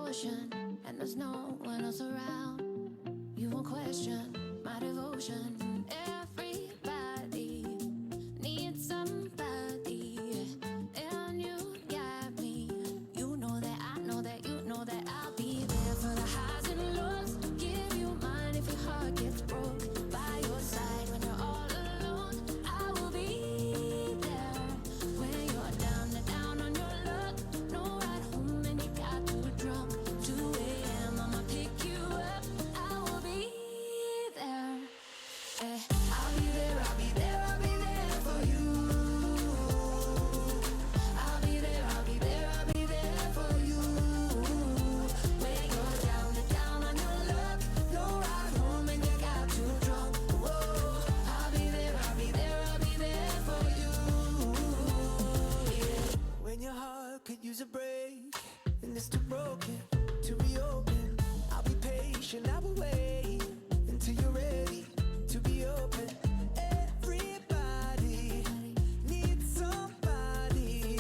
ocean, and there's no one else around. You won't question my devotion. Everybody needs somebody, and you got me. You know that I know that you know that I'll be there for the highs and lows. Give you mine if your heart gets broke. By your side when you're all alone, I will be there. When you're down on your luck, no ride home and you got too drunk. 2 a.m. I'ma pick you up. I will be there. I'll be there, I'll be there, I'll be there for you. I'll be there, I'll be there, I'll be there for you. When you're down on your luck, no ride home and you got too drunk. Whoa, I'll be there, I'll be there, I'll be there for you. Yeah. When your heart could use a break and it's too broken to reopen, I'll be patient, I will wait until you're ready to be open. Everybody needs somebody,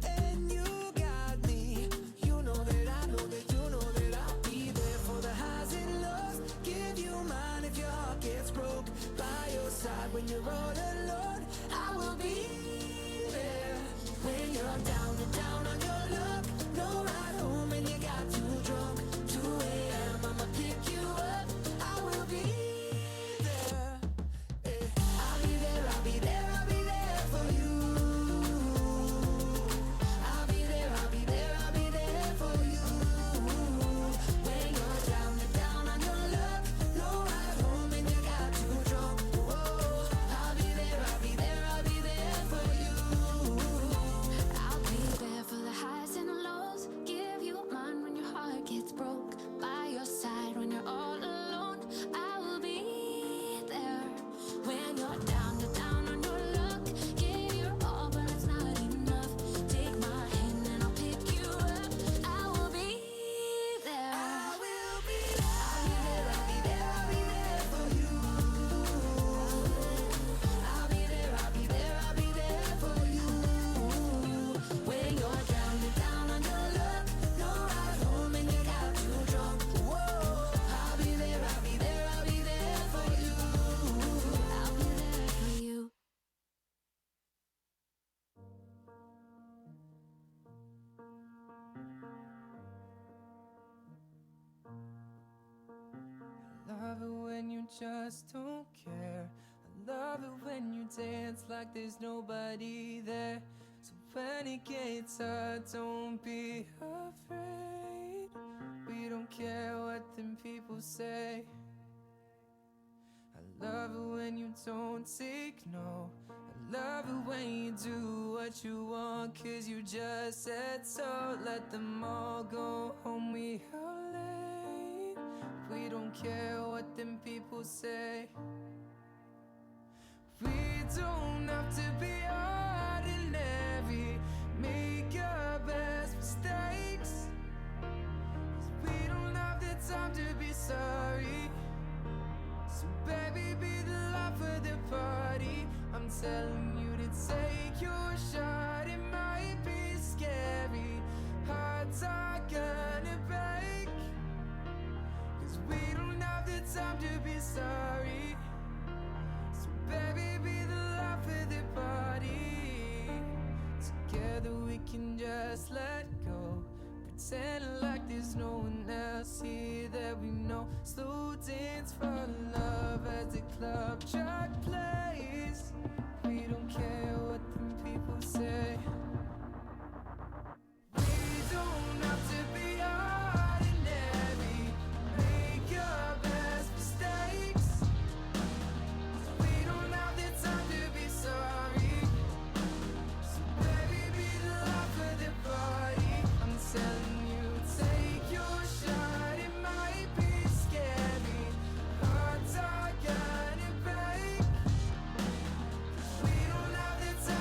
and you got me. You know that I know that you know that I'll be there for the highs and lows. Give you mine if your heart gets broke. By your side when you're all alone, I will be there. When you're down on your luck, no ride home and you got too drunk. 2 a.m. I'ma pick you up. I will be there. I'll be there, I'll be there, I'll be there for you. I'll be there, I'll be there, I'll be there for you. When you're down on your luck, no ride home and you got too drunk. Whoa, I'll be there, I'll be there, I'll be there for you. I'll be there for the highs and the lows. Give you mine when your heart gets broke. By your side when you're all alone, I will be there. When you're down on your luck, give your all but it's not enough. Take my hand and I'll pick you up. I will be there. I will be there. I'll be there, I'll be there, I'll be there for you. I'll be there, I'll be there, I'll be there for you. When you're down on your luck, no ride home and you got too drunk. Whoa, I'll be there, I'll be there, I'll be there for you. I'll be there for you. Love it when you just don't care. I love it when you dance like there's nobody there. So when it gets hard, don't be afraid. We don't care what them people say. I love it when you don't take no. I love it when you do what you want, 'cause you just said so. Let them all go home, we are late. We don't care what them people say. We don't have to be ordinary. Make your best mistakes, 'cause we don't have the time to be sorry. So baby, be the life of the party. I'm telling you to take your shot. It might be scary, hearts are gonna break, 'cause we don't have the time to be sorry. So baby, be the life of the party. Together we can just let go, pretending like there's no one else here that we know. Slow dance for love as the club track plays. We don't care what them people say. We don't have to be ordinary. Make your best mistakes. We don't have the time to be sorry. So baby, be the life of the party. I'm telling you, take your shot. It might be scary, hearts are gonna break. We don't have the time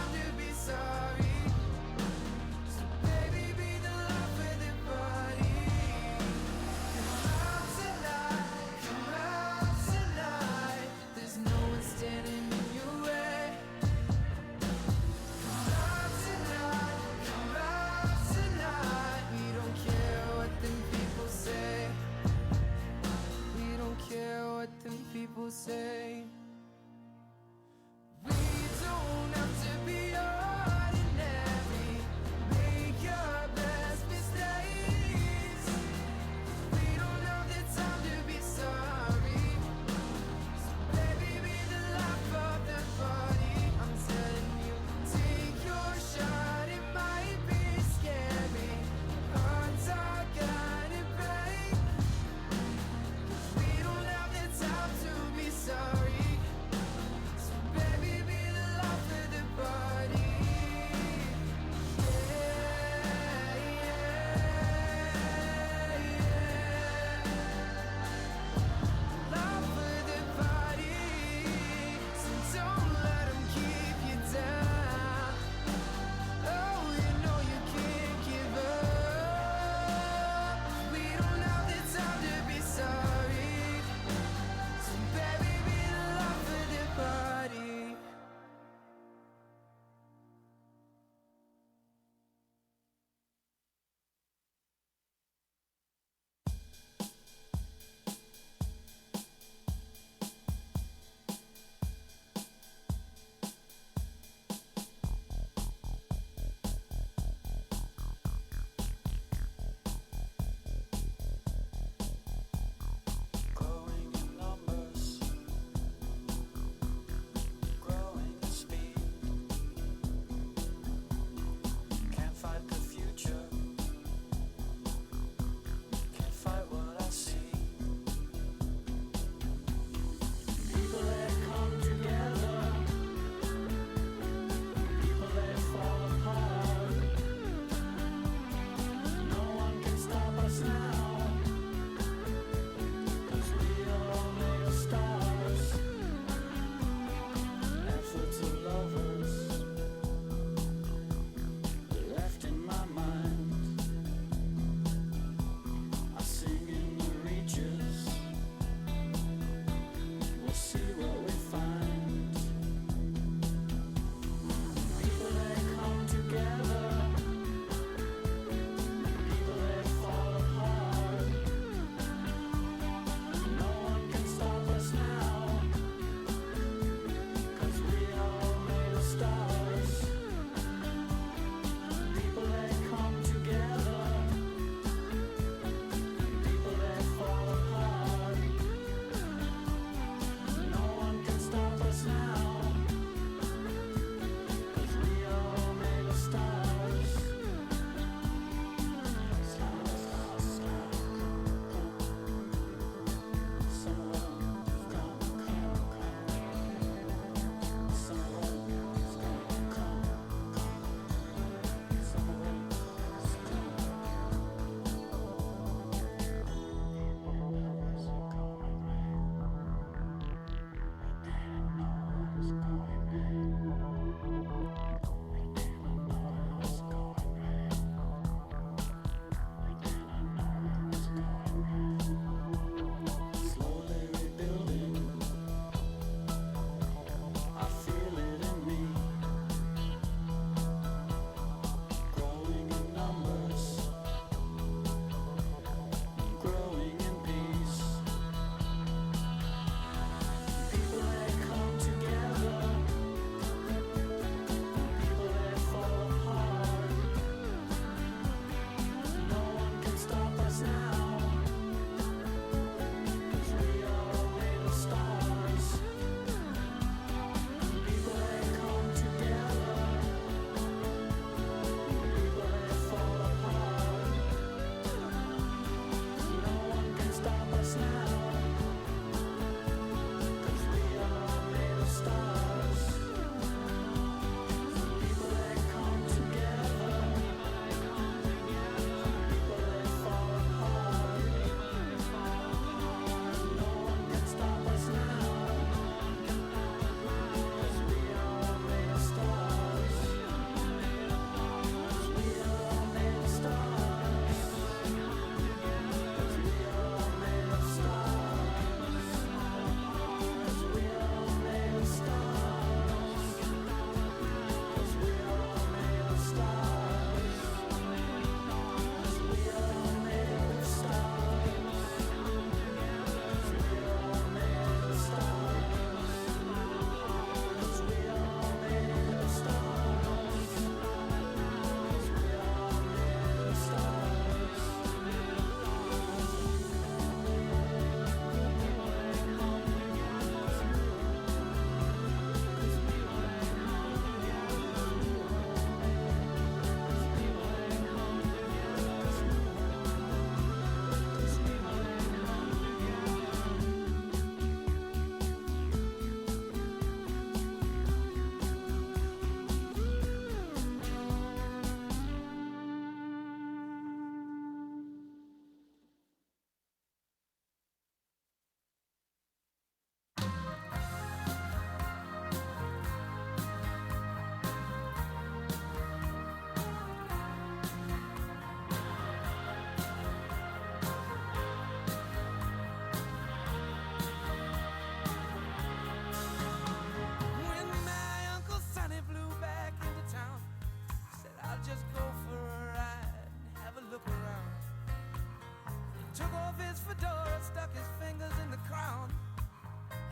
took off his fedora, stuck his fingers in the crown,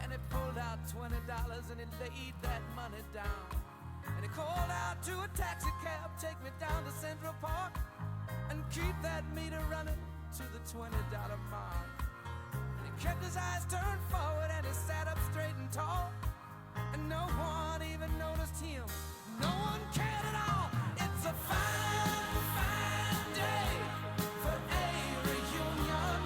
and he pulled out $20 and he laid that money down. And he called out to a taxi cab, take me down to Central Park, and keep that meter running to the $20 mark. And he kept his eyes turned forward and he sat up straight and tall, and no one even noticed him, no one cared at all. It's a fine, fine day for a reunion.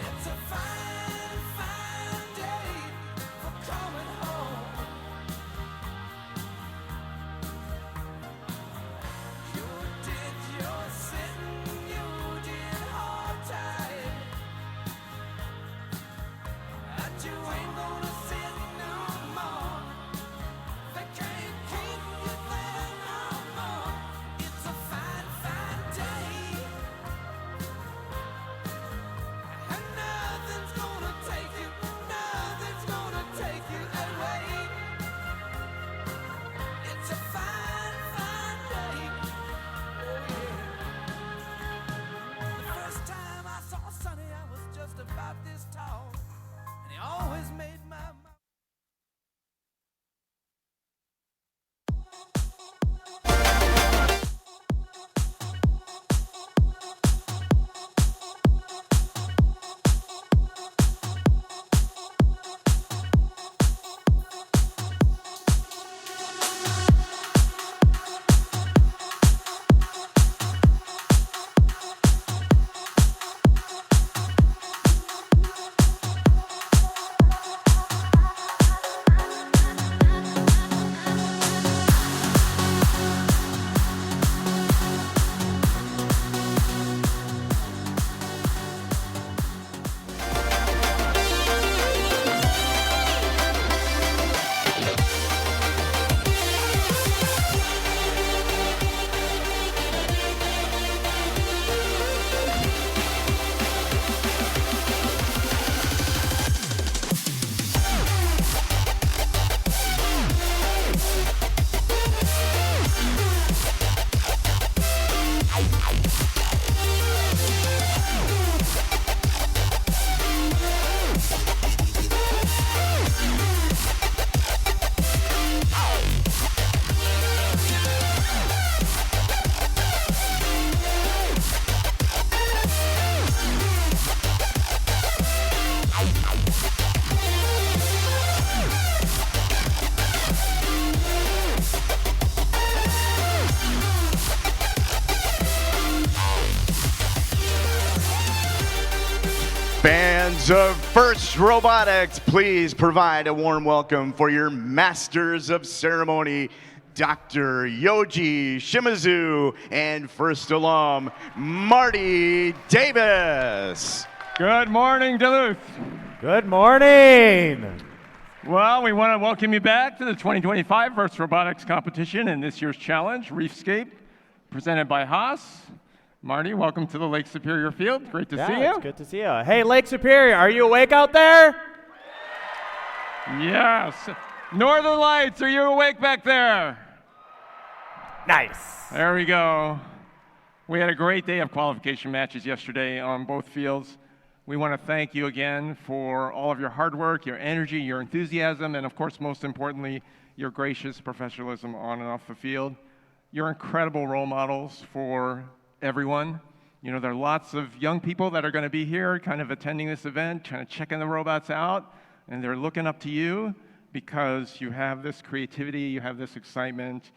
It's a fine, fine day for coming home. You did your sitting, you did hard time, and you ain't gonna sit no more. They can't keep you there no more. It's a fine, fine day, and nothing's gonna take you, nothing's gonna take you away. It's a fine, fine day. Oh yeah. The first time I saw Sonny, I was just about this tall, and he always made my mouth. Fans of First Robotics, please provide a warm welcome for your Masters of Ceremony, Dr. Yoji Shimizu, and first alum, Marty Davis. Good morning, Duluth. Good morning. Well, we want to welcome you back to the 2025 First Robotics competition and this year's challenge, Reefscape, presented by Haas. Marty, welcome to the Lake Superior field. Great to see you. It's good to see you. Hey, Lake Superior, are you awake out there? Yes. Northern Lights, are you awake back there? Nice. There we go. We had a great day of qualification matches yesterday on both fields. We want to thank you again for all of your hard work, your energy, your enthusiasm, and of course, most importantly, your gracious professionalism on and off the field. You're incredible role models for everyone. You know, there are lots of young people that are going to be here kind of attending this event, kind of checking the robots out, and they're looking up to you because you have this creativity, you have this excitement,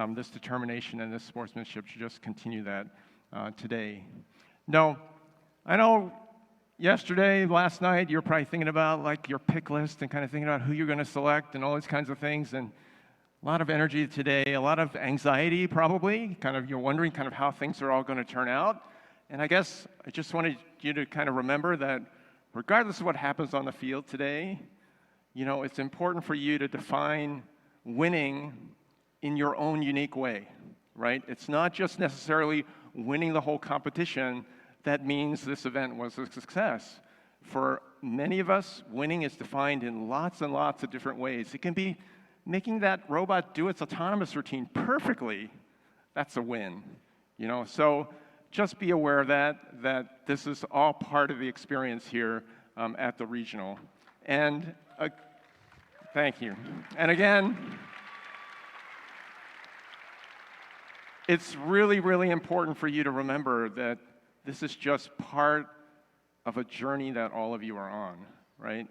this determination, and this sportsmanship to just continue that today. No, I know yesterday, last night, you're probably thinking about like your pick list and kind of thinking about who you're going to select and all these kinds of things, and a lot of energy today, a lot of anxiety probably, kind of you're wondering kind of how things are all going to turn out. And I guess I just wanted you to kind of remember that regardless of what happens on the field today, you know, it's important for you to define winning in your own unique way, right? It's not just necessarily winning the whole competition that means this event was a success. For many of us, winning is defined in lots and lots of different ways. It can be making that robot do its autonomous routine perfectly. That's a win, you know. So just be aware that this is all part of the experience here at the regional. And thank you. And again, it's really, really important for you to remember that this is just part of a journey that all of you are on, right?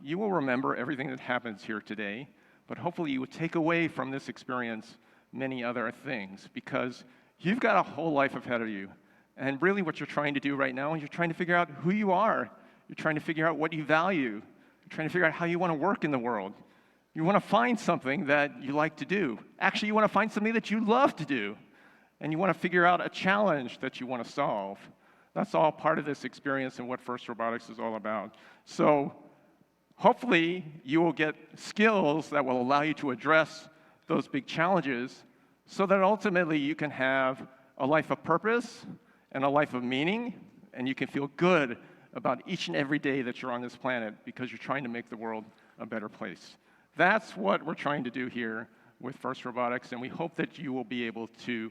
You will remember everything that happens here today, but hopefully you will take away from this experience many other things, because you've got a whole life ahead of you. And really what you're trying to do right now is you're trying to figure out who you are. You're trying to figure out what you value. You're trying to figure out how you want to work in the world. You want to find something that you like to do. Actually, you want to find something that you love to do. And you want to figure out a challenge that you want to solve. That's all part of this experience and what FIRST Robotics is all about. So hopefully you will get skills that will allow you to address those big challenges so that ultimately you can have a life of purpose and a life of meaning, and you can feel good about each and every day that you're on this planet because you're trying to make the world a better place. That's what we're trying to do here with FIRST Robotics, and we hope that you will be able to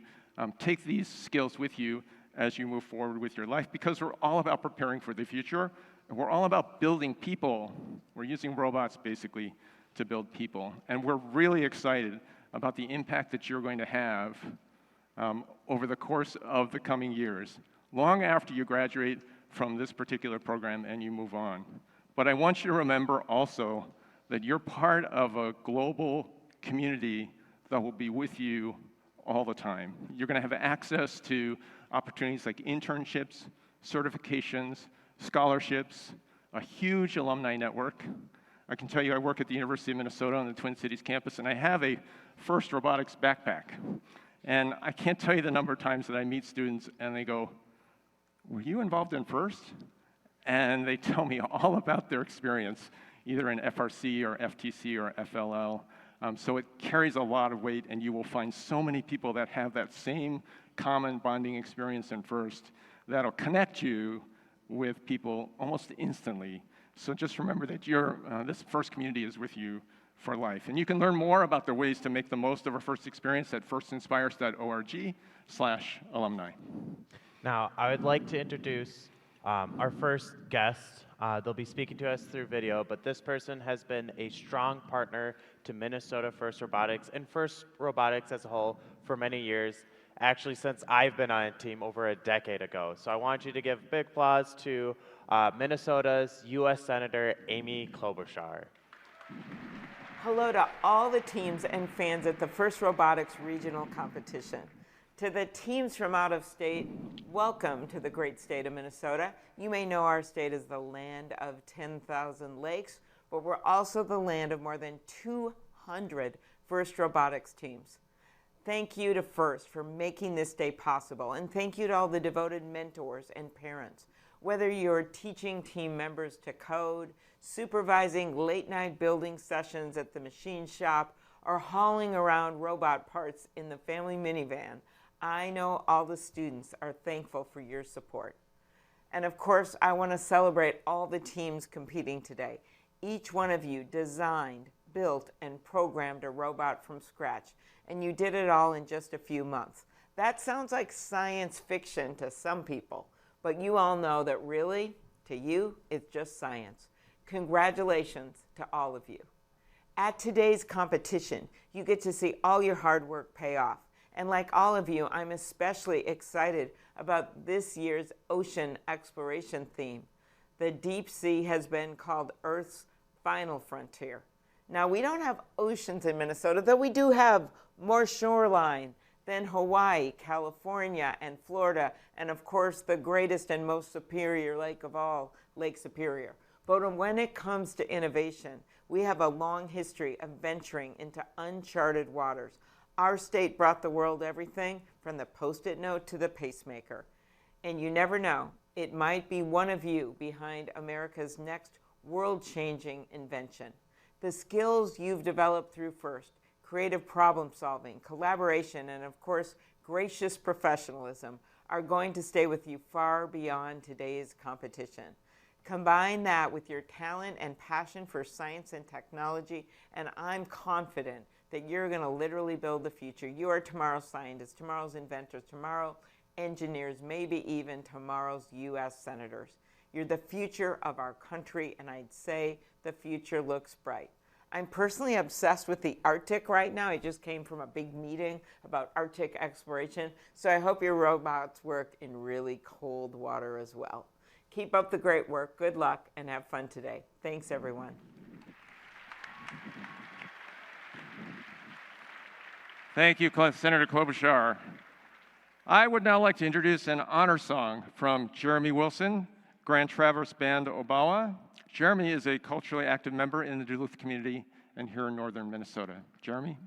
take these skills with you as you move forward with your life, because we're all about preparing for the future, and we're all about building people. We're using robots, basically, to build people. And we're really excited about the impact that you're going to have over the course of the coming years, long after you graduate from this particular program and you move on. But I want you to remember also that you're part of a global community that will be with you all the time. You're going to have access to opportunities like internships, certifications, scholarships, a huge alumni network. I can tell you I work at the University of Minnesota on the Twin Cities campus, and I have a FIRST Robotics backpack. And I can't tell you the number of times that I meet students and they go, "Were you involved in FIRST?" And they tell me all about their experience, either in FRC or FTC or FLL. So it carries a lot of weight, and you will find so many people that have that same common bonding experience in FIRST that'll connect you with people almost instantly. So just remember that this FIRST community is with you for life. And you can learn more about the ways to make the most of a FIRST experience at firstinspires.org/alumni. Now, I would like to introduce our first guest. They'll be speaking to us through video, but this person has been a strong partner to Minnesota FIRST Robotics and FIRST Robotics as a whole for many years, actually since I've been on a team over a decade ago. So I want you to give a big applause to Minnesota's U.S. Senator Amy Klobuchar. Hello to all the teams and fans at the FIRST Robotics Regional Competition. To the teams from out of state, welcome to the great state of Minnesota. You may know our state as the land of 10,000 lakes, but we're also the land of more than 200 FIRST Robotics teams. Thank you to FIRST for making this day possible, and thank you to all the devoted mentors and parents. Whether you're teaching team members to code, supervising late-night building sessions at the machine shop, or hauling around robot parts in the family minivan, I know all the students are thankful for your support. And of course, I want to celebrate all the teams competing today. Each one of you designed, built, and programmed a robot from scratch, and you did it all in just a few months. That sounds like science fiction to some people, but you all know that really, to you, it's just science. Congratulations to all of you. At today's competition, you get to see all your hard work pay off. And like all of you, I'm especially excited about this year's ocean exploration theme. The deep sea has been called Earth's final frontier. Now, we don't have oceans in Minnesota, though we do have more shoreline than Hawaii, California, and Florida, and of course, the greatest and most superior lake of all, Lake Superior. But when it comes to innovation, we have a long history of venturing into uncharted waters. Our state brought the world everything from the Post-it note to the pacemaker. And you never know, it might be one of you behind America's next world-changing invention. The skills you've developed through FIRST, creative problem solving, collaboration, and of course, gracious professionalism are going to stay with you far beyond today's competition. Combine that with your talent and passion for science and technology, and I'm confident that you're going to literally build the future. You are tomorrow's scientists, tomorrow's inventors, tomorrow's engineers, maybe even tomorrow's U.S. senators. You're the future of our country, and I'd say the future looks bright. I'm personally obsessed with the Arctic right now. I just came from a big meeting about Arctic exploration, so I hope your robots work in really cold water as well. Keep up the great work, good luck, and have fun today. Thanks, everyone. Thank you, Senator Klobuchar. I would now like to introduce an honor song from Jeremy Wilson, Grand Traverse Band Obawa. Jeremy is a culturally active member in the Duluth community and here in northern Minnesota. Jeremy?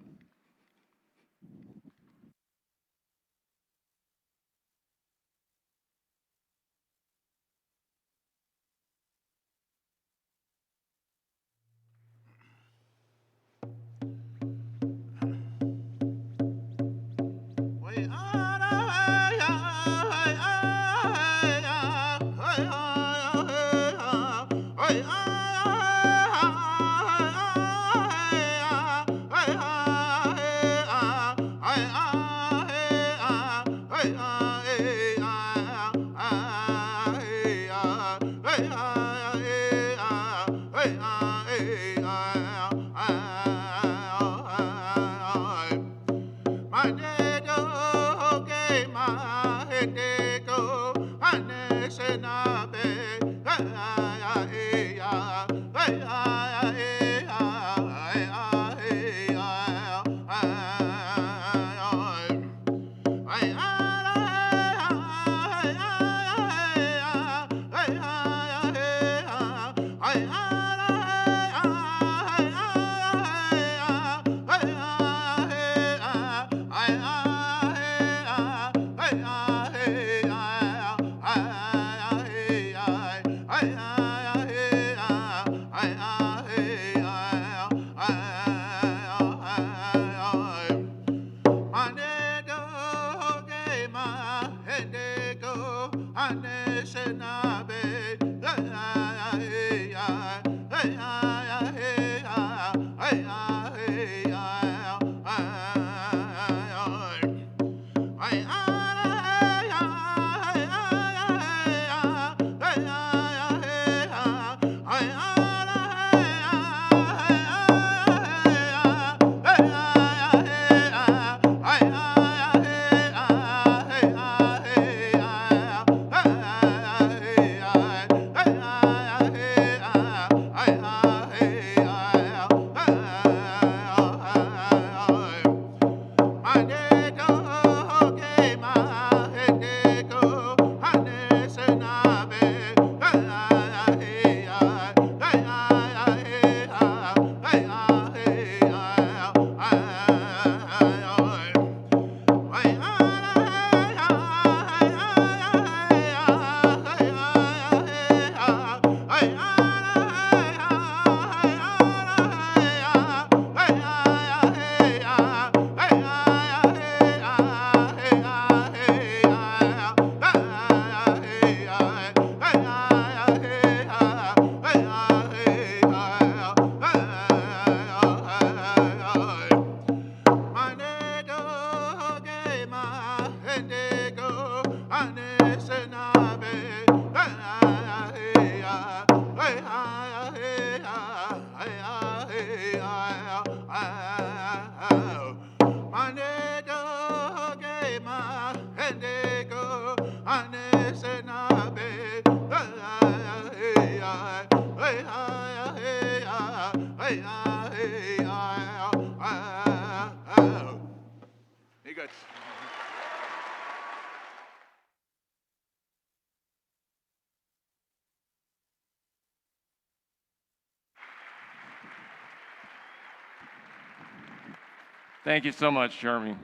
Thank you so much, Jeremy.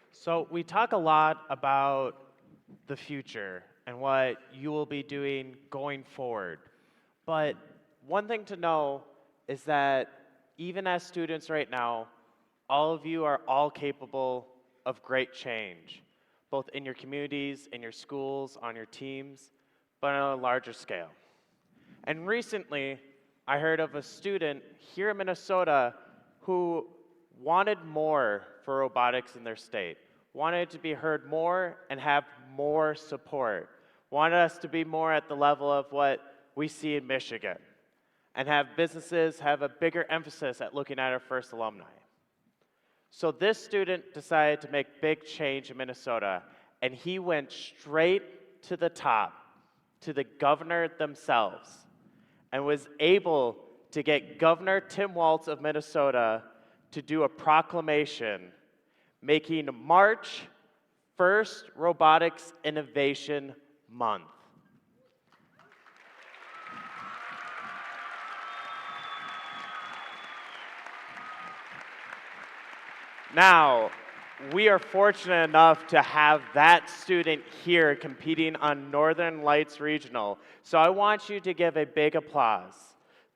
So we talk a lot about the future and what you will be doing going forward. But one thing to know is that even as students right now, all of you are all capable of great change, both in your communities, in your schools, on your teams, but on a larger scale. And recently, I heard of a student here in Minnesota who wanted more for robotics in their state, wanted to be heard more and have more support. Wanted us to be more at the level of what we see in Michigan and have businesses have a bigger emphasis at looking at our first alumni. So this student decided to make big change in Minnesota, and he went straight to the top, to the governor themselves, and was able to get Governor Tim Walz of Minnesota to do a proclamation making March first Robotics Innovation Month. Now, we are fortunate enough to have that student here competing on Northern Lights Regional. So I want you to give a big applause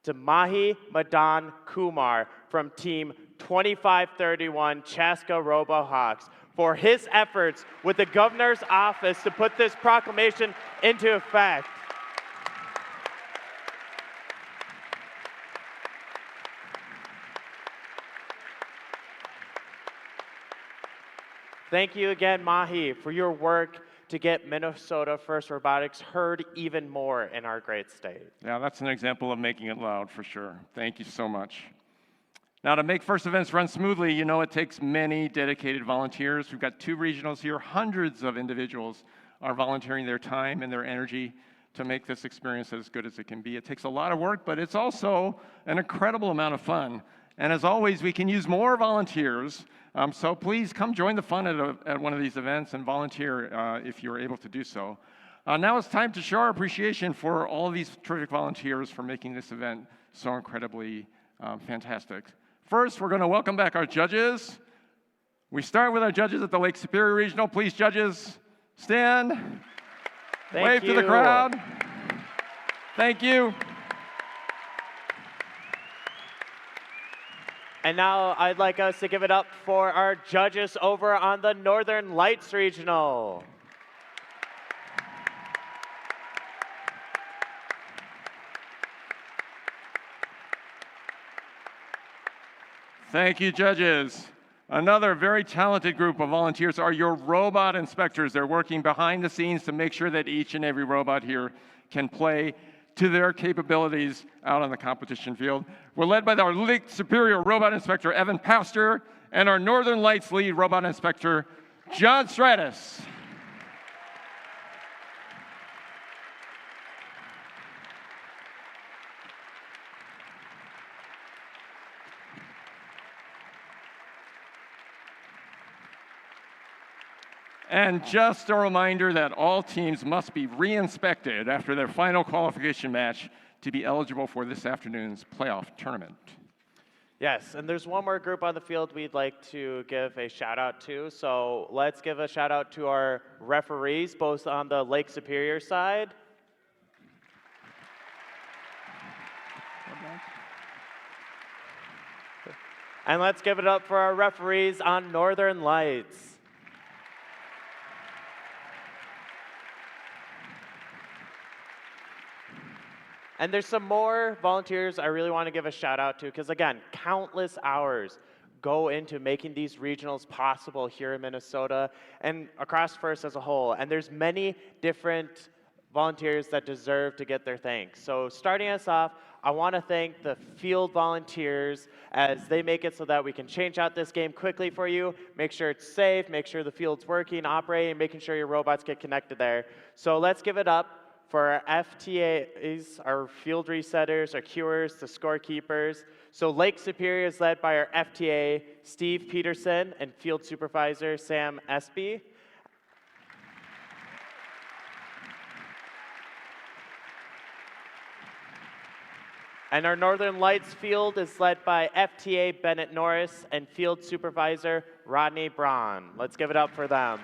to Mahi Madan Kumar from Team 2531 Chaska RoboHawks for his efforts with the governor's office to put this proclamation into effect. Thank you again, Mahi, for your work to get Minnesota First Robotics heard even more in our great state. Yeah, that's an example of making it loud for sure. Thank you so much. Now, to make first events run smoothly, you know it takes many dedicated volunteers. We've got 2 regionals here. Hundreds of individuals are volunteering their time and their energy to make this experience as good as it can be. It takes a lot of work, but it's also an incredible amount of fun. And as always, we can use more volunteers. So please come join the fun at one of these events and volunteer if you're able to do so. Now it's time to show our appreciation for all of these terrific volunteers for making this event so incredibly fantastic. First, we're going to welcome back our judges. We start with our judges at the Lake Superior Regional. Please, judges, stand. Wave to the crowd. Thank you. And now I'd like us to give it up for our judges over on the Northern Lights Regional. Thank you, judges. Another very talented group of volunteers are your robot inspectors. They're working behind the scenes to make sure that each and every robot here can play to their capabilities out on the competition field. We're led by our Lake Superior Robot Inspector, Evan Pastor, and our Northern Lights lead robot inspector, John Stratus. And just a reminder that all teams must be re-inspected after their final qualification match to be eligible for this afternoon's playoff tournament. Yes, and there's one more group on the field we'd like to give a shout out to. So let's give a shout out to our referees, both on the Lake Superior side. And let's give it up for our referees on Northern Lights. And there's some more volunteers I really want to give a shout out to because, again, countless hours go into making these regionals possible here in Minnesota and across First as a whole. And there's many different volunteers that deserve to get their thanks. So starting us off, I want to thank the field volunteers as they make it so that we can change out this game quickly for you, make sure it's safe, make sure the field's working, operating, making sure your robots get connected there. So let's give it up for our FTAs, our field resetters, our queuers, the scorekeepers. So Lake Superior is led by our FTA, Steve Peterson, and field supervisor, Sam Espy. And our Northern Lights field is led by FTA Bennett Norris and field supervisor, Rodney Braun. Let's give it up for them.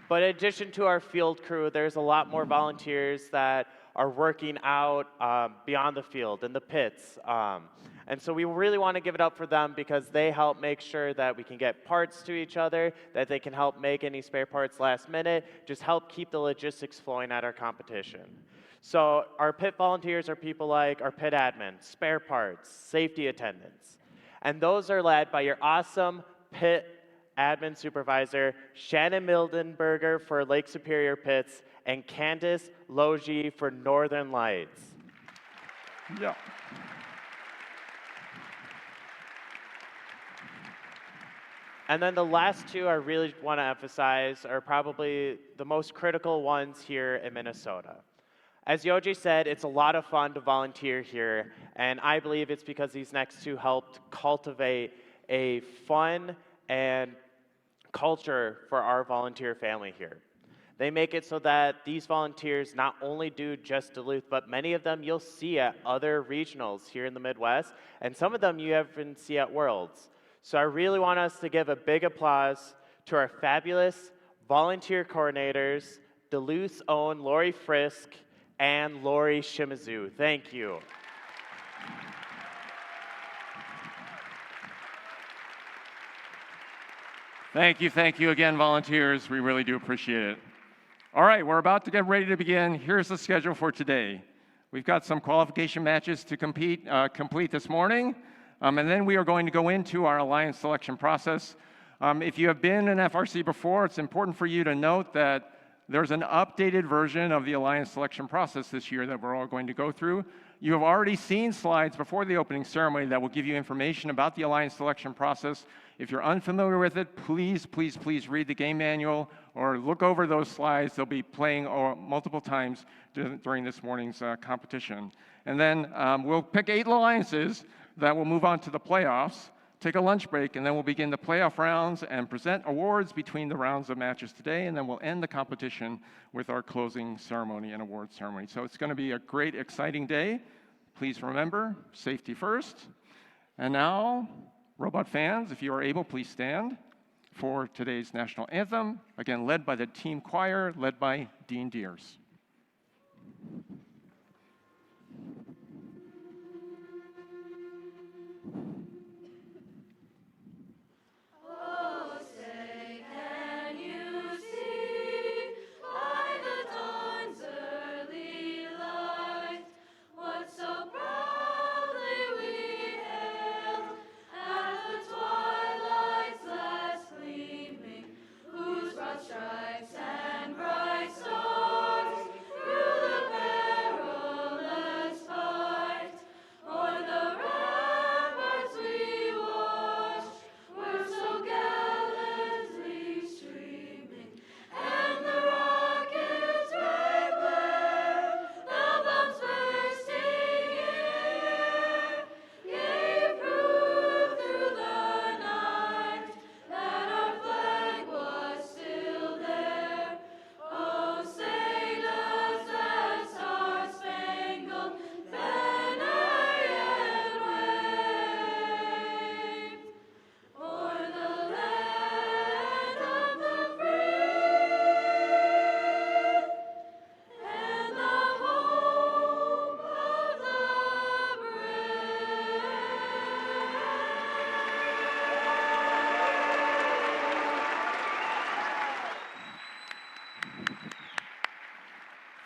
But in addition to our field crew, there's a lot more volunteers that are working out beyond the field, in the pits. And so we really want to give it up for them because they help make sure that we can get parts to each other, that they can help make any spare parts last minute, just help keep the logistics flowing at our competition. So our pit volunteers are people like our pit admin, spare parts, safety attendants. And those are led by your awesome pit admin supervisor, Shannon Mildenberger for Lake Superior Pits, and Candace Logie for Northern Lights. Yeah. And then the last two I really want to emphasize are probably the most critical ones here in Minnesota. As Yoji said, it's a lot of fun to volunteer here, and I believe it's because these next two helped cultivate a fun and culture for our volunteer family here. They make it so that these volunteers not only do just Duluth, but many of them you'll see at other regionals here in the Midwest, and some of them you even see at Worlds. So I really want us to give a big applause to our fabulous volunteer coordinators, Duluth's own Lori Frisk and Lori Shimizu. Thank you. Thank you again, volunteers. We really do appreciate it. All right, we're about to get ready to begin. Here's the schedule for today. We've got some qualification matches to complete this morning, and then we are going to go into our alliance selection process. If you have been in FRC before, it's important for you to note that there's an updated version of the alliance selection process this year that we're all going to go through. You have already seen slides before the opening ceremony that will give you information about the alliance selection process. If you're unfamiliar with it, please read the game manual or look over those slides. They'll be playing multiple times during this morning's competition. And then we'll pick 8 alliances that will move on to the playoffs, take a lunch break, and then we'll begin the playoff rounds and present awards between the rounds of matches today, and then we'll end the competition with our closing ceremony and award ceremony. So it's going to be a great, exciting day. Please remember, safety first. And now, Robot fans, if you are able, please stand for today's national anthem, again led by the team choir, led by Dean Deers.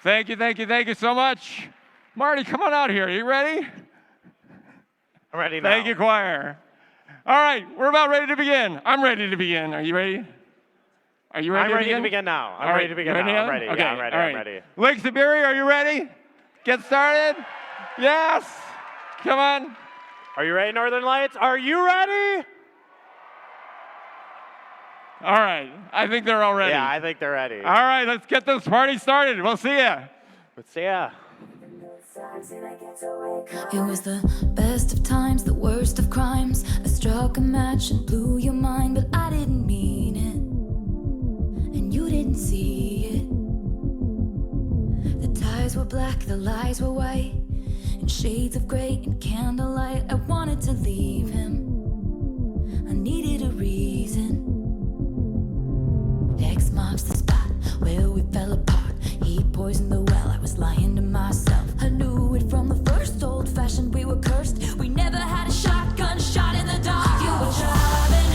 Thank you so much. Marty, come on out here. Are you ready? I'm ready now. Thank you, choir. All right, we're about ready to begin. I'm ready to begin. Are you ready? Are you ready? I'm ready to begin now. I'm ready to begin now. I'm ready. Okay. Yeah, I'm ready. All right. I'm ready. Lake Superior, are you ready? Get started? Yes. Come on. Are you ready, Northern Lights? Are you ready? All right. I think they're all ready. Yeah, I think they're ready. All right, let's get this party started. We'll see ya. Let's see ya. It was the best of times, the worst of crimes. I struck a match and blew your mind, but I didn't mean it, and you didn't see it. The ties were black, the lies were white, in shades of gray and candlelight. I wanted to leave him, I needed a reason. X marks the spot where we fell apart. He poisoned the well, I was lying to myself. I knew it from the first, old-fashioned, we were cursed. We never had a shotgun shot in the dark. You were driving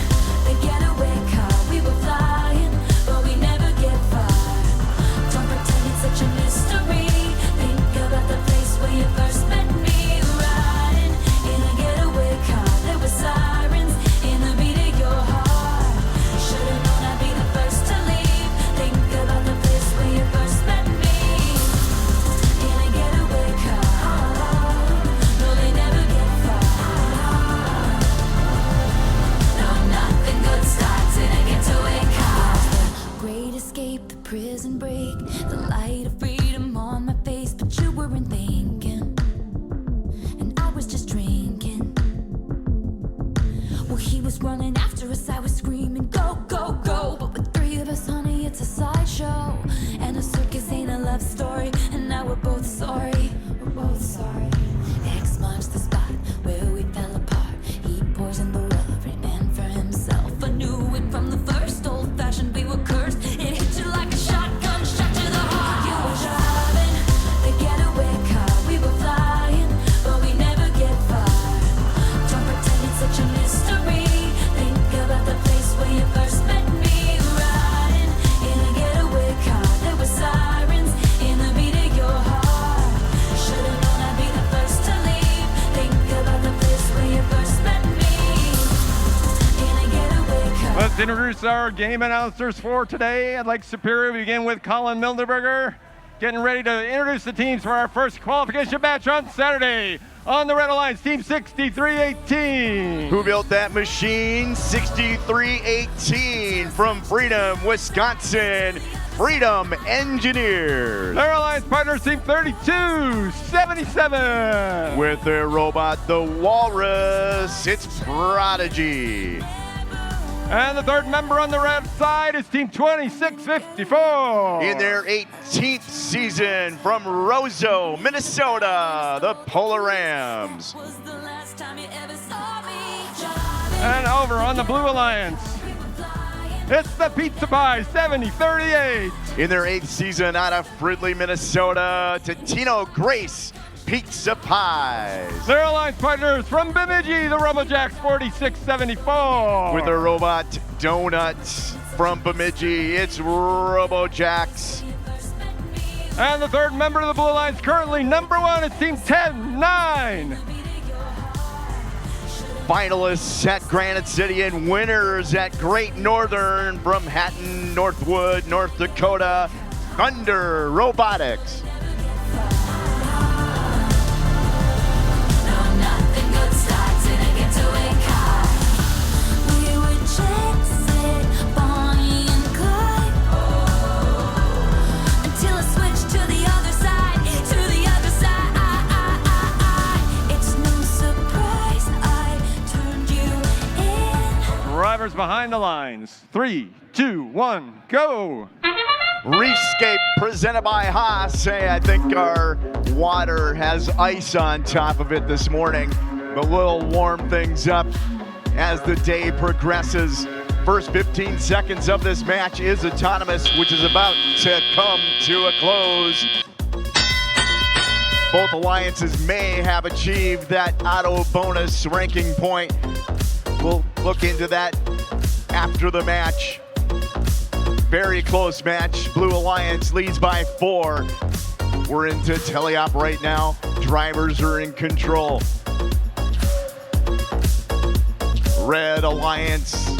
the getaway car, we were flying, but we never get far. Don't pretend it's such a mystery, think Well, he was running after us, I was screaming, go, go, go. But with three of us, honey, it's a sideshow. And a circus ain't a love story. And now we're both sorry. We're both sorry. X marks the spot where we fell apart. He poisoned the well, every man for himself. I knew it from the first, old-fashioned, we were cursed. It hit you like a shotgun shot to the heart. You were driving the getaway car. We were flying, but we never get far. Don't pretend it's such a mystery. Think about the place where you first met me. Riding in a getaway car. There were sirens in the beat of your heart. Should've known I'd be the first to leave. Think about the place where you first met me. In a getaway car. Let's introduce our game announcers for today. At Lake Superior, we begin with Colin Mildenberger, getting ready to introduce the teams for our first qualification match on Saturday. On the Red Alliance, Team 6318. Who built that machine? 6318 from Freedom, Wisconsin. Freedom Engineers. Their alliance partners, Team 3277. With their robot, the Walrus, it's Prodigy. And the third member on the red side is Team 2654. In their 18th season from Roseau, Minnesota, the Polar Rams. Was the last time you ever saw me. And over on the Blue Alliance, it's the Pizza Pie 7038. In their 8th season out of Fridley, Minnesota, Totino Grace Pizza Pies. Their alliance partners from Bemidji, the Robojacks 4674. With their robot Donuts from Bemidji, it's Robojacks. And the third member of the Blue Alliance, currently number one, is Team 109. Finalists at Granite City and winners at Great Northern from Hatton, Northwood, North Dakota, Thunder Robotics. Nothing good starts in a getaway car. We were chasing Bonnie and Clyde until I switched to the other side, to the other side. It's no surprise I turned you in. Drivers behind the lines. 3, 2, 1, go. Reefscape presented by Haas. Hey, I think our water has ice on top of it this morning, but we'll warm things up as the day progresses. First 15 seconds of this match is autonomous, which is about to come to a close. Both alliances may have achieved that auto bonus ranking point. We'll look into that after the match. Very close match. Blue Alliance leads by 4. We're into teleop right now. Drivers are in control. Red Alliance,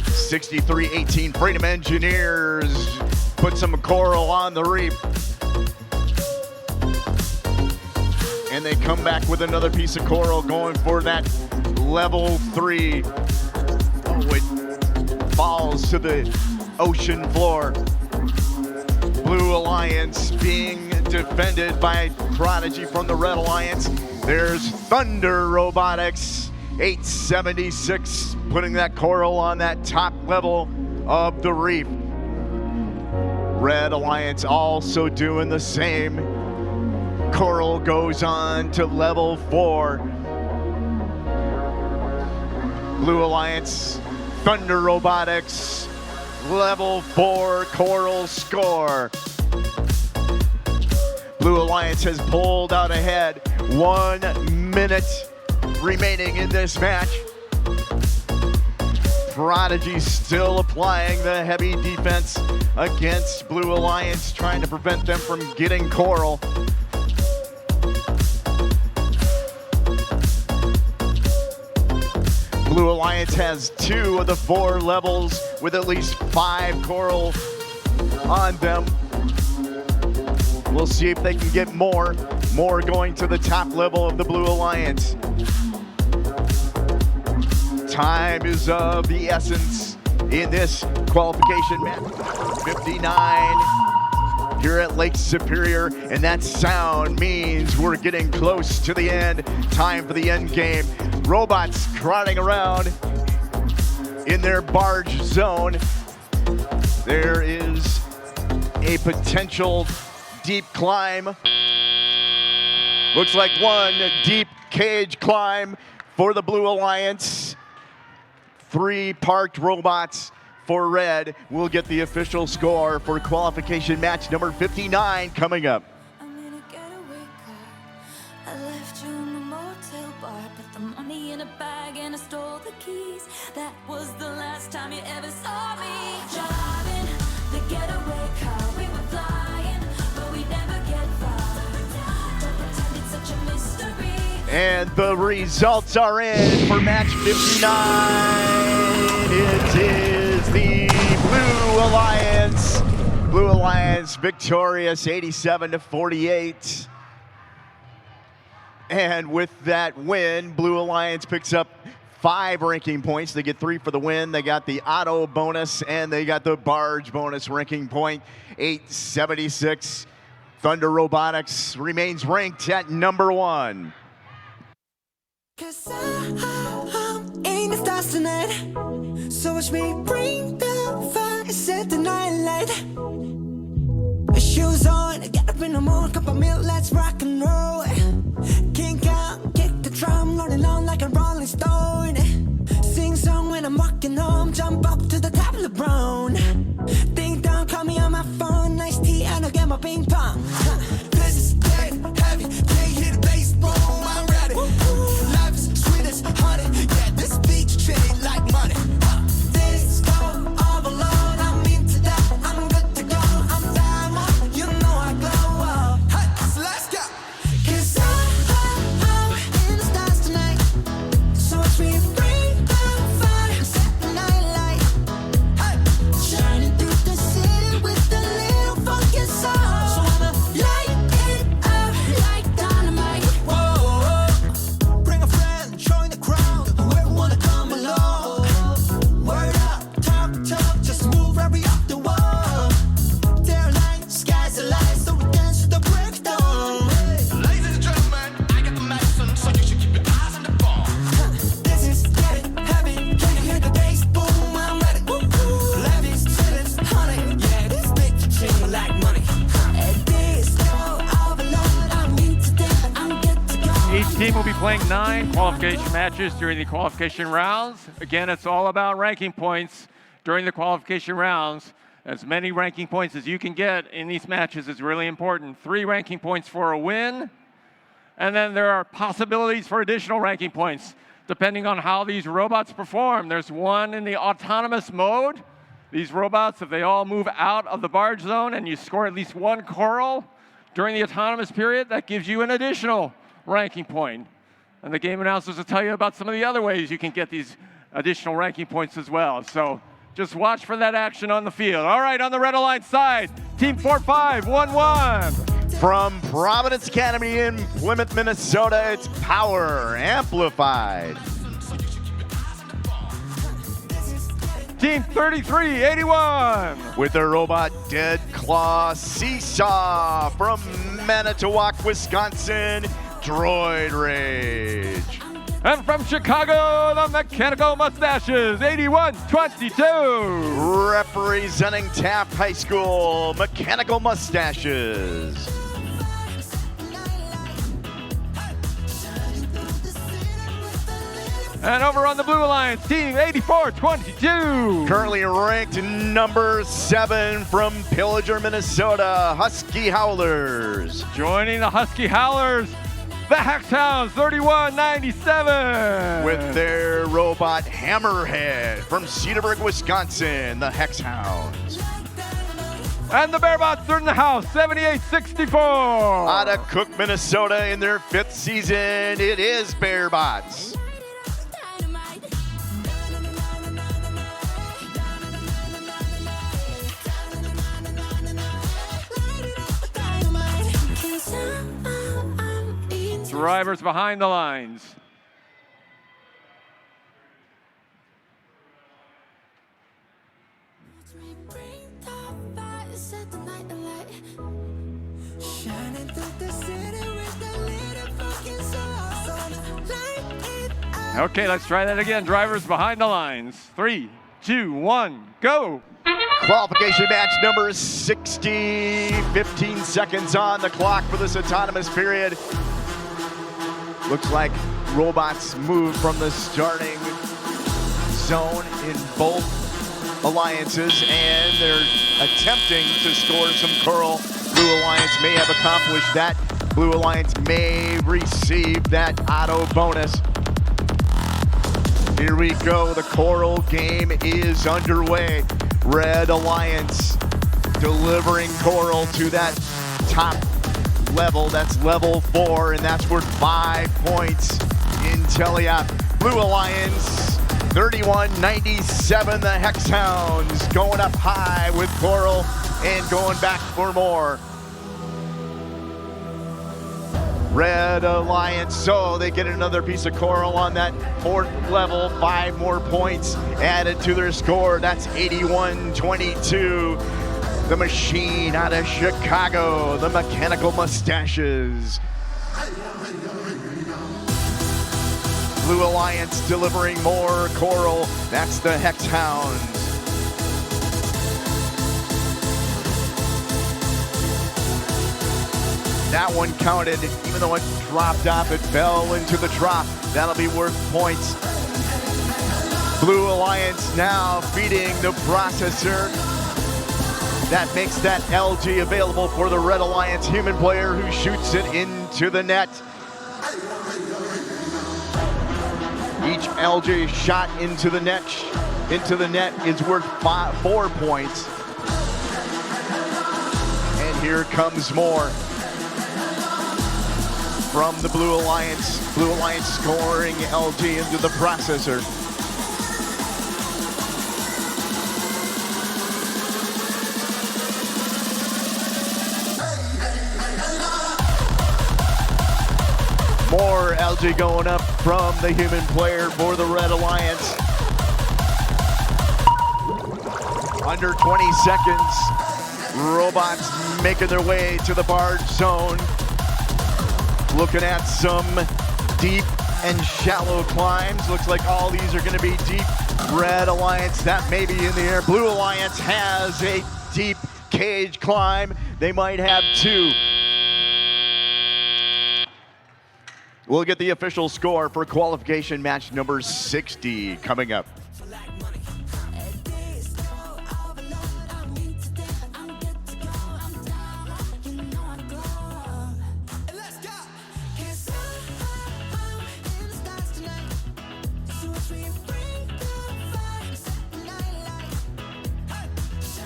6318 Freedom Engineers put some coral on the reef. And they come back with another piece of coral, going for that level 3. Oh, it falls to the ocean floor. Blue Alliance being defended by Prodigy from the Red Alliance. There's Thunder Robotics, 876, putting that coral on that top level of the reef. Red Alliance also doing the same. Coral goes on to level 4. Blue Alliance, Thunder Robotics, level 4 coral score. Blue Alliance has pulled out ahead. 1 minute remaining in this match. Prodigy still applying the heavy defense against Blue Alliance, trying to prevent them from getting coral. Blue Alliance has 2 of the 4 levels with at least 5 coral on them. We'll see if they can get more going to the top level of the Blue Alliance. Time is of the essence in this qualification match. 59 here at Lake Superior, and that sound means we're getting close to the end. Time for the end game. Robots trotting around in their barge zone. There is a potential deep climb. Looks like one deep cage climb for the Blue Alliance. 3 parked robots for red. We'll get the official score for qualification match number 59 coming up. I'm in a getaway car. I left you in the motel bar, put the money in a bag and I stole the keys. That was the last time you ever saw me. Driving the getaway car, we were flying, but we never get far. Don't pretend it's such a mystery. And the results are in for match 59. It is the Blue Alliance. Blue Alliance victorious 87-48. And with that win, Blue Alliance picks up 5 ranking points. They get 3 for the win. They got the auto bonus and they got the barge bonus ranking point, 876. Thunder Robotics remains ranked at number 1. 'Cause I'm in the stars tonight. So watch me bring the fire, set the night light. Shoes on, get up in the morning, cup of milk, let's rock and roll. Kink out, kick the drum, rolling on like a rolling stone. Sing song when I'm walking home, jump up to the top of the brown. Ding dong, call me on my phone, nice tea, and I'll get my ping pong. This is dead heavy, can't hear the bass, boom, I'm ready. Life is sweet as honey, yeah, this beach treated like money. This go overload, I'm into that, I'm good to go, I'm diamond, you know I glow up. Hey, so let's go. 'Cause I'm in the stars tonight, so watch me bring the fire, set the night light. Hey, shining through the city with a little funky soul. So I'ma light it up like dynamite. Whoa, bring a friend, join the crowd, whoever wanna come along. Word up, talk, just move every up the wall. They're like, sky's the light, so we dance to the breakdown. Ladies and gentlemen, I got the medicine, so you should keep your eyes on the ball. This is getting heavy, can you hear the bass? Boom, I'm ready. Levies, cities, honey, yeah, this bitch treat like money. This go overload, I'm into that, I'm good to go. Each team will be playing 9 qualification matches during the qualification rounds. Again, it's all about ranking points during the qualification rounds. As many ranking points as you can get in these matches is really important. 3 ranking points for a win, and then there are possibilities for additional ranking points depending on how these robots perform. There's one in the autonomous mode. These robots, if they all move out of the barge zone and you score at least 1 coral during the autonomous period, that gives you an additional ranking point. And the game announcers will tell you about some of the other ways you can get these additional ranking points as well. So just watch for that action on the field. All right, on the Red Alliance side, Team 4511. From Providence Academy in Plymouth, Minnesota, it's Power Amplified. Team 3381. With their robot Dead Claw Seesaw from Manitowoc, Wisconsin, Droid Rage. And from Chicago, the Mechanical Mustaches, 8122. Representing Taft High School, Mechanical Mustaches. And over on the Blue Alliance, Team 8422. Currently ranked number 7 from Pillager, Minnesota, Husky Howlers. Joining the Husky Howlers, the Hacktown 3197. With their robot Hammerhead from Cedarburg, Wisconsin, the Hex Hounds. And the Bearbots are in the house, 7864. Out of Cook, Minnesota in their 5th season, it is Bearbots. Drivers behind the lines. Shining through the city with a little fucking soul. So light it up Okay, let's try that again. Drivers behind the lines. 3, 2, 1, go. Qualification match number 60. 15 seconds on the clock for this autonomous period. Looks like robots move from the starting zone in both alliances, and they're attempting to score some coral. Blue Alliance may have accomplished that. Blue Alliance may receive that auto bonus. Here we go, the coral game is underway. Red Alliance delivering coral to that top level, that's level 4, and that's worth 5 points in Telia. Blue Alliance, 31-97, the Hex Hounds going up high with coral and going back for more. Red Alliance, so they get another piece of coral on that 4th level, 5 more points added to their score. That's 81-22. The machine out of Chicago, the Mechanical Mustaches. Blue Alliance delivering more coral. That's the Hex Hounds. That one counted, even though it dropped off, it fell into the trough. That'll be worth points. Blue Alliance now feeding the processor. That makes that LG available for the Red Alliance human player who shoots it into the net. Each LG shot into the net is worth 4 points. And here comes more from the Blue Alliance. Blue Alliance scoring LG into the processor. More LG going up from the human player for the Red Alliance. Under 20 seconds. Robots making their way to the barge zone. Looking at some deep and shallow climbs. Looks like all these are going to be deep. Red Alliance, that may be in the air. Blue Alliance has a deep cage climb. They might have 2. We'll get the official score for qualification match number 60 coming up.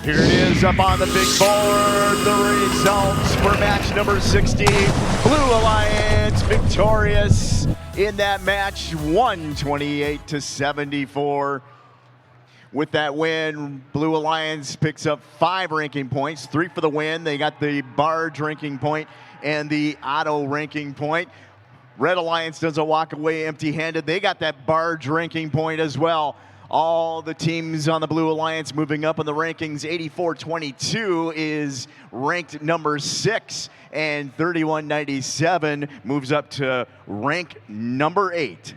Here it is up on the big board. The results for match number 60. Blue Alliance victorious in that match, 128-74. With that win, Blue Alliance picks up 5 ranking points, 3 for the win. They got the barge ranking point and the auto ranking point. Red Alliance doesn't walk away empty-handed. They got that barge ranking point as well. All the teams on the Blue Alliance moving up in the rankings. 84-22 is ranked number 6, and 31-97 moves up to rank number 8.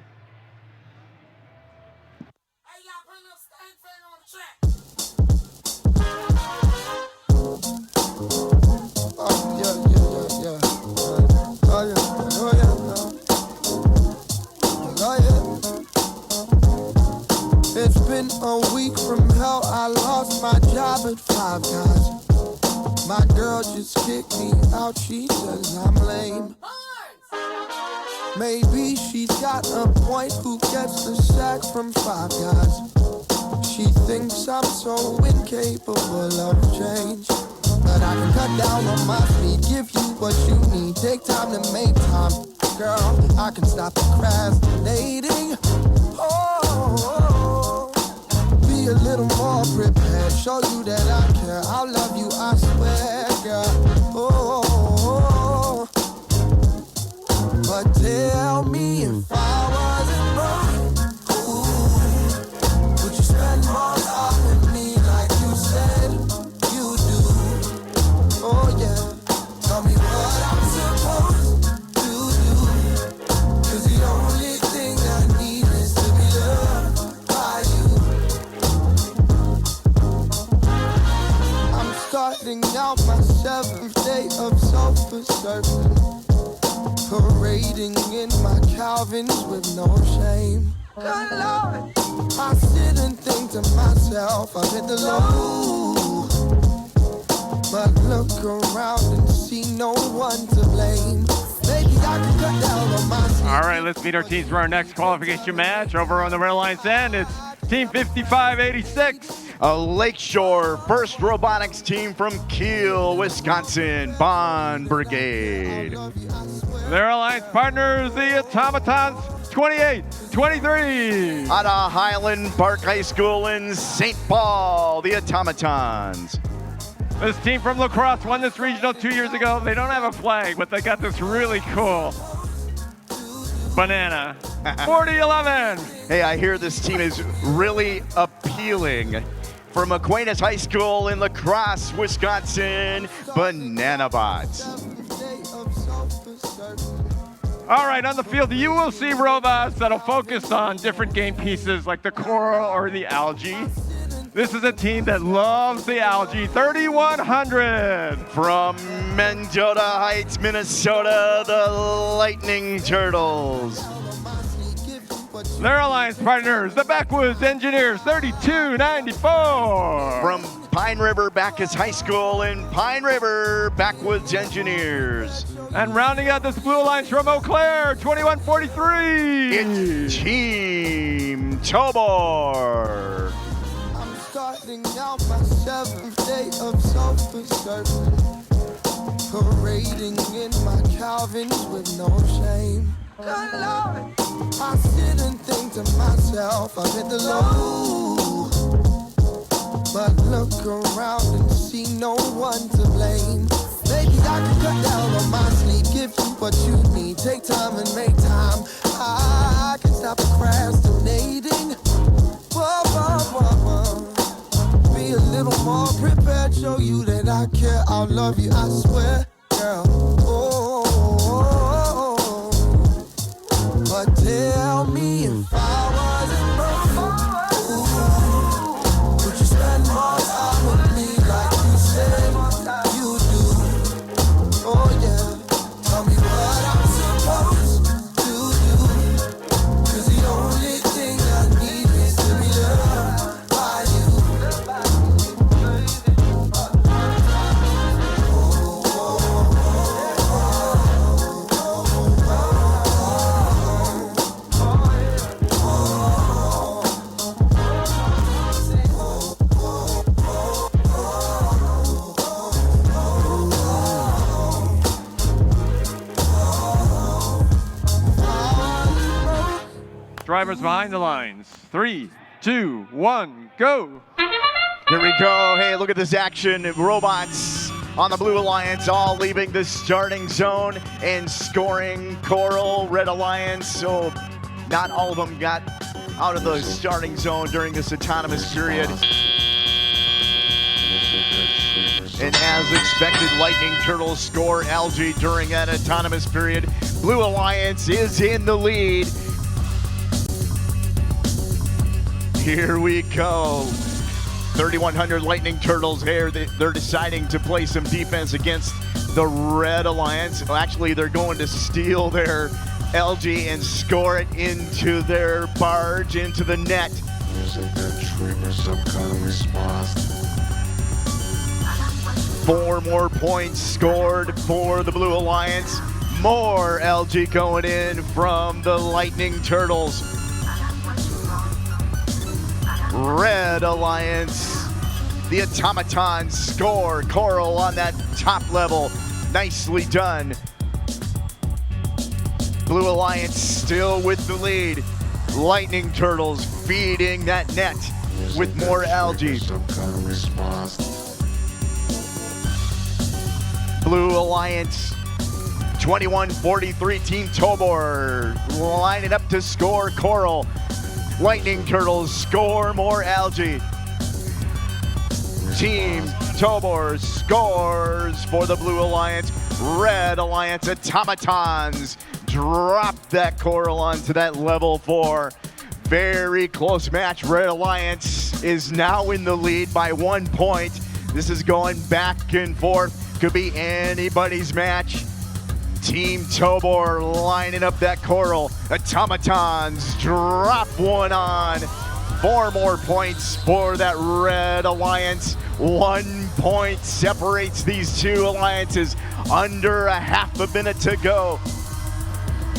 It's been a week from hell. I lost my job at Five Guys. My girl just kicked me out. She says I'm lame. Maybe she's got a point. Who gets the sack from Five Guys? She thinks I'm so incapable of change. But I can cut down on my speed, give you what you need. Take time to make time. Girl, I can stop procrastinating. Be a little more prepared, show you that I care. I'll love you, I swear, girl. But tell me if I wasn't broke, would you spend more time with me like you said you do? Oh yeah, tell me what I'm supposed to do, 'cause the only thing I need is starting out my 7th day of self-assertion, parading in my Calvins with no shame. Good Lord. I sit and think to myself, I've hit the low, but look around and see no one to blame. Maybe I can cut down on my sleep. All right, let's meet our teams for our next qualification match. Over on the Red Alliance end, it's Team 5586. A Lakeshore First Robotics team from Kiel, Wisconsin, Bond Brigade. Their alliance partners, the Automatons 28-23. Out of Highland Park High School in St. Paul, the Automatons. This team from La Crosse won this regional 2 years ago. They don't have a flag, but they got this really cool banana. 40-11. Hey, I hear this team is really appealing. From Aquinas High School in La Crosse, Wisconsin, Banana Bots. All right, on the field, you will see robots that'll focus on different game pieces like the coral or the algae. This is a team that loves the algae. 3100. From Mendota Heights, Minnesota, the Lightning Turtles. Their alliance partners, the Backwoods Engineers, 3294. From Pine River Bacchus High School in Pine River, Backwoods Engineers. And rounding out this blue alliance from Eau Claire, 2143. It's Team Tobor. I'm starting out my 7th day of self-assertion, parading in my Calvins with no shame. Good Lord. I sit and think to myself, I've hit the low, but look around and see no one to blame. Maybe I can cut down on my sleep, give you what you need, take time and make time. I can stop procrastinating. Whoa, whoa, whoa, whoa. Be a little more prepared, show you that I care. I'll love you, I swear, girl. Oh. But tell me if I wasn't broke, would you spend more time with me like you said you do? Oh yeah, tell me what I'm supposed to do, 'cause the only thing I need is to be loved by you. Drivers behind the lines. 3, 2, 1, go. Here we go. Hey, look at this action. Robots on the Blue Alliance all leaving the starting zone and scoring. Coral, Red Alliance. So not all of them got out of the starting zone during this autonomous period. And as expected, Lightning Turtles score algae during that autonomous period. Blue Alliance is in the lead. Here we go. 3100 Lightning Turtles here. They're deciding to play some defense against the Red Alliance. Well, actually, they're going to steal their algae and score it into their barge, into the net. Four more points scored for the Blue Alliance. More algae going in from the Lightning Turtles. Red Alliance, the Automatons score. Coral on that top level. Nicely done. Blue Alliance still with the lead. Lightning Turtles feeding that net with more algae. Blue Alliance 21-43, Team Tobor lining up to score. Coral. Lightning Turtles score more algae. Team Tobor scores for the Blue Alliance. Red Alliance Automatons drop that Coral onto that level 4. Very close match. Red Alliance is now in the lead by 1 point. This is going back and forth. Could be anybody's match. Team Tobor lining up that coral. Automatons drop one on. 4 more points for that Red Alliance. 1 point separates these two alliances. Under a half a minute to go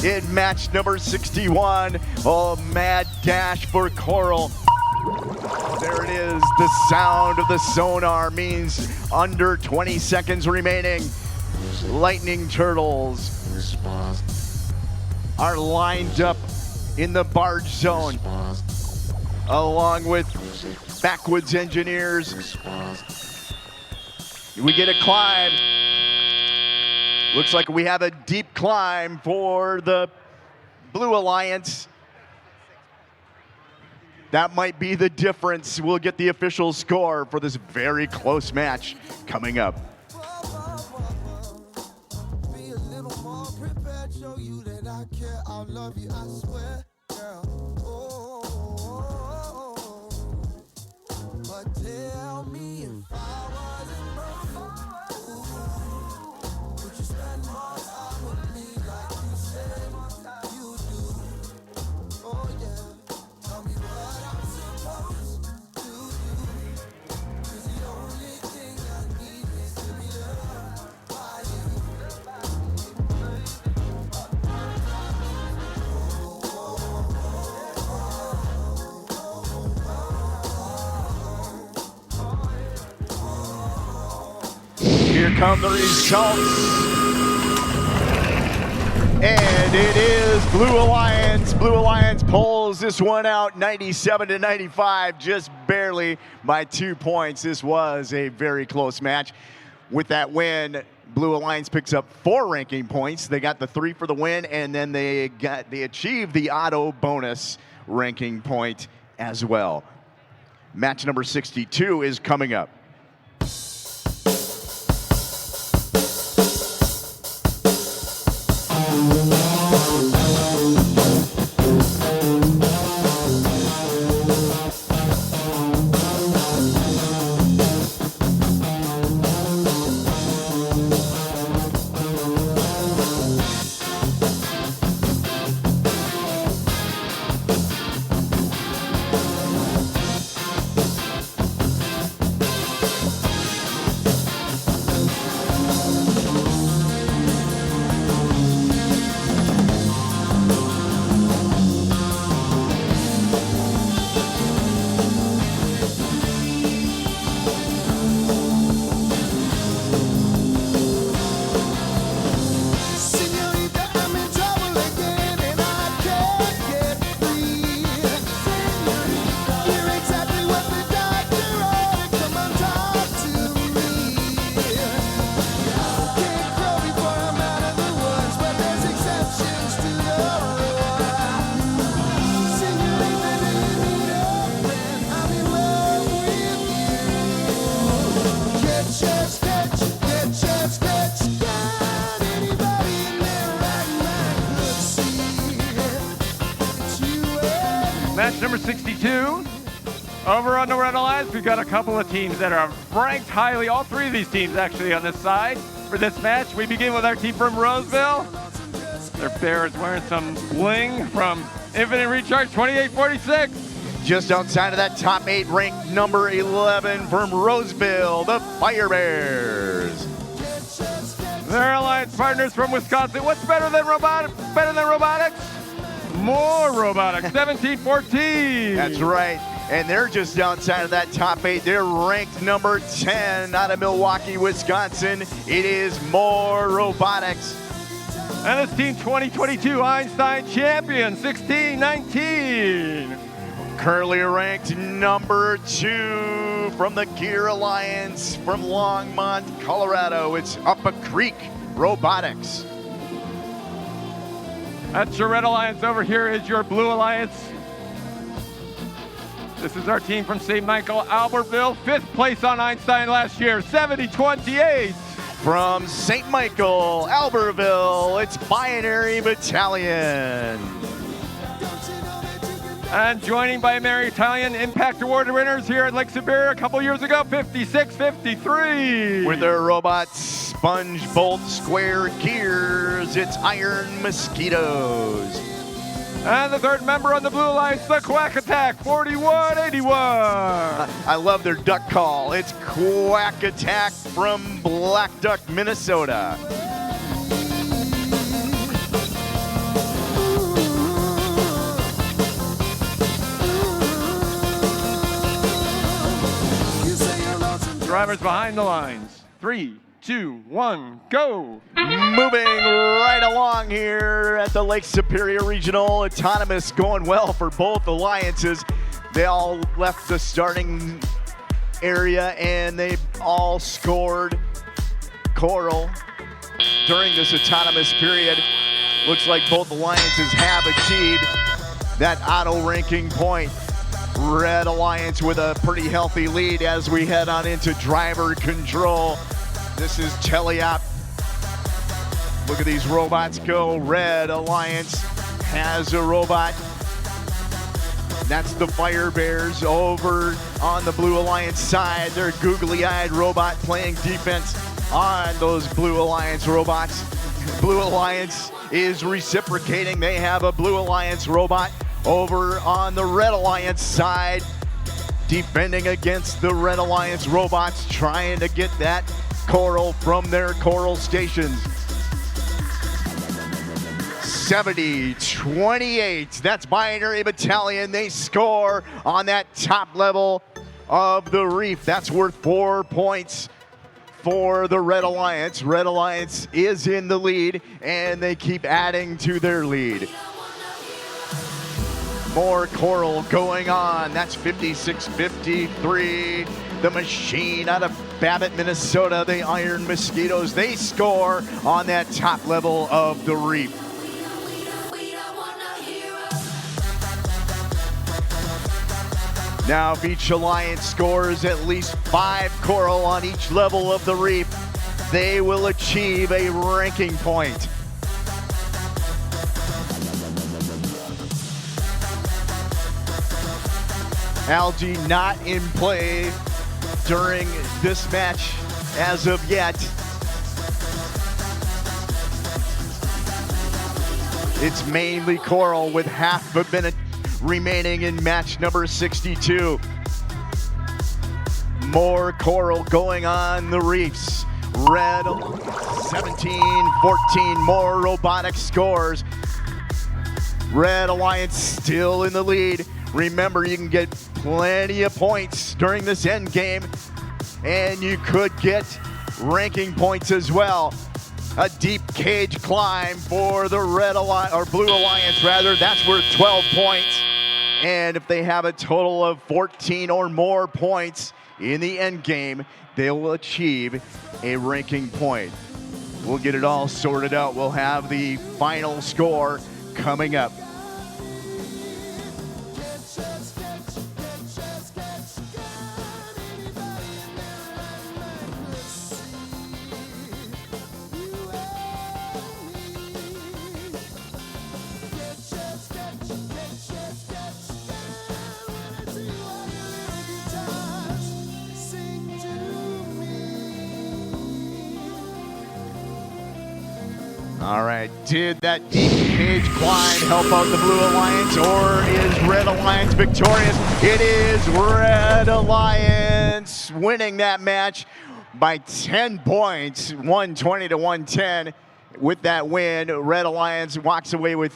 in match number 61. Oh, mad dash for coral. Oh, there it is. The sound of the sonar means under 20 seconds remaining. Lightning Turtles are lined up in the barge zone, along with Backwoods Engineers. We get a climb. Looks like we have a deep climb for the Blue Alliance. That might be the difference. We'll get the official score for this very close match coming up. Be a little more prepared, show you that I care. I'll love you, I swear, girl. Oh, but tell me if I wasn't broke, would you spend more time with me like you said you do? Oh yeah, tell me what I'm supposed to do. 'Cause the only thing I need is to be loved by you. Here come the results. And it is Blue Alliance. Blue Alliance pulls this one out 97-95, just barely by 2 points. This was a very close match. With that win, Blue Alliance picks up 4 ranking points. They got the 3 for the win, and then they achieved the auto bonus ranking point as well. Match number 62 is coming up. Señorita, I'm in trouble again and I can't get free. Señorita, you're exactly what the doctor ordered. Come on, talk to me. Can't grow before I'm out of the woods, but there's exceptions to the rule. Señorita, do you need a friend? I'm in love with you. Get your sketch down. Anybody in there right now could see it's you and Match number 62. Over on the Red Alliance, we've got a couple of teams that are ranked highly. All 3 of these teams actually on this side for this match. We begin with our team from Roseville. Their bear is wearing some bling from Infinite Recharge 2846. Just outside of that top 8, ranked number 11 from Roseville, the Fire Bears. Their alliance partners from Wisconsin. What's better than robotics? More robotics. 1714. That's right. And they're just outside of that top 8. They're ranked number 10 out of Milwaukee, Wisconsin. It is More Robotics. And this team 2022 Einstein champion, 1619. Currently ranked number 2 from the Gear Alliance from Longmont, Colorado. It's Up a Creek Robotics. That's your Red Alliance. Over here is your Blue Alliance. This is our team from St. Michael, Albertville. 5th place on Einstein last year, 7028. From St. Michael, Albertville, it's Binary Battalion. don't you know that you can And joining by Mary Italian Impact Award winners here at Lake Superior a couple years ago, 56-53. With their robot sponge bolt square gears, it's Iron Mosquitoes. And the third member on the Blue Alliance, the Quack Attack, 4181. I love their duck call. It's Quack Attack from Black Duck, Minnesota. Drivers behind the lines. 3, 2, 1, go. Moving right along here at the Lake Superior Regional Autonomous, going well for both alliances. They all left the starting area and they all scored Coral during this autonomous period. Looks like both alliances have achieved that auto ranking point. Red Alliance with a pretty healthy lead as we head on into driver control. This is Teliop. Look at these robots go. Red Alliance has a robot. That's the Fire Bears over on the Blue Alliance side. They're googly-eyed robot playing defense on those Blue Alliance robots. Blue Alliance is reciprocating. They have a Blue Alliance robot over on the Red Alliance side, defending against the Red Alliance robots, trying to get that Coral from their Coral stations. 70-28, that's Binary Battalion. They score on that top level of the reef. That's worth 4 points for the Red Alliance. Red Alliance is in the lead, and they keep adding to their lead. More Coral going on. That's 56-53. The Machine out of Babbitt, Minnesota, the Iron Mosquitoes, they score on that top level of the reef. Now, if each alliance scores at least 5 Coral on each level of the reef, they will achieve a ranking point. Algae not in play during this match as of yet. It's mainly Coral with half a minute remaining in match number 62. More Coral going on the reefs. Red 17-14, more Robotics scores. Red Alliance still in the lead. Remember, you can get plenty of points during this end game, and you could get ranking points as well. A deep cage climb for the Red Alliance, or Blue Alliance rather. That's worth 12 points. And if they have a total of 14 or more points in the end game, they will achieve a ranking point. We'll get it all sorted out. We'll have the final score coming up. All right, did that deep cage climb help out the Blue Alliance, or is Red Alliance victorious? It is Red Alliance winning that match by 10 points, 120-110. With that win, Red Alliance walks away with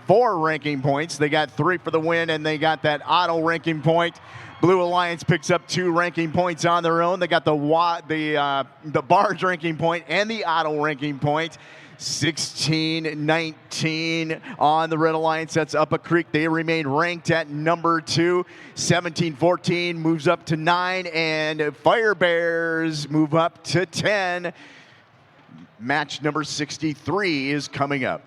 4 ranking points. They got 3 for the win, and they got that auto ranking point. Blue Alliance picks up 2 ranking points on their own. They got the barge ranking point and the auto ranking point. 16-19 on the Red Alliance. That's Up a Creek. They remain ranked at number 2. 17-14 moves up to 9, and Fire Bears move up to 10. Match number 63 is coming up.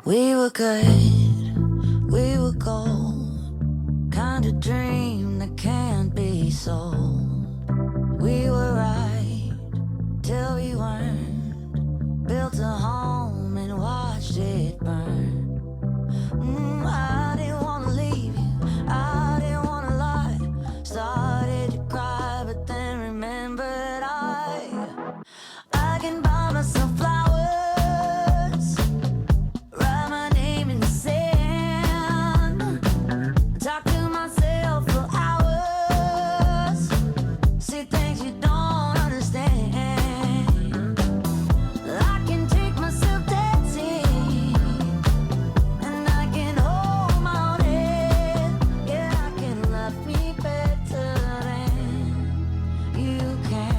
We were good, we were gold. Kind of dream that can't be sold. We were right till we weren't. to home and watched it burn. I didn't wanna leave you, I didn't wanna lie. Started to cry, but then remembered I can buy myself flowers, write my name in the sand, talk to myself for hours, see things you don't understand. I can take myself dancing, and I can hold my own head. Yeah, I can love me better than you can.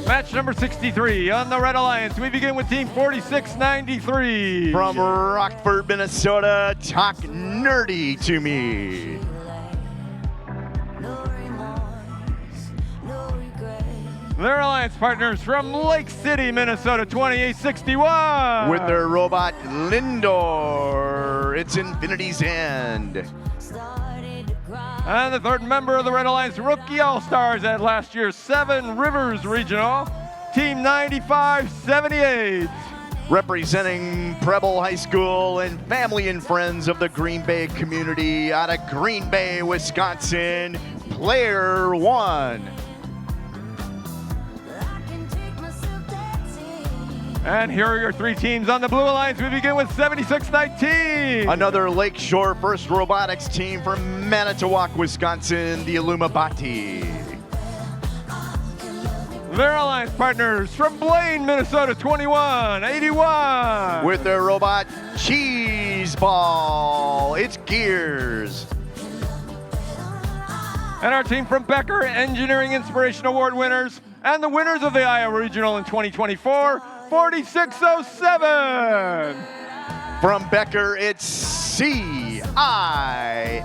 Match number 63 on the Red Alliance. We begin with Team 4693. From Rockford, Minnesota, talk nerdy to me. No remorse, no regret. Their alliance partners from Lake City, Minnesota, 2861. With their robot Lindor, it's Infinity's End. Started to cry. And the third member of the Red Alliance Rookie All-Stars at last year's Seven Rivers Regional, Team 9578. Representing Preble High School and family and friends of the Green Bay community out of Green Bay, Wisconsin, Player One. I can take myself dancing. And here are your three teams on the Blue Alliance. We begin with 7619. Another Lakeshore First Robotics team from Manitowoc, Wisconsin, the Illumabati. Their alliance partners from Blaine, Minnesota, 2181. With their robot Cheese Ball, it's Gears. And our team from Becker, Engineering Inspiration Award winners, and the winners of the Iowa Regional in 2024, 4607. From Becker, it's CIS. Write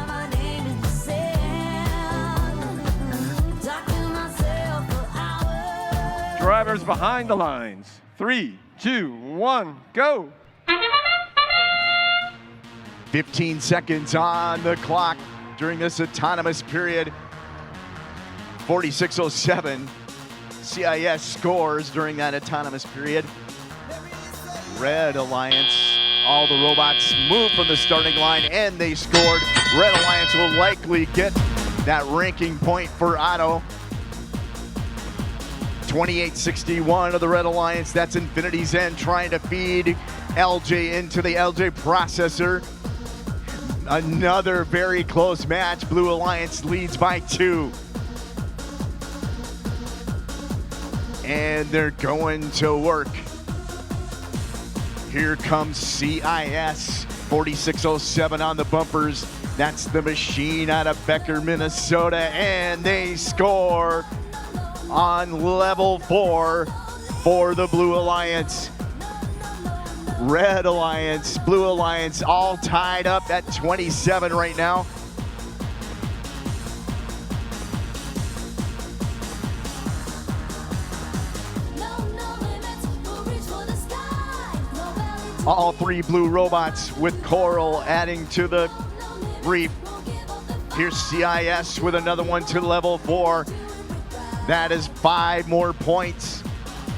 my name in the sand, talk to myself for hours. Drivers behind the lines. 3, 2, 1, go. 15 seconds on the clock during this autonomous period. 4607. CIS scores during that autonomous period. Red Alliance, all the robots moved from the starting line and they scored. Red Alliance will likely get that ranking point for Otto. 2861 of the Red Alliance, that's Infinity's End trying to feed LJ into the LJ processor. Another very close match. Blue Alliance leads by 2. And they're going to work. Here comes CIS, 4607 on the bumpers. That's the machine out of Becker, Minnesota, and they score on level 4 for the Blue Alliance. Red Alliance, Blue Alliance, all tied up at 27 right now. All 3 blue robots with Coral adding to the brief. Here's CIS with another one to level 4. That is 5 more points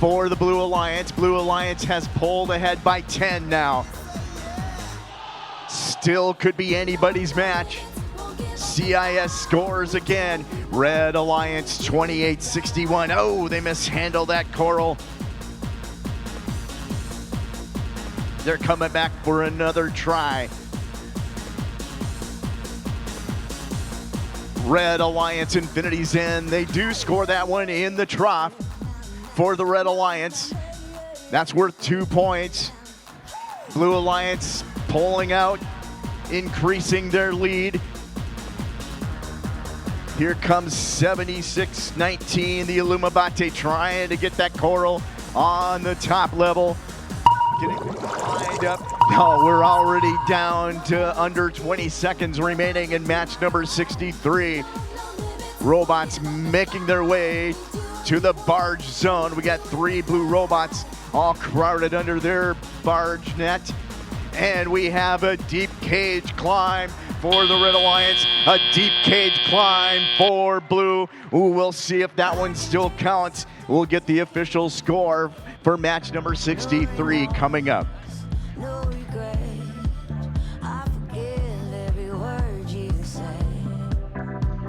for the Blue Alliance. Blue Alliance has pulled ahead by 10 now. Still could be anybody's match. CIS scores again. Red Alliance 2861. Oh, they mishandled that Coral. They're coming back for another try. Red Alliance, Infinity's End. They do score that one in the trough for the Red Alliance. That's worth 2 points. Blue Alliance pulling out, increasing their lead. Here comes 7619, the Illumabate trying to get that Coral on the top level. Getting lined up. No, we're already down to under 20 seconds remaining in match number 63. Robots making their way to the barge zone. We got 3 blue robots all crowded under their barge net. And we have a deep cage climb for the Red Alliance. A deep cage climb for Blue. Ooh, we'll see if that one still counts. We'll get the official score for match number 63 coming up. No regret. I forgive every word you say.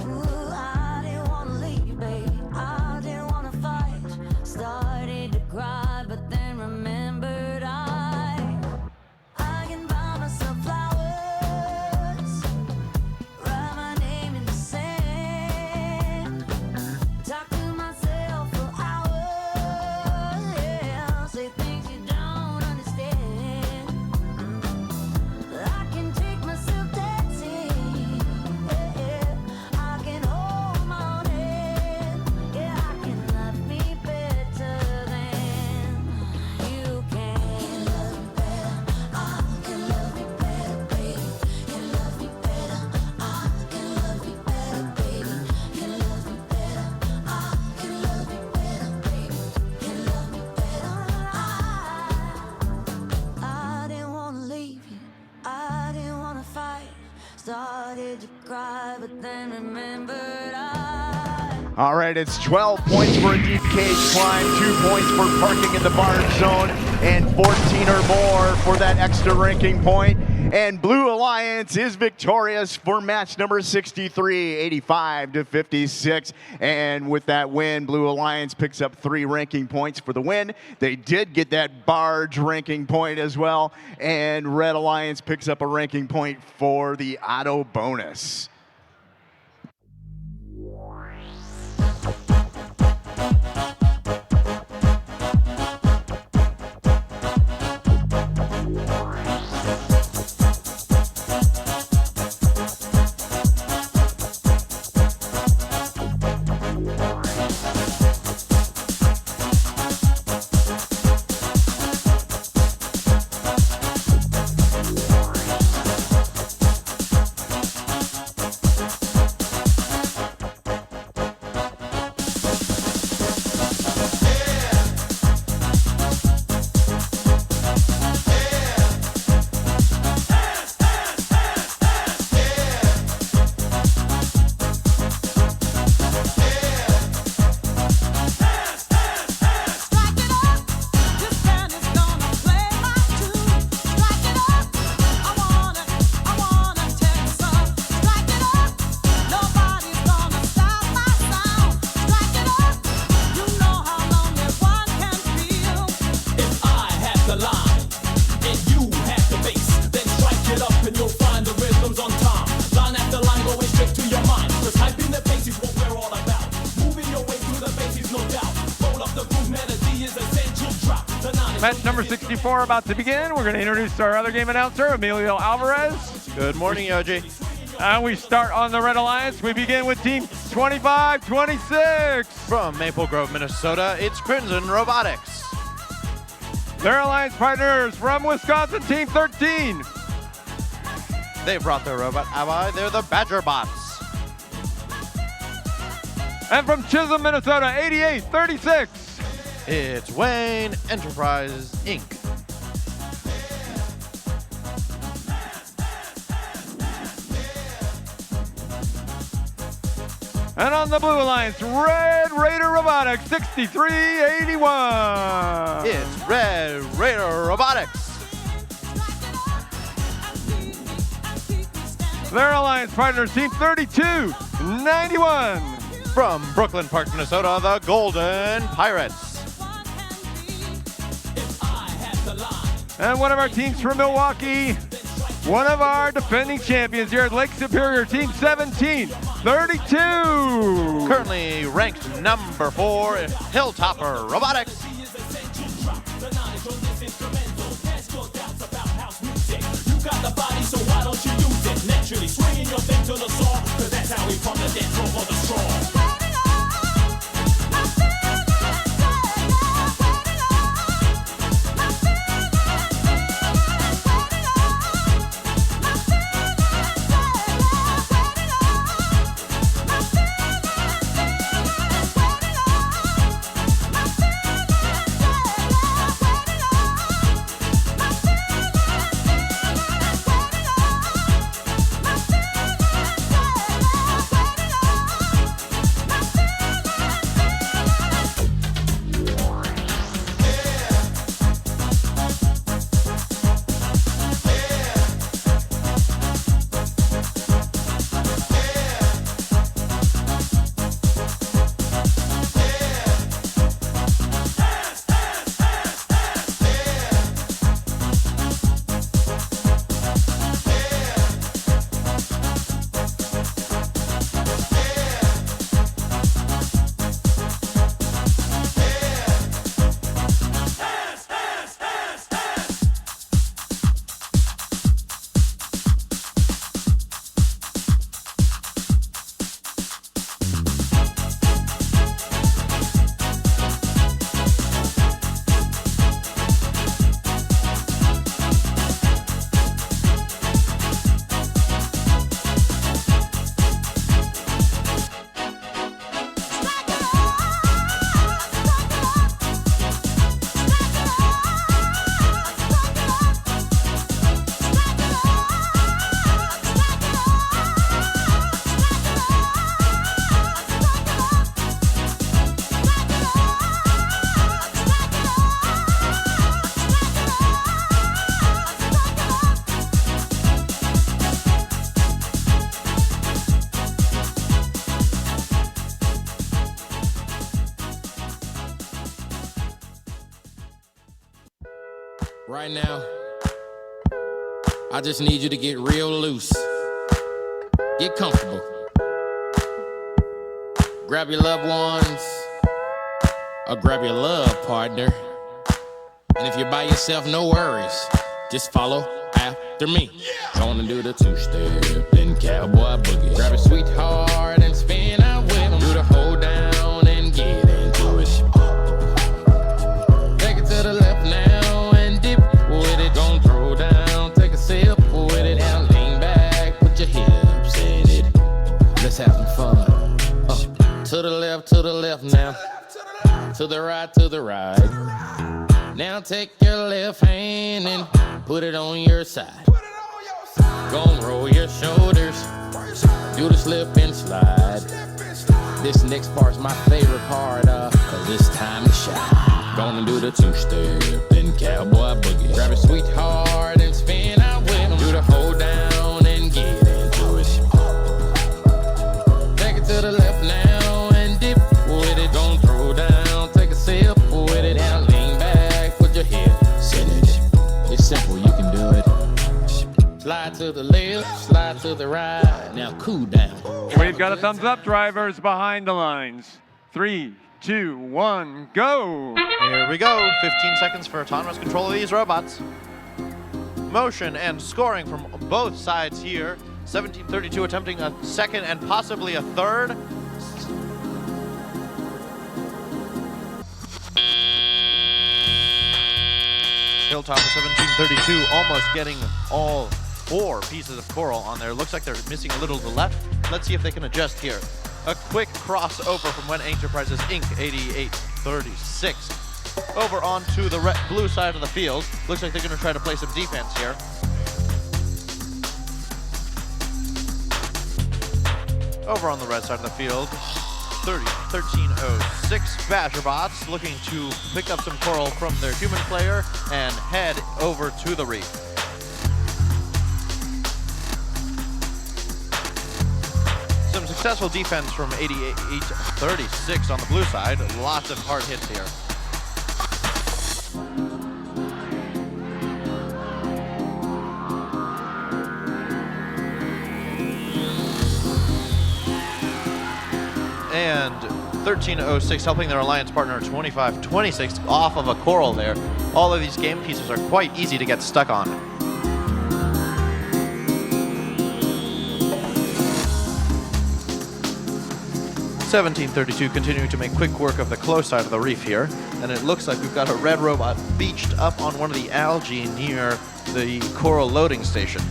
Ooh, I didn't wanna leave, baby. I didn't wanna fight. Started to cry, but then remembered I can buy myself flowers. Write my name in the sand. Talk to myself for hours. Yeah, say things you don't understand. I can take myself dancing. Yeah, I can hold my own hand. Yeah, I can love me better than you can. Love me better. I can love me better, baby. Can love me better. I can love me better, baby. Can love me better. I can love me better, baby. Can love me better. I didn't wanna leave you. I didn't wanna fight. Started to cry, but then remembered All right, it's 12 points for a deep cage climb, 2 points for parking in the barge zone, and 14 or more for that extra ranking point. And Blue Alliance is victorious for match number 63, 85-56. And with that win, Blue Alliance picks up 3 ranking points for the win. They did get that barge ranking point as well. And Red Alliance picks up a ranking point for the auto bonus. Match number 64 about to begin. We're going to introduce our other game announcer, Emilio Alvarez. Good morning, Yoji. And we start on the Red Alliance. We begin with team 25-26. From Maple Grove, Minnesota, it's Crimson Robotics. Their alliance partners from Wisconsin, team 13. They brought their robot ally. They're the Badger Bots. And from Chisholm, Minnesota, 88-36. It's Wayne Enterprises, Inc. And on the Blue Alliance, Red Raider Robotics, 63-81. It's Red Raider Robotics. Their alliance partners, team 32-91. From Brooklyn Park, Minnesota, the Golden Pirates. And one of our teams from Milwaukee, one of our defending champions here at Lake Superior, team 17-32. Currently ranked number 4, Hilltopper Robotics. You got the body, so why don't you use it? Naturally swinging your thing to the saw, cause that's how we pump the dance floor for the strong. Right now, I just need you to get real loose. Get comfortable. Grab your loved ones, or grab your love partner. And if you're by yourself, no worries. Just follow after me. Gonna do the two-step, then cowboy boogie. Grab a sweetheart and spin out with them. Do the hold down and get into it. Take it to the left now and dip with it. Don't throw down, take a sip with it. Now lean back, put your hips in it. Let's have some fun. To the left now. To the right. Now take your left hand and put it on your side. Gonna roll your shoulders, do the slip and slide. This next part's my favorite part, cause it's time to shine. Gonna do the two-step, then cowboy boogie. Grab a sweetheart and spin out with them. Do the hold down and get into it. Take it to the left now and dip with it. Don't throw down, take a sip with it. Now lean back, put your hips in it. It's simple, you can do it. Slide to the left, slide to the right. Now cool down. We've got a thumbs up, drivers behind the lines. 3, 2, 1, go! Here we go. 15 seconds for autonomous control of these robots. Motion and scoring from both sides here. 1732 attempting a second and possibly a third. Hilltopper 1732 almost getting all 4 pieces of coral on there. Looks like they're missing a little to the left. Let's see if they can adjust here. A quick crossover from When Enterprises Inc. 8836. Over onto the blue side of the field. Looks like they're going to try to play some defense here. Over on the red side of the field, 1306 Badgerbots looking to pick up some coral from their human player and head over to the reef. Some successful defense from 8836 on the blue side. Lots of hard hits here. And 1306 helping their alliance partner 2526 off of a coral there. All of these game pieces are quite easy to get stuck on. $17.32 continuing to make quick work of the close side of the reef here. And it looks like we've got a red robot beached up on one of the algae near the coral loading station.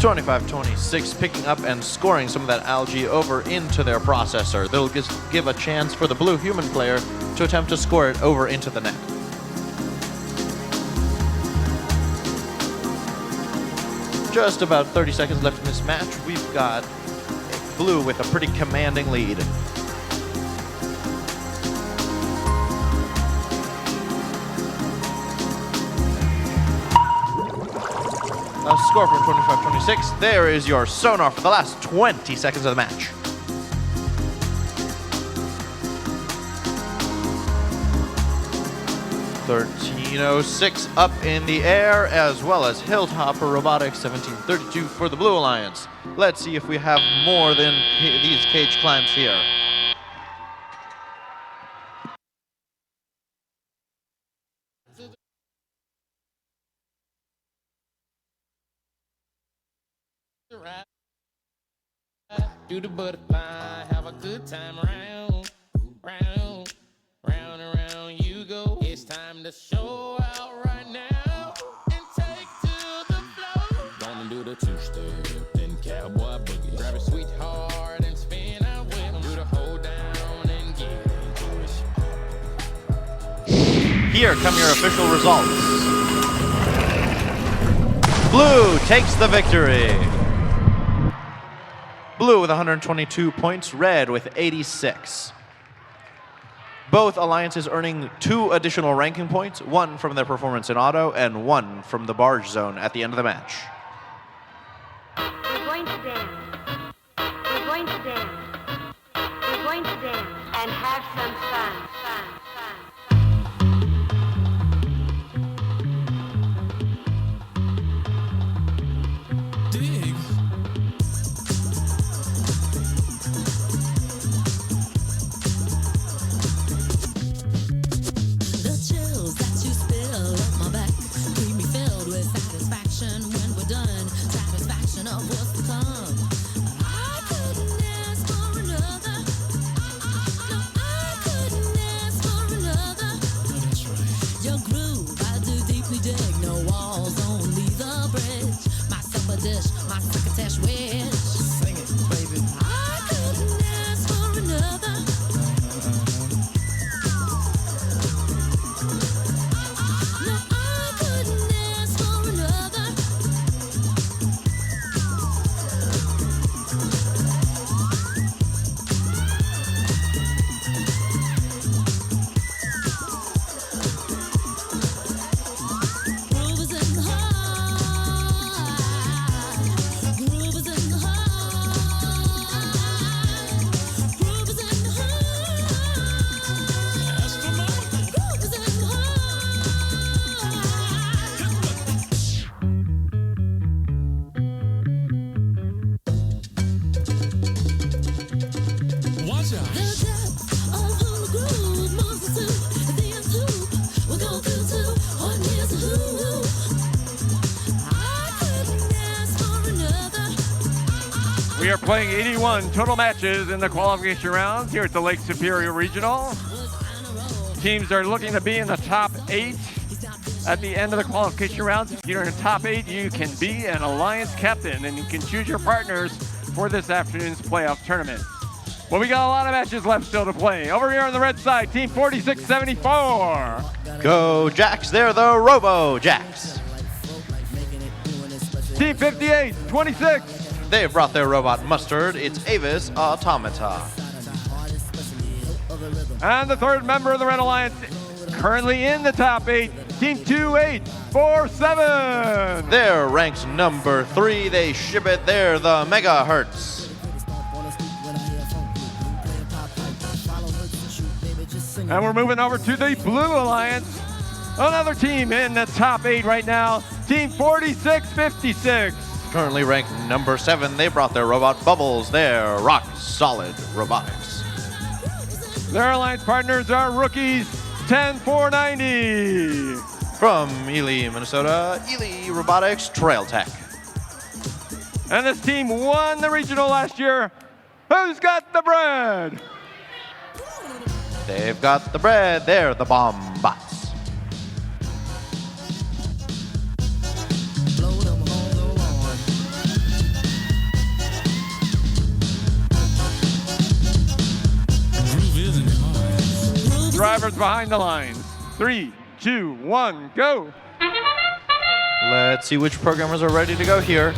$25.26 picking up and scoring some of that algae over into their processor. They'll just give a chance for the blue human player to attempt to score it over into the net. Just about 30 seconds left in this match. We've got blue with a pretty commanding lead. A score from 25-26. There is your sonar for the last 20 seconds of the match. $13.06 up in the air, as well as Hilltopper Robotics 1732 for the Blue Alliance. Let's see if we have more than these cage climbs here. Do the butterfly, have a good time round, round, round and round you go. It's time to show out right now and take to the floor. Gonna do the two-step, then cowboy boogie. Grab a sweetheart and spin out with them. Do the hold down and get into it. Here come your official results. Blue takes the victory. Blue with 122 points, red with 86. Both alliances earning 2 additional ranking points, 1 from their performance in auto and 1 from the barge zone at the end of the match. We're going to dance. going to dance and have some fun. Dig. The chills that you spill up my back keep me filled with satisfaction when we're done. Satisfaction of what's to come. I couldn't ask for another. No, I couldn't ask for another. That's right. Your groove, I do deeply dig. No walls, only the bridge. My supper dish, my crocketesh wish. Sing it, baby. I couldn't ask for another. No, I couldn't ask for another. Groove is in the heart. Groove is in the heart. Groove is in the heart. That's the moment. Groove is in the Watch out. The depth of who the groove moves us to. The end hoop will go through to. What needs a who? I couldn't ask for another. We are playing 81 total matches in the qualification rounds here at the Lake Superior Regional. Teams are looking to be in the top 8 at the end of the qualification rounds. If you're in the top 8, you can be an alliance captain and you can choose your partners for this afternoon's playoff tournament. Well, we got a lot of matches left still to play. Over here on the red side, Team 4674. Go Jacks, they're the Robo Jacks. Team 5826. They've brought their robot Mustard. It's Avis Automata. And the third member of the Red Alliance, currently in the top 8, Team 2847. They're ranked number 3. They ship it. They're the Megahertz. And we're moving over to the Blue Alliance. Another team in the top 8 right now, Team 4656. Currently ranked number 7. They brought their robot Bubbles. They're rock solid robotics. Their alliance partners are rookies 10490. From Ely, Minnesota, Ely Robotics Trail Tech. And this team won the regional last year. Who's got the bread? They've got the bread. They're the Bomb Bots. Groove is in the heart. Drivers behind the lines. 3, 2, 1, go. Let's see which programmers are ready to go here.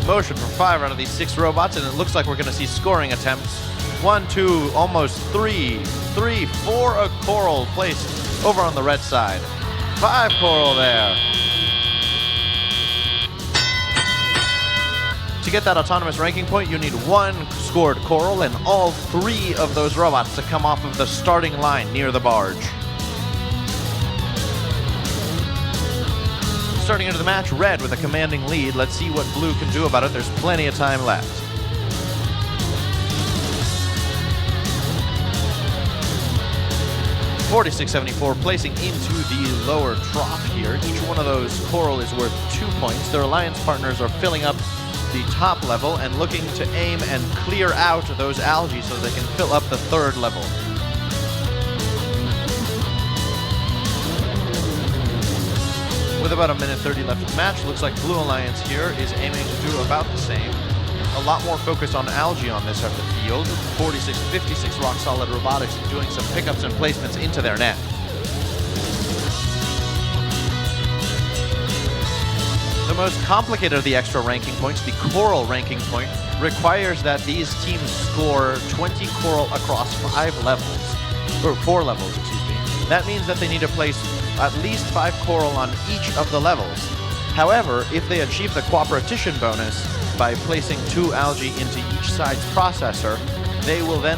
Motion for 5 out of these 6 robots, and it looks like we're going to see scoring attempts. 1, 2, almost 3, 4 a coral placed over on the red side. 5 coral there. To get that autonomous ranking point, you need 1 scored coral and all 3 of those robots to come off of the starting line near the barge. Starting into the match, red with a commanding lead. Let's see what blue can do about it. There's plenty of time left. .4674 placing into the lower trough here. Each one of those coral is worth 2 points. Their alliance partners are filling up the top level and looking to aim and clear out those algae so they can fill up the 3rd level. With about 1:30 left of the match, looks like Blue Alliance here is aiming to do about the same. A lot more focus on algae on this end of the field. 4656 Rock Solid Robotics doing some pickups and placements into their net. The most complicated of the extra ranking points, the coral ranking point, requires that these teams score 20 coral across 5 levels, or 4 levels, excuse me. That means that they need to place at least 5 coral on each of the levels. However, if they achieve the cooperation bonus by placing 2 algae into each side's processor, They will then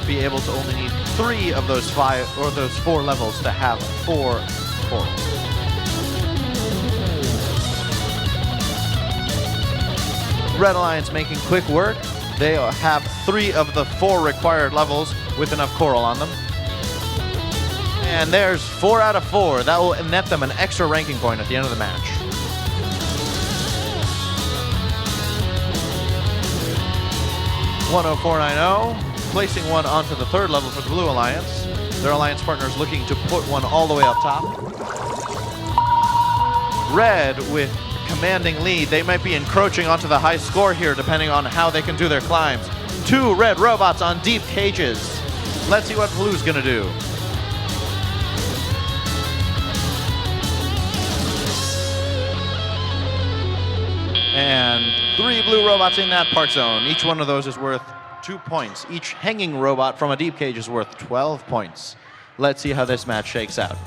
be able to only need 3 of those 5 or those 4 levels to have 4 corals. Red Alliance making quick work. They have 3 of the 4 required levels with enough coral on them. And there's 4 out of 4. That will net them an extra ranking point at the end of the match. (10490), placing one onto the 3rd level for the Blue Alliance. Their alliance partners looking to put one all the way up top. Red with commanding lead. They might be encroaching onto the high score here depending on how they can do their climbs. 2 red robots on deep cages. Let's see what Blue's gonna do. And 3 blue robots in that park zone. Each one of those is worth 2 points. Each hanging robot from a deep cage is worth 12 points. Let's see how this match shakes out.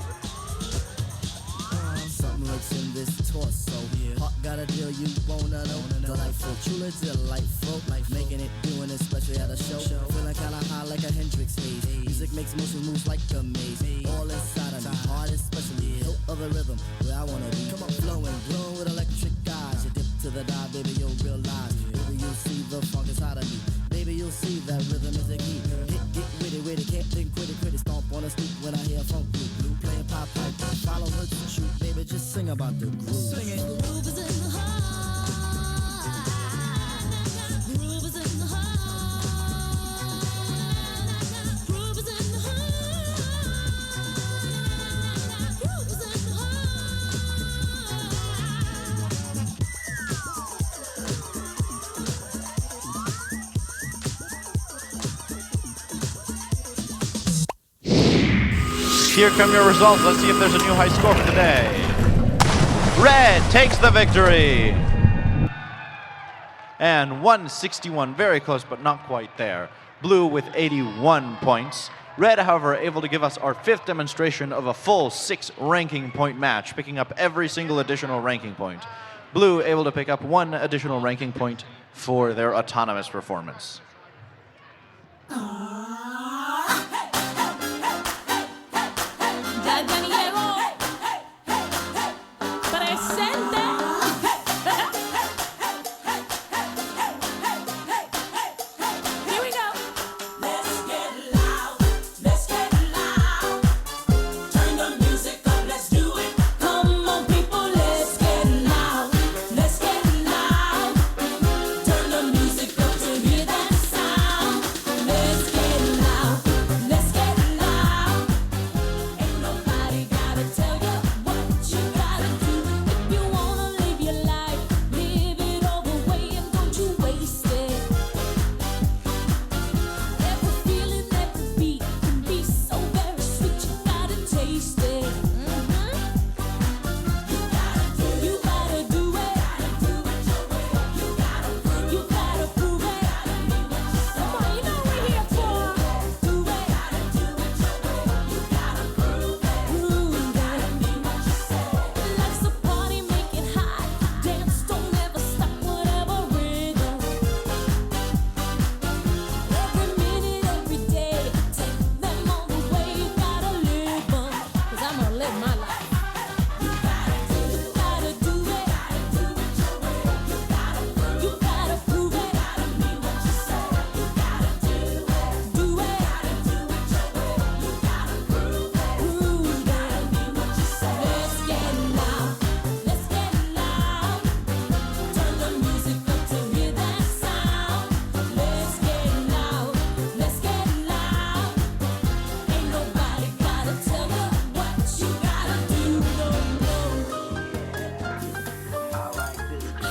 Something lurks in this torso. Heart got a deal you wanna know. Delightful, truly delightful. Making it, doing it, especially at a show. Feeling kinda high like a Hendrix haze. Music makes motion moves like a maze. All inside of me, heart especially. Hilt of the rhythm, where I wanna be. Come on, flowing, glowing with electric eyes. You dip to the dive, baby, you'll realize. Baby, you'll see the funk inside of me. Baby, you'll see that rhythm is the key. Get witty, can't think quitty, stomp on a stoop when I hear funk blue. Blue playing pop pipe, follow her to shoot. Baby, just sing about the groove. Sing it. The groove is in the heart. The groove is in the heart. Groove is in the heart. Groove is in the heart. Here come your results. Let's see if there's a new high score for today. Red takes the victory. And 161, very close, but not quite there. Blue with 81 points. Red, however, able to give us our 5th demonstration of a full 6 ranking point match, picking up every single additional ranking point. Blue able to pick up 1 additional ranking point for their autonomous performance.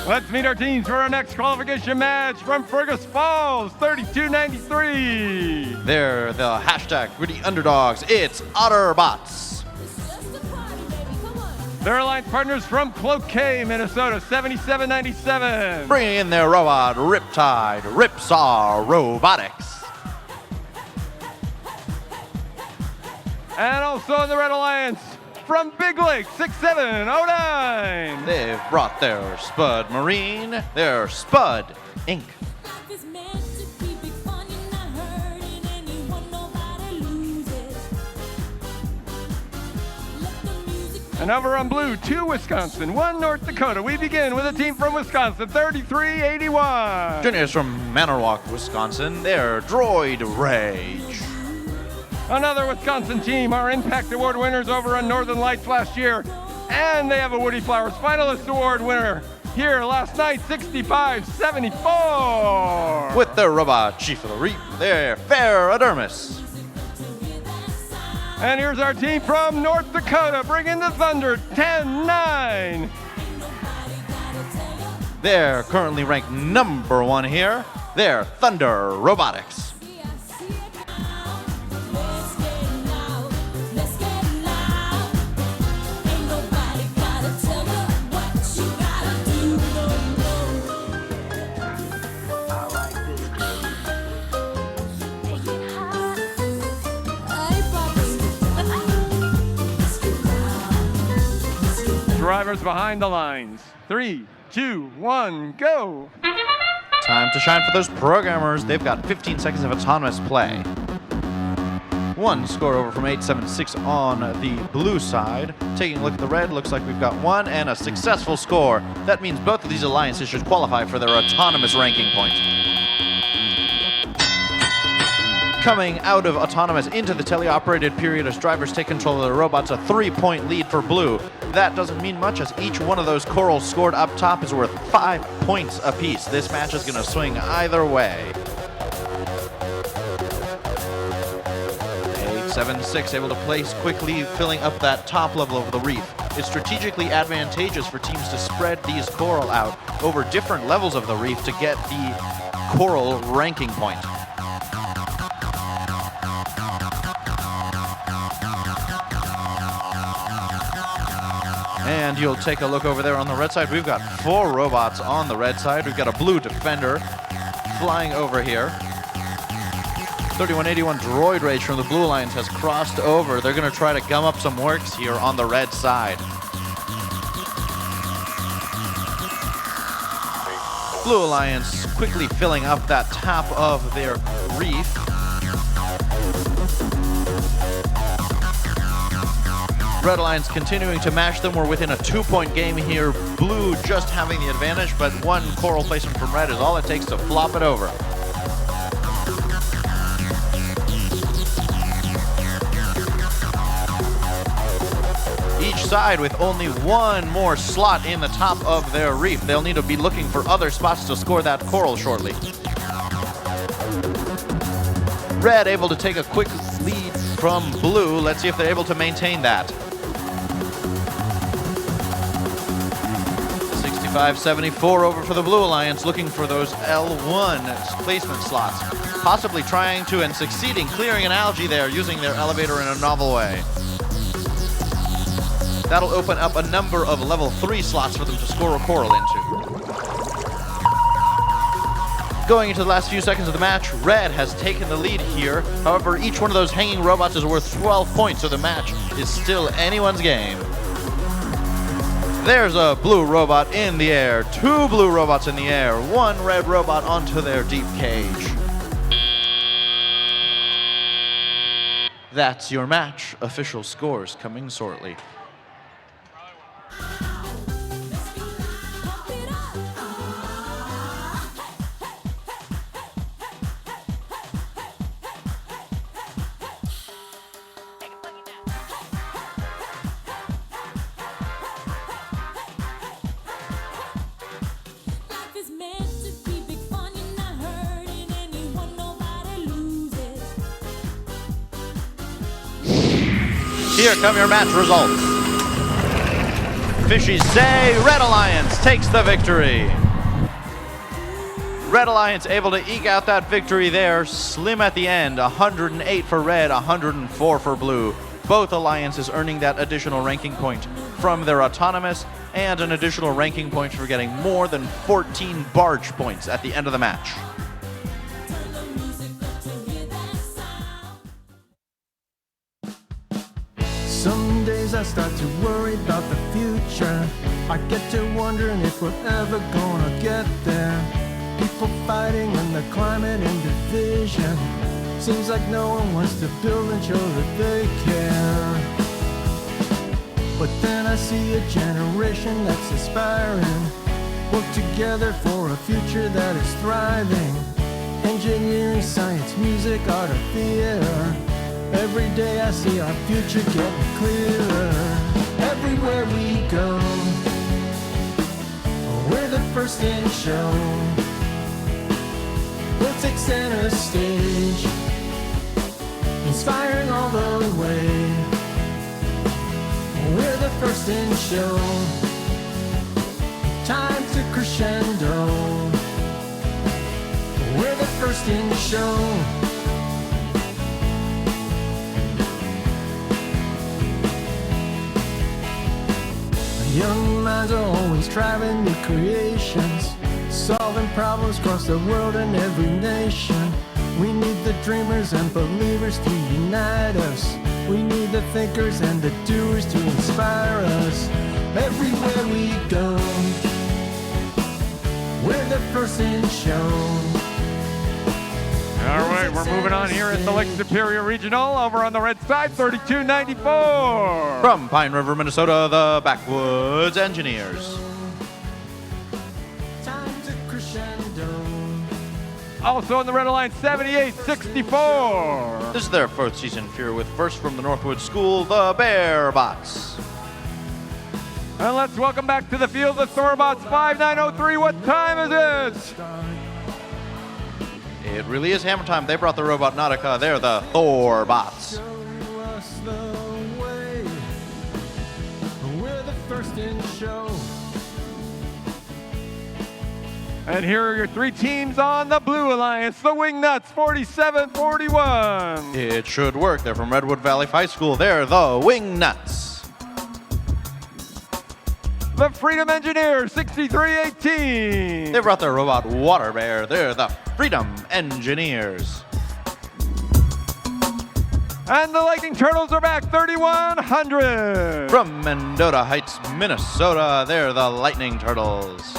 Let's meet our teams for our next qualification match from Fergus Falls, 3293. They're the hashtag gritty underdogs. It's Otterbots. Their alliance partners from Cloquet, Minnesota, 7797. Bringing in their robot, Riptide, Ripsaw Robotics. And also in the Red Alliance, from Big Lake, 6709. They've brought their Spud Marine, their Spud Inc. And over on blue, 2 Wisconsin, 1 North Dakota. We begin with a team from Wisconsin, 33-81. Juniors from Manor Wisconsin, they're Droid Rage. Another Wisconsin team, our Impact Award winners over on Northern Lights last year. And they have a Woody Flowers Finalist Award winner here last night, 65-74. With their robot chief of the reap, they're Ferrodermis. And here's our team from North Dakota, bringing the Thunder, 10-9. They're currently ranked number 1 here. They're Thunder Robotics. Drivers behind the lines. 3, 2, 1, go. Time to shine for those programmers. They've got 15 seconds of autonomous play. 1 score over from 876 on the blue side. Taking a look at the red, looks like we've got 1 and a successful score. That means both of these alliances should qualify for their autonomous ranking point. Coming out of autonomous into the teleoperated period as drivers take control of the robots, a 3-point lead for blue. That doesn't mean much as each one of those corals scored up top is worth 5 points apiece. This match is going to swing either way. 876 able to place quickly, filling up that top level of the reef. It's strategically advantageous for teams to spread these coral out over different levels of the reef to get the coral ranking point. And you'll take a look over there on the red side. We've got 4 robots on the red side. We've got a blue defender flying over here. 3181 Droid Rage from the Blue Alliance has crossed over. They're going to try to gum up some works here on the red side. Blue Alliance quickly filling up that top of their reef. Red Alliance continuing to match them. We're within a 2-point game here. Blue just having the advantage, but 1 coral placement from red is all it takes to flop it over. Each side with only 1 more slot in the top of their reef. They'll need to be looking for other spots to score that coral shortly. Red able to take a quick lead from blue. Let's see if they're able to maintain that. 65-74 over for the Blue Alliance, looking for those L1 placement slots. Possibly trying to and succeeding clearing an algae there, using their elevator in a novel way. That'll open up a number of level 3 slots for them to score a coral into. Going into the last few seconds of the match, Red has taken the lead here. However, each one of those hanging robots is worth 12 points, so the match is still anyone's game. There's a blue robot in the air, 2 blue robots in the air, 1 red robot onto their deep cage. That's your match. Official scores coming shortly. Here come your match results. Fishies say Red Alliance takes the victory. Red Alliance able to eke out that victory there. Slim at the end, 108 for red, 104 for blue. Both alliances earning that additional ranking point from their autonomous and an additional ranking point for getting more than 14 barge points at the end of the match. Some days I start to worry about the future. I get to wondering if we're ever gonna get there. People fighting and the climate and division. Seems like no one wants to build and show that they care. But then I see a generation that's aspiring, work together for a future that is thriving. Engineering, science, music, art, or theater. Every day I see our future getting clearer. Everywhere we go, we're the first in show. We'll take center stage, inspiring all the way. We're the first in show. Time to crescendo. We're the first in show. Young minds are always striving new creations, solving problems across the world and every nation. We need the dreamers and believers to unite us. We need the thinkers and the doers to inspire us. Everywhere we go, we're the first in show. All right, we're moving on here at the Lake Superior Regional. Over on the red side, 3294. From Pine River, Minnesota, the Backwoods Engineers. Time to crescendo. Also on the red line, 7864. This is their fourth season here with first from the Northwood School, the Bear Bots. And let's welcome back to the field the Thorbots 5903. What time is it? It really is hammer time. They brought the Robot Nautica. They're the Thorbots. Show us the way. We're the first in show. And here are your three teams on the Blue Alliance. The Wingnuts 4741. It should work. They're from Redwood Valley High School. They're the Wingnuts. The Freedom Engineers 6318. They brought their Robot Water Bear. They're the Freedom Engineers. And the Lightning Turtles are back 3100. From Mendota Heights, Minnesota, they're the Lightning Turtles.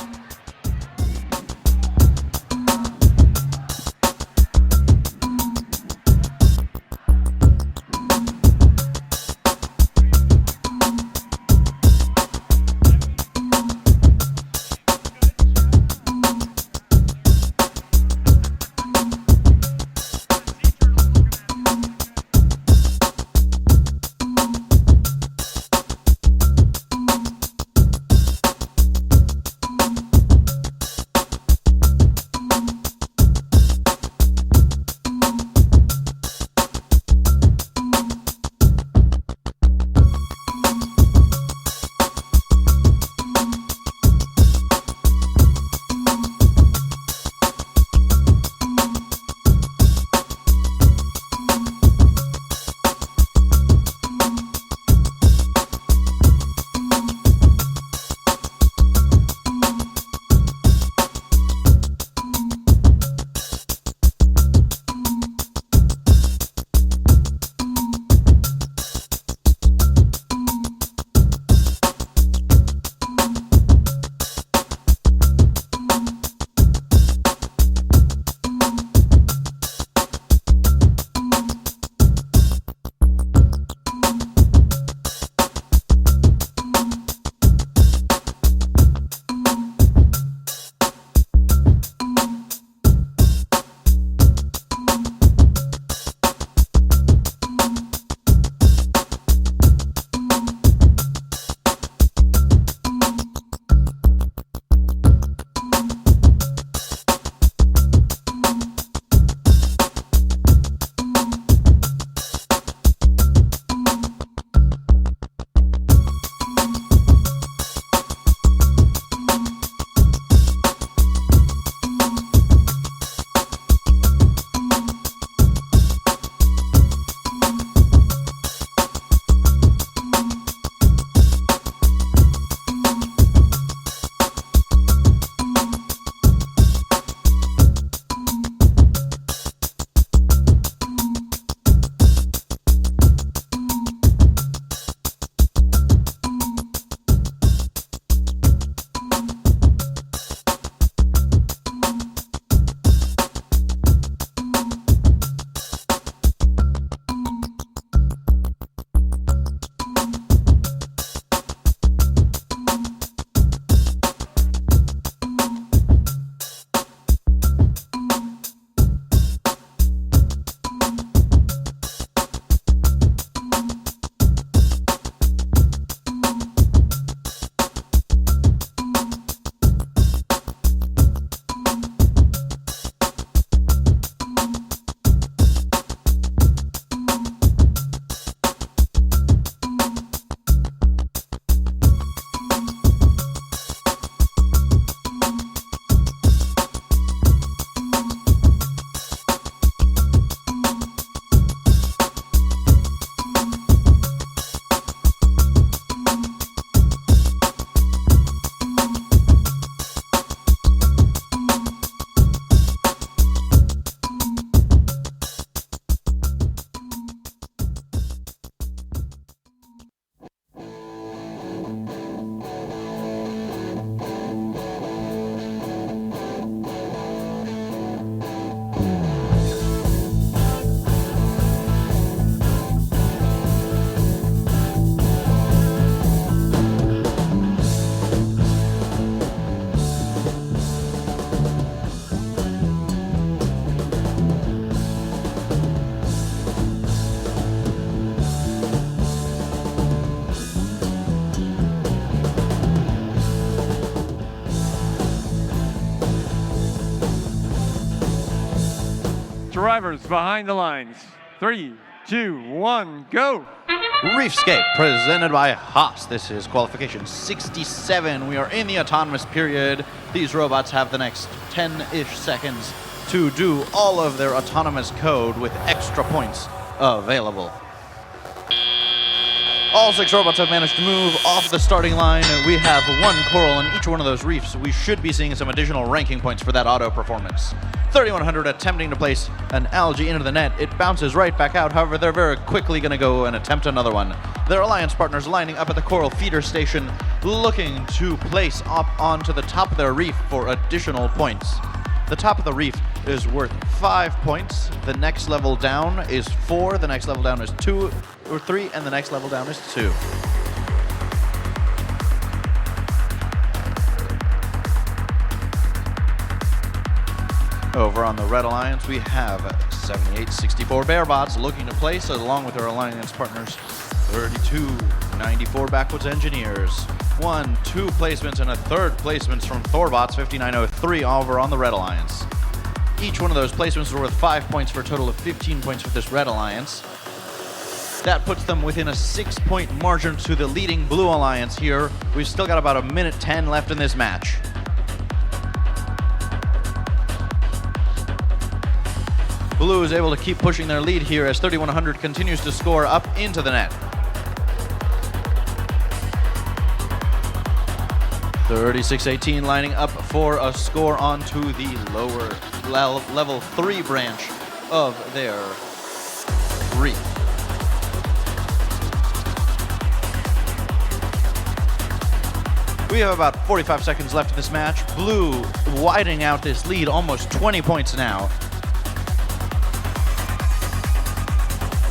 Drivers behind the lines. 3, 2, 1, go. Reefscape, presented by Haas. This is qualification 67. We are in the autonomous period. These robots have the next 10-ish seconds to do all of their autonomous code with extra points available. All 6 robots have managed to move off the starting line. We have 1 coral in each one of those reefs. We should be seeing some additional ranking points for that auto performance. 3100 attempting to place an algae into the net. It bounces right back out. However, they're very quickly going to go and attempt another one. Their alliance partners lining up at the coral feeder station, looking to place up onto the top of their reef for additional points. The top of the reef is worth 5 points. The next level down is 4. The next level down is 2 or 3, and the next level down is 2. Over on the Red Alliance, we have 7864 Bearbots looking to place, along with their alliance partners, 3294 Backwoods Engineers. 1, 2 placements, and a third placements from Thorbots 5903 over on the Red Alliance. Each one of those placements is worth 5 points for a total of 15 points for this Red Alliance. That puts them within a 6-point margin to the leading Blue Alliance here. We've still got about 1:10 left in this match. Blue is able to keep pushing their lead here as 3100 continues to score up into the net. 3618 lining up for a score onto the lower level 3 branch of their reef. We have about 45 seconds left in this match. Blue widening out this lead, almost 20 points now.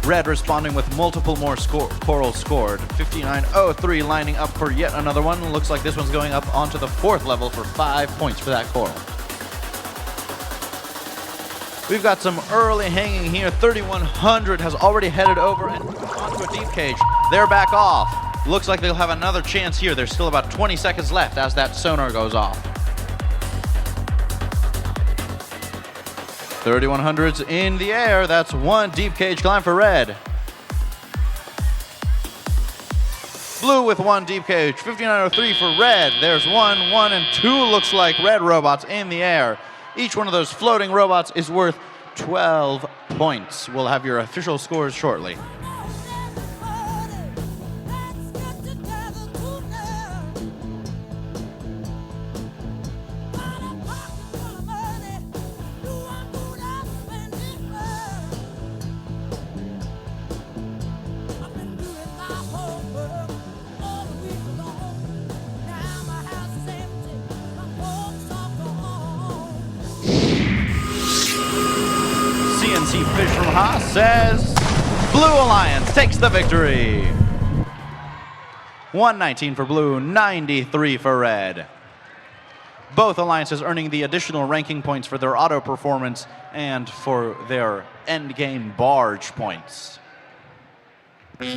Red responding with multiple more corals scored. 5903 lining up for yet another one. Looks like this one's going up onto the 4th level for 5 points for that coral. We've got some early hanging here. 3100 has already headed over and onto a deep cage. They're back off. Looks like they'll have another chance here. There's still about 20 seconds left as that sonar goes off. 3100's in the air. That's 1 deep cage climb for Red. Blue with 1 deep cage. 5903 for Red. There's 1, 1, and 2 looks like Red robots in the air. Each one of those floating robots is worth 12 points. We'll have your official scores shortly. Fish from Haas says Blue Alliance takes the victory. 119 for Blue, 93 for Red. Both alliances earning the additional ranking points for their auto performance and for their endgame barge points. Don't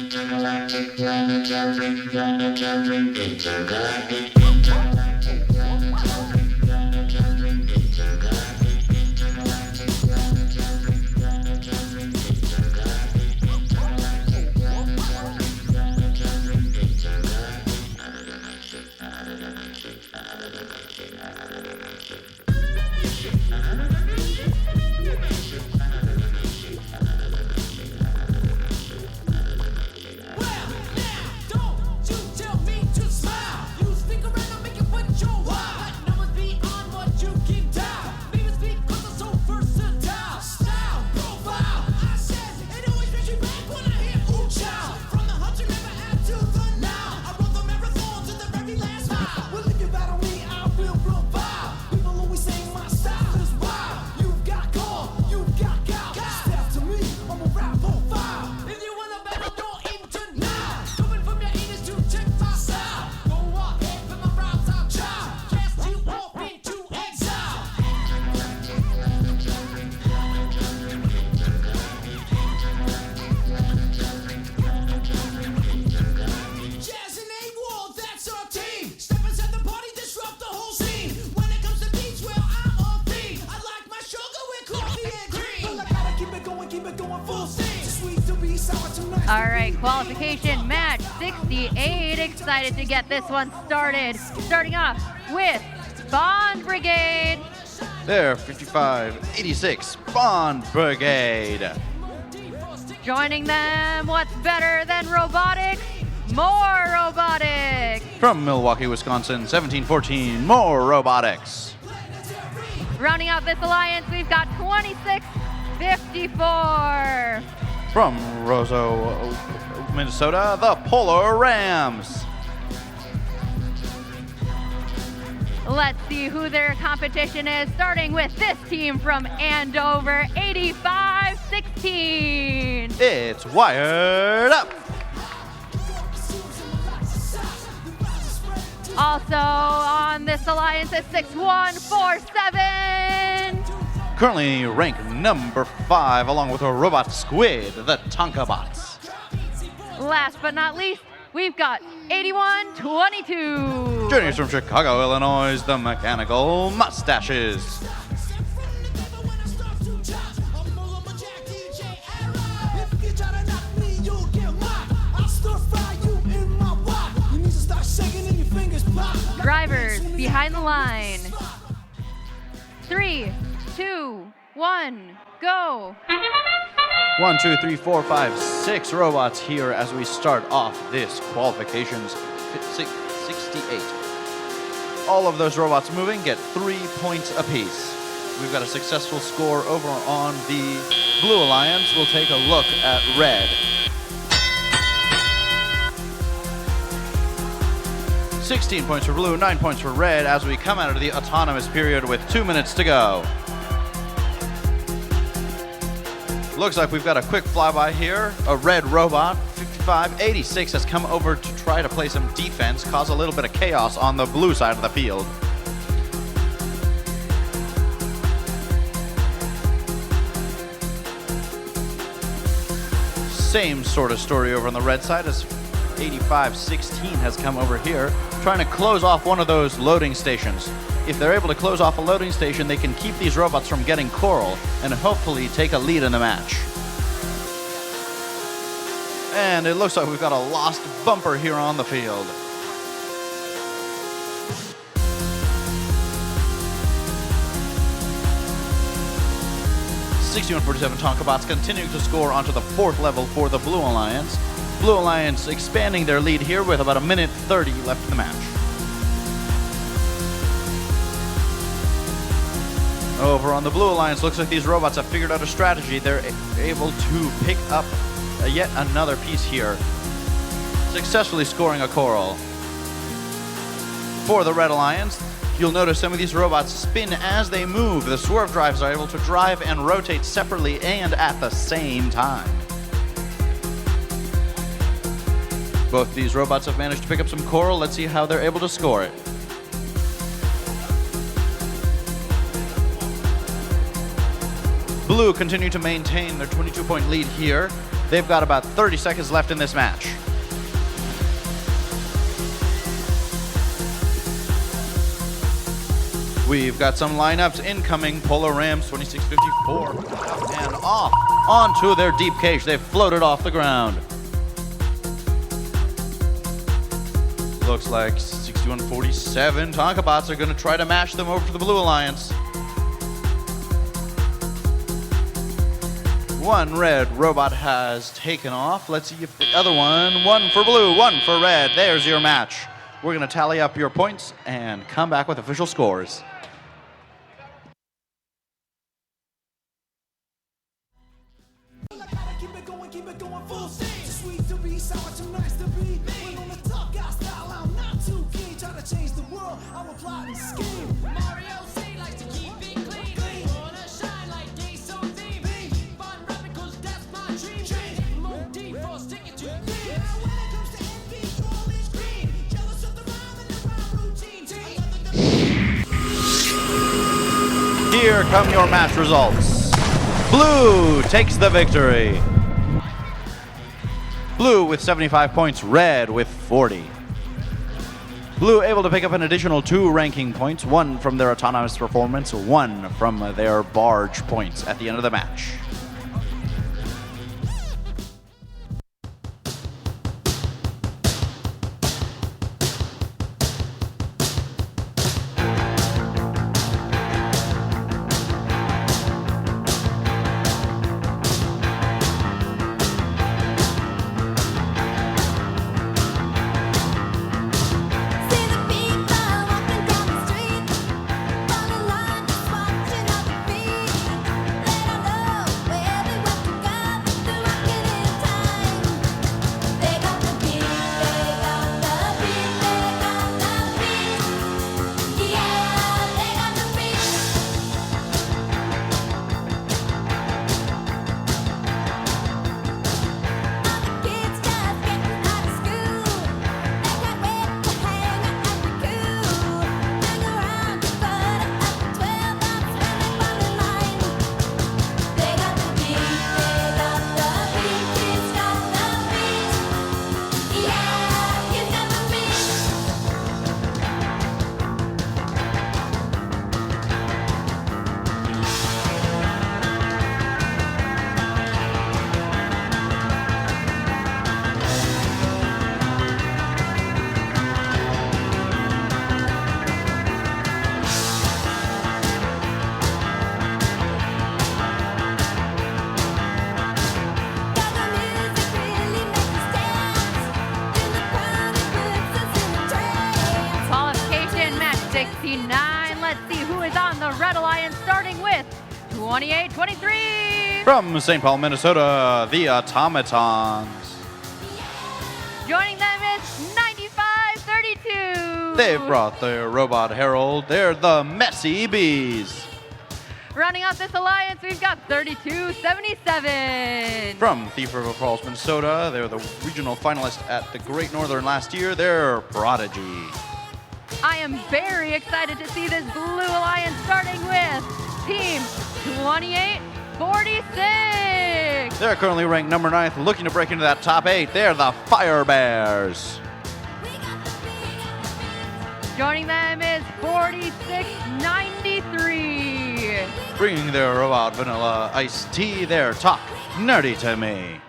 you tell me to smile. You stick around and make it when right, qualification match 68. Excited to get this one started. Starting off with Bond Brigade. There, 5586 Bond Brigade. Joining them, what's better than robotics? More robotics. From Milwaukee, Wisconsin, 1714 More Robotics. Rounding out this alliance, we've got 2654. From Roseau, Minnesota, the Polar Rams. Let's see who their competition is, starting with this team from Andover, 8516. It's Wired Up. Also on this alliance is 6147. Currently ranked number 5, along with a robot squid, the Tonka Bots. Last but not least, we've got 8122. Joining us from Chicago, Illinois, the Mechanical Mustaches. Drivers behind the line. 3, 2, 1, go. 1, 2, 3, 4, 5, 6 robots here as we start off this qualifications 68. All of those robots moving get 3 points apiece. We've got a successful score over on the Blue Alliance. We'll take a look at Red. 16 points for Blue, 9 points for Red as we come out of the autonomous period with 2 minutes to go. Looks like we've got a quick flyby here. A red robot, 5586, has come over to try to play some defense, cause a little bit of chaos on the blue side of the field. Same sort of story over on the red side as 8516 has come over here, trying to close off one of those loading stations. If they're able to close off a loading station, they can keep these robots from getting coral and hopefully take a lead in the match. And it looks like we've got a lost bumper here on the field. (6147) Tonka Bots continuing to score onto the 4th level for the Blue Alliance. Blue Alliance expanding their lead here with about 1:30 left in the match. Over on the Blue Alliance, looks like these robots have figured out a strategy. They're able to pick up yet another piece here, successfully scoring a coral. For the Red Alliance, you'll notice some of these robots spin as they move. The swerve drives are able to drive and rotate separately and at the same time. Both these robots have managed to pick up some coral. Let's see how they're able to score it. Blue continue to maintain their 22-point lead here. They've got about 30 seconds left in this match. We've got some lineups incoming. Polar Rams 2654 and off onto their deep cage. They've floated off the ground. Looks like 6147 Tonka Bots are going to try to mash them over to the Blue Alliance. One red robot has taken off. Let's see if the other one for blue, one for red. There's your match. We're going to tally up your points and come back with official scores. Here come your match results. Blue takes the victory. Blue with 75 points, red with 40. Blue able to pick up an additional 2 ranking points, 1 from their autonomous performance, 1 from their barge points at the end of the match. Let's see who is on the Red Alliance, starting with 28-23. From St. Paul, Minnesota, the Automatons. Joining them is 95-32. They've brought their robot herald. They're the Messy Bees. Rounding out this alliance, we've got 32-77. From Thief River Falls, Minnesota, they're the regional finalist at the Great Northern last year. They're Prodigy. I am very excited to see this blue alliance, starting with Team 28-46. They're currently ranked number 9th, looking to break into that top 8. They're the Fire Bears. Joining them is 46-93. Bringing their robot vanilla iced tea, their Talk Nerdy to Me.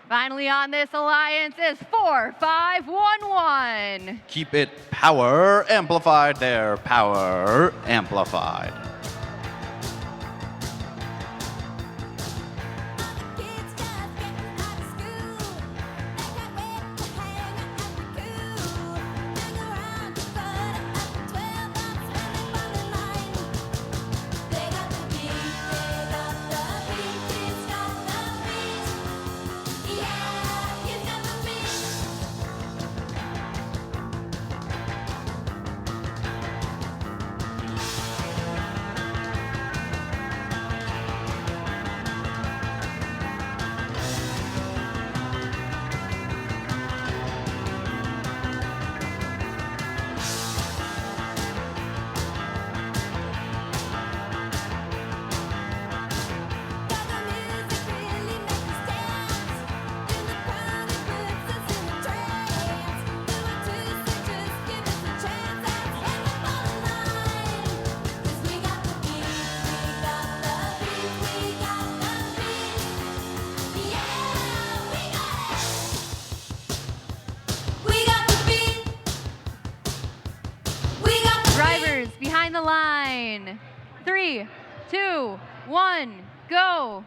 Finally on this alliance is 4511. Keep it power amplified, their power amplified. Behind the line. 3, 2, 1, go.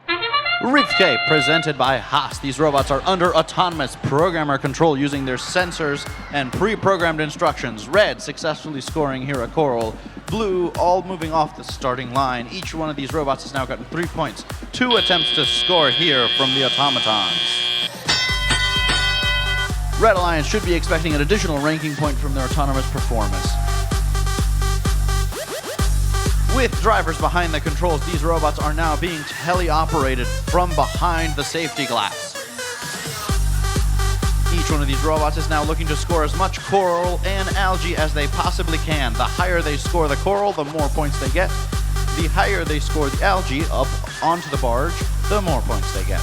Reefscape, presented by Haas. These robots are under autonomous programmer control using their sensors and pre-programmed instructions. Red successfully scoring here a coral. Blue all moving off the starting line. Each one of these robots has now gotten 3 points. 2 attempts to score here from the automatons. Red Alliance should be expecting an additional ranking point from their autonomous performance. With drivers behind the controls, these robots are now being teleoperated from behind the safety glass. Each one of these robots is now looking to score as much coral and algae as they possibly can. The higher they score the coral, the more points they get. The higher they score the algae up onto the barge, the more points they get.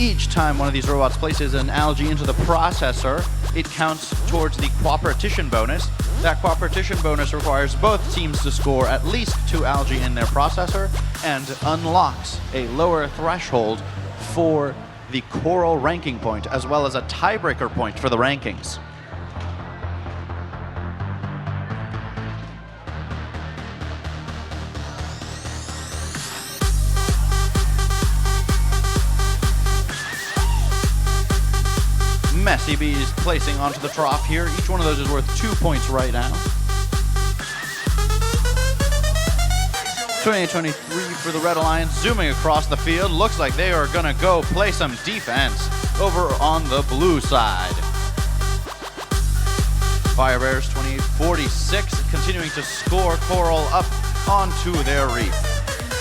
Each time one of these robots places an algae into the processor, it counts towards the cooperation bonus. That cooperation bonus requires both teams to score at least 2 algae in their processor and unlocks a lower threshold for the coral ranking point, as well as a tiebreaker point for the rankings. Messy Bees placing onto the trough here. Each one of those is worth 2 points right now. 2023 for the Red Alliance, zooming across the field. Looks like they are gonna go play some defense over on the blue side. Fire Bears 28-46, continuing to score coral up onto their reef.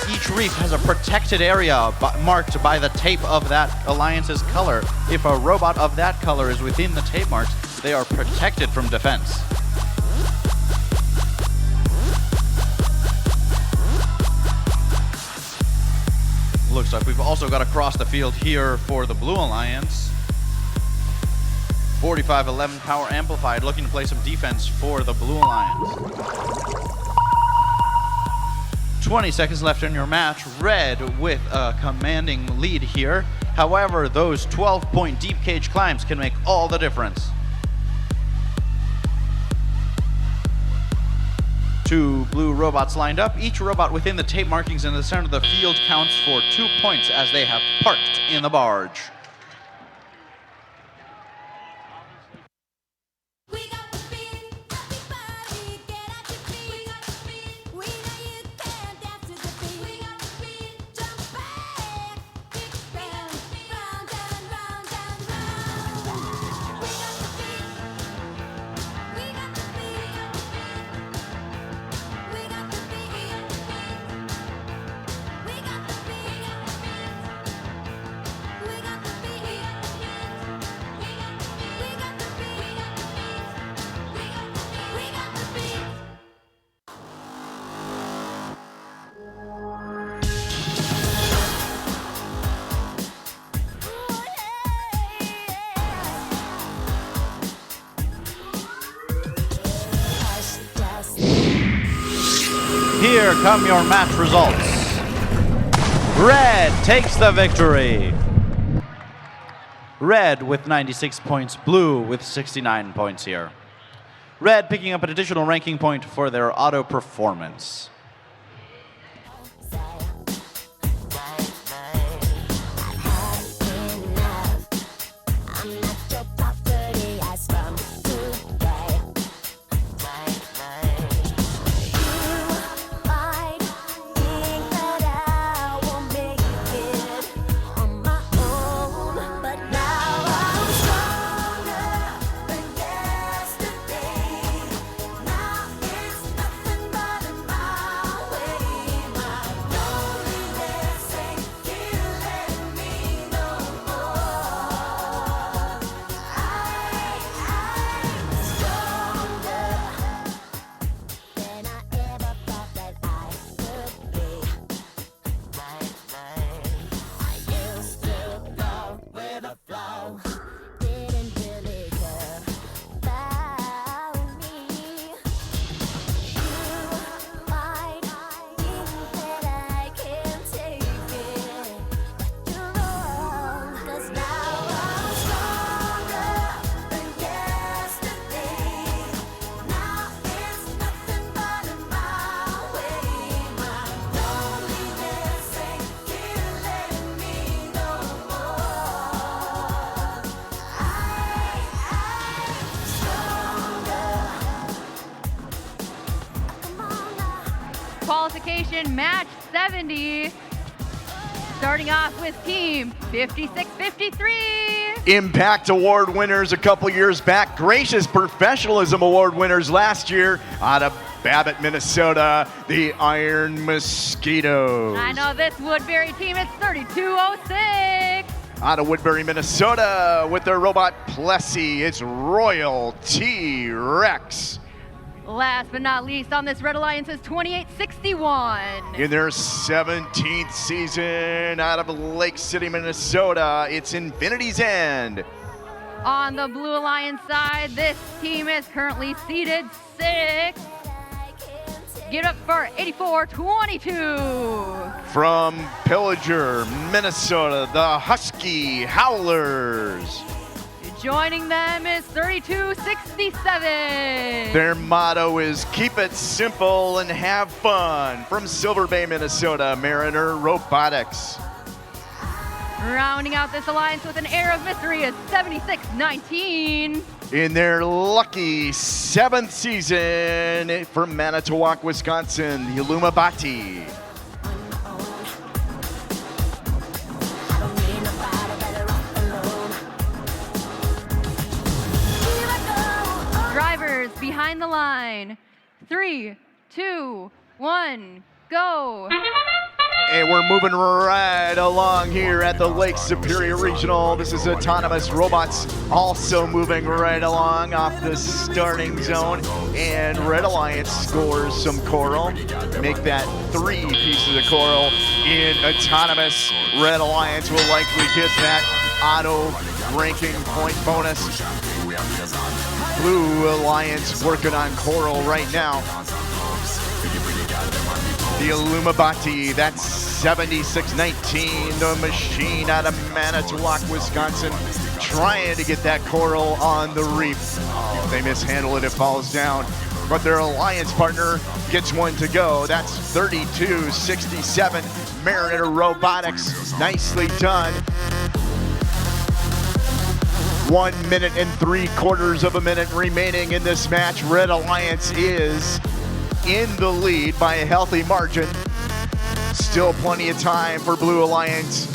Each reef has a protected area marked by the tape of that alliance's color. If a robot of that color is within the tape marks, they are protected from defense. Looks like we've also got across the field here for the Blue Alliance. 45-11 power amplified, looking to play some defense for the Blue Alliance. 20 seconds left in your match. Red with a commanding lead here. However, those 12-point deep cage climbs can make all the difference. 2 blue robots lined up. Each robot within the tape markings in the center of the field counts for 2 points as they have parked in the barge. here come your match results. Red takes the victory. Red with 96 points, blue with 69 points here. Red picking up an additional ranking point for their auto performance. Qualification match 70. Starting off with team 56-53. Impact Award winners a couple years back. Gracious Professionalism Award winners last year out of Babbitt, Minnesota, the Iron Mosquitoes. I know this Woodbury team is 3206. Out of Woodbury, Minnesota, with their robot Plessy, it's Royal T-Rex. Last but not least on this Red Alliance is 2861. In their 17th season out of Lake City, Minnesota, it's Infinity's End. On the Blue Alliance side, this team is currently seated 6th. Give it up for 8422. From Pillager, Minnesota, the Husky Howlers. Joining them is 3267. Their motto is keep it simple and have fun. From Silver Bay, Minnesota, Mariner Robotics. Rounding out this alliance with an air of mystery is 7619. In their lucky 7th season from Manitowoc, Wisconsin, the Illumabati. Drivers behind the line. 3, 2, 1, go. And we're moving right along here at the Lake Superior Regional. This is Autonomous Robots also moving right along off the starting zone. And Red Alliance scores some coral. Make that 3 pieces of coral in Autonomous. Red Alliance will likely get that auto ranking point bonus. Blue Alliance working on coral right now. The Illumabati, that's 7619, the machine out of Manitowoc, Wisconsin, trying to get that coral on the reef. Oh, if they mishandle it, it falls down. But their alliance partner gets one to go. That's 3267, Mariner Robotics, nicely done. 1 minute and 3/4 minute remaining in this match. Red Alliance is in the lead by a healthy margin. Still plenty of time for Blue Alliance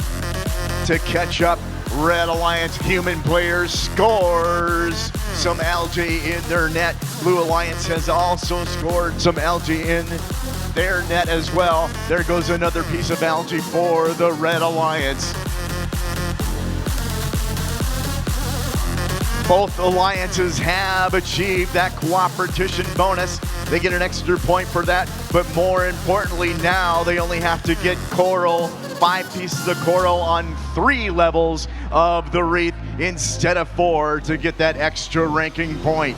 to catch up. Red Alliance human players scores some algae in their net. Blue Alliance has also scored some algae in their net as well. There goes another piece of algae for the Red Alliance. Both alliances have achieved that cooperation bonus. They get an extra point for that, but more importantly now they only have to get coral, 5 pieces of coral on 3 levels of the wreath instead of 4 to get that extra ranking point.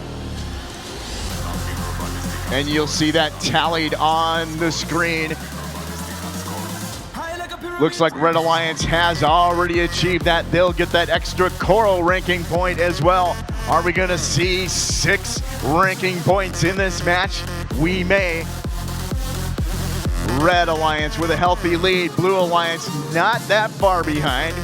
and you'll see that tallied on the screen. Looks like Red Alliance has already achieved that. They'll get that extra coral ranking point as well. Are we gonna see 6 ranking points in this match? We may. Red Alliance with a healthy lead. Blue Alliance not that far behind.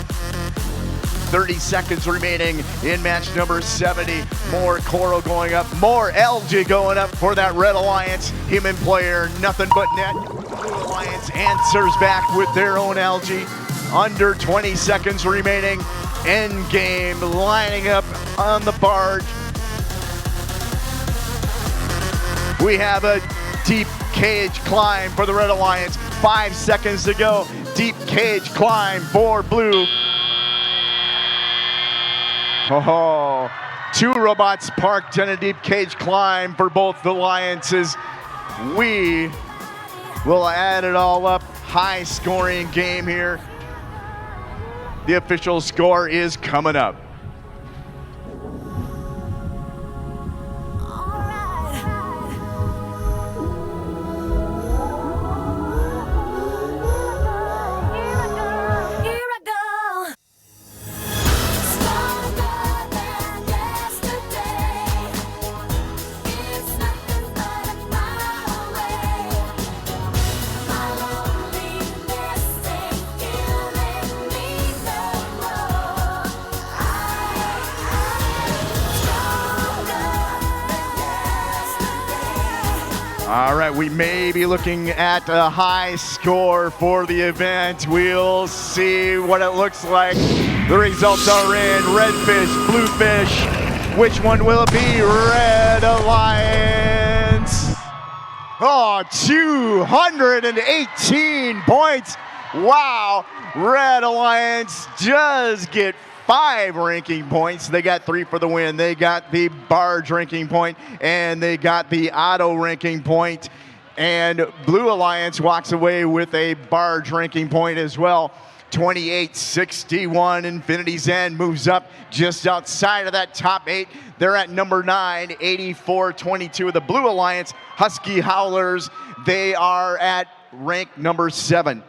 30 seconds remaining in match number 70. More coral going up, more algae going up for that Red Alliance. Human player, nothing but net. Blue Alliance answers back with their own algae. Under 20 seconds remaining. End game lining up on the barge. We have a deep cage climb for the Red Alliance. 5 seconds to go. Deep cage climb for Blue. Oh, 2 robots parked in a deep cage climb for both alliances. We will add it all up. High scoring game here. The official score is coming up. All right, we may be looking at a high score for the event. We'll see what it looks like. The results are in. Red fish, blue fish. Which one will it be? Red Alliance. Oh, 218 points. Wow. Red Alliance does get 5 ranking points. They got 3 for the win. They got the barge ranking point, and they got the auto ranking point. And Blue Alliance walks away with a barge ranking point as well. 28-61. Infinity's End moves up just outside of that top 8. They're at number 9, 84-22. The Blue Alliance Husky Howlers, they are at rank number 7.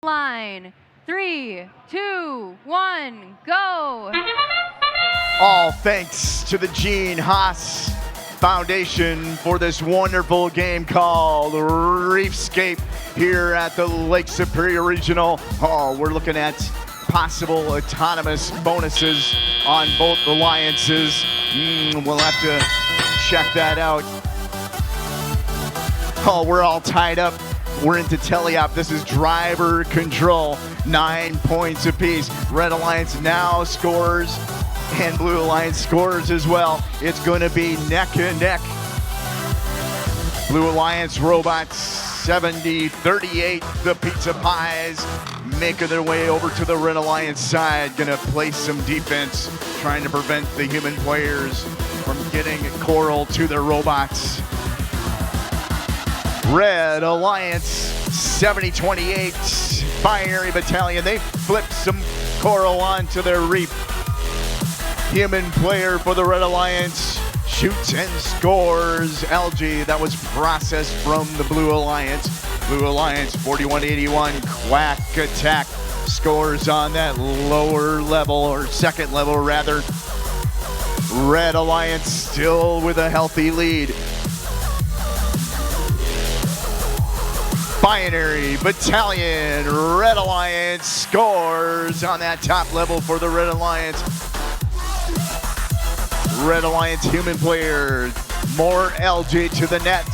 line. 3, 2, 1, go. All thanks to the Gene Haas Foundation for this wonderful game called Reefscape here at the Lake Superior Regional Hall. We're looking at possible autonomous bonuses on both alliances. We'll have to check that out. Oh, we're all tied up. We're into teleop. This is driver control. 9 points apiece. Red Alliance now scores, and Blue Alliance scores as well. It's going to be neck and neck. Blue Alliance robots 70-38. The Pizza Pies making their way over to the Red Alliance side. Going to play some defense, trying to prevent the human players from getting coral to their robots. Red Alliance 70-28. Binary Battalion, they flip some coral onto their reef. Human player for the Red Alliance shoots and scores. Algae, that was processed from the Blue Alliance. Blue Alliance 41-81. Quack Attack scores on that lower level, or second level rather. Red Alliance still with a healthy lead. Binary Battalion, Red Alliance scores on that top level for the Red Alliance. Red Alliance human player, more LG to the net.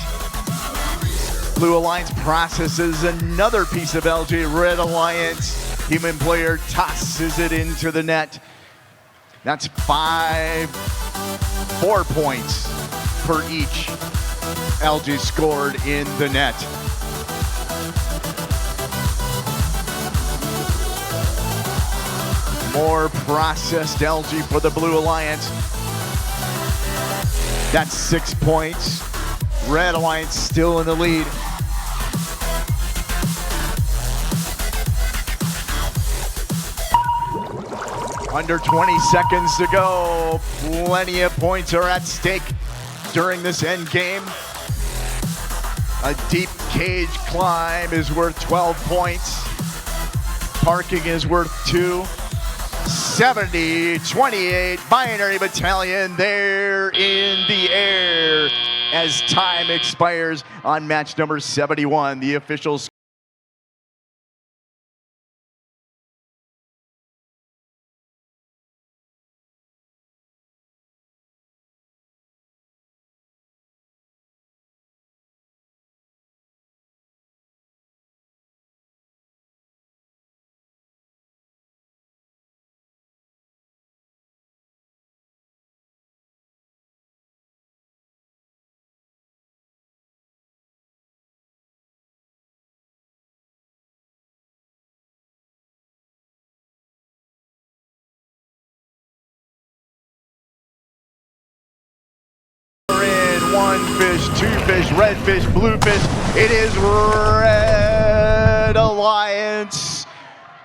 Blue Alliance processes another piece of LG. Red Alliance human player tosses it into the net. That's 4 points per each LG scored in the net. More processed LG for the Blue Alliance. That's 6 points. Red Alliance still in the lead. Under 20 seconds to go. Plenty of points are at stake during this end game. A deep cage climb is worth 12 points. Parking is worth 2. 70-28, Binary Battalion, they're in the air as time expires on match number 71. The official score. One fish, 2 fish, red fish, blue fish. It is Red Alliance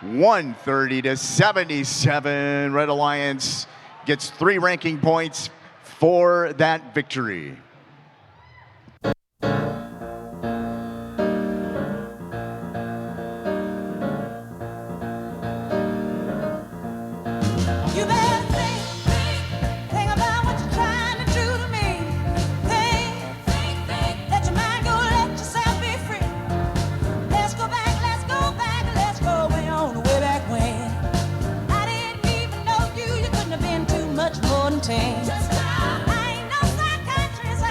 130-77. Red Alliance gets 3 ranking points for that victory. I ain't no psychiatrist,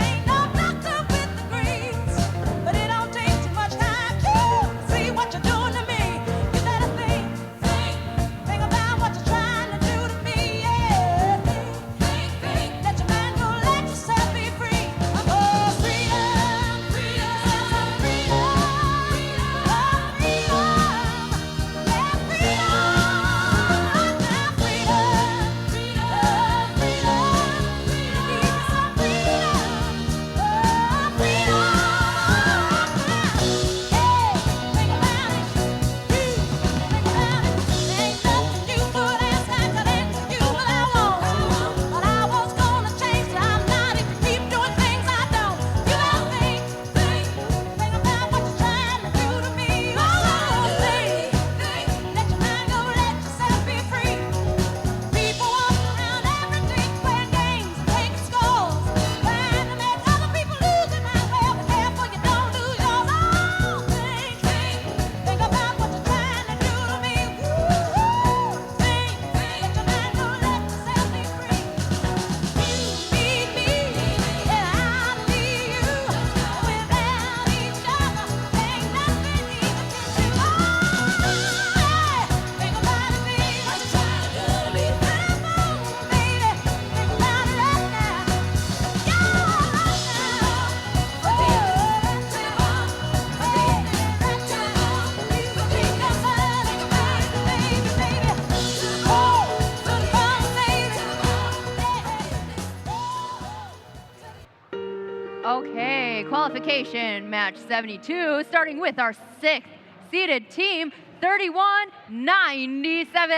qualification match 72, starting with our 6th seeded team, 3197.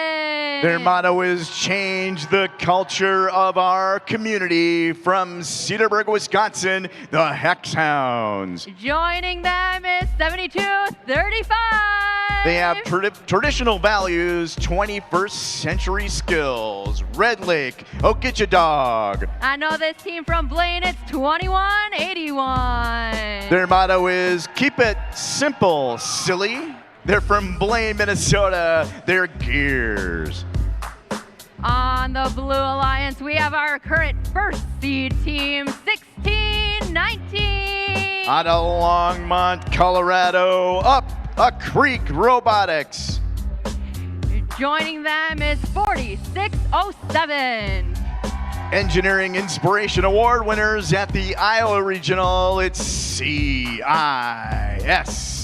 Their motto is change the culture of our community. From Cedarburg, Wisconsin, the Hex Hounds. Joining them is 7235. They have traditional values, 21st century skills. Red Lake, Okitchadog. I know this team from Blaine, it's 2181. Their motto is keep it simple, silly. They're from Blaine, Minnesota. They're Gears. On the Blue Alliance, we have our current first seed team, 1619. Out of Longmont, Colorado, up a Creek Robotics. Joining them is 4607. Engineering Inspiration Award winners at the Iowa Regional, it's CIS.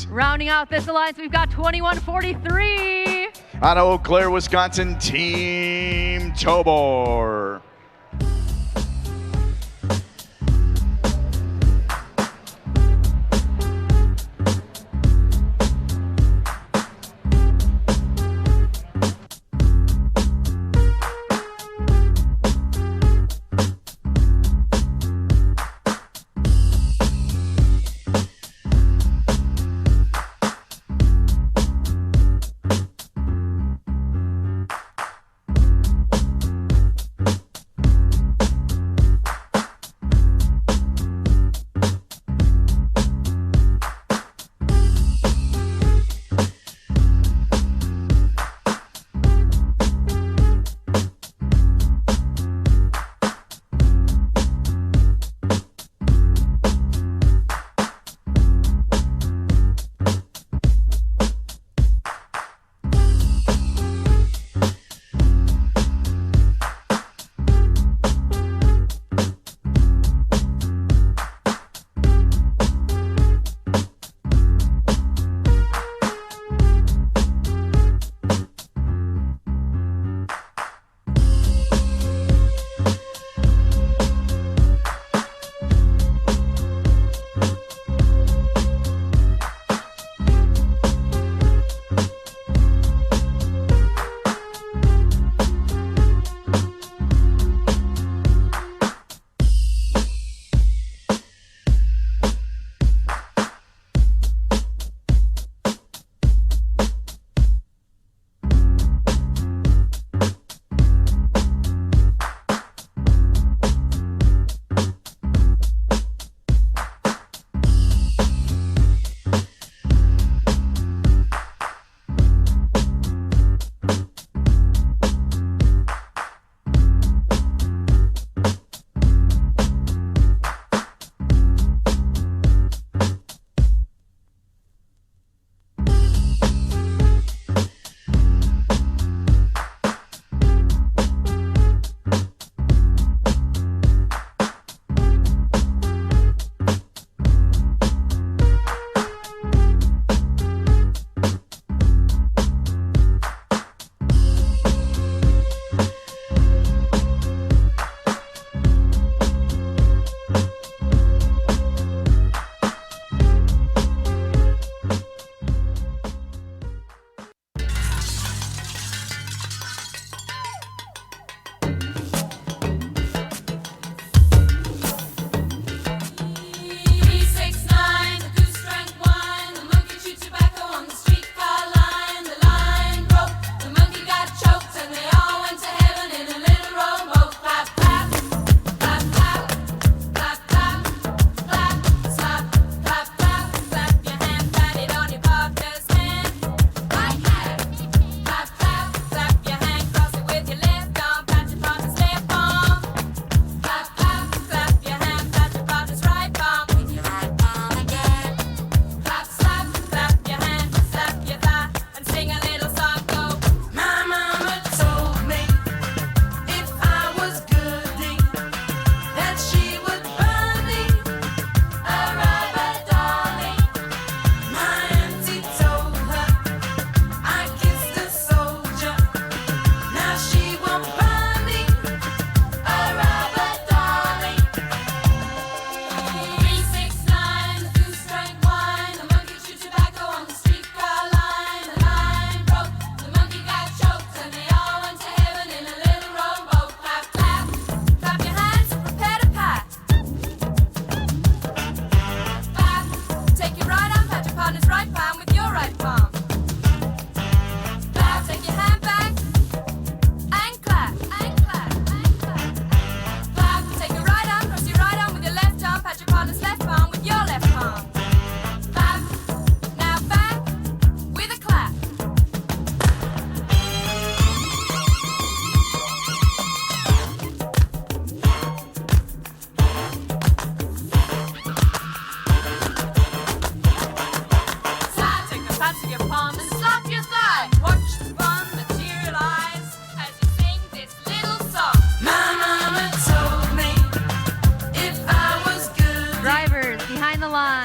Rounding out this alliance, we've got 2143. Out of Eau Claire, Wisconsin, Team Tobor.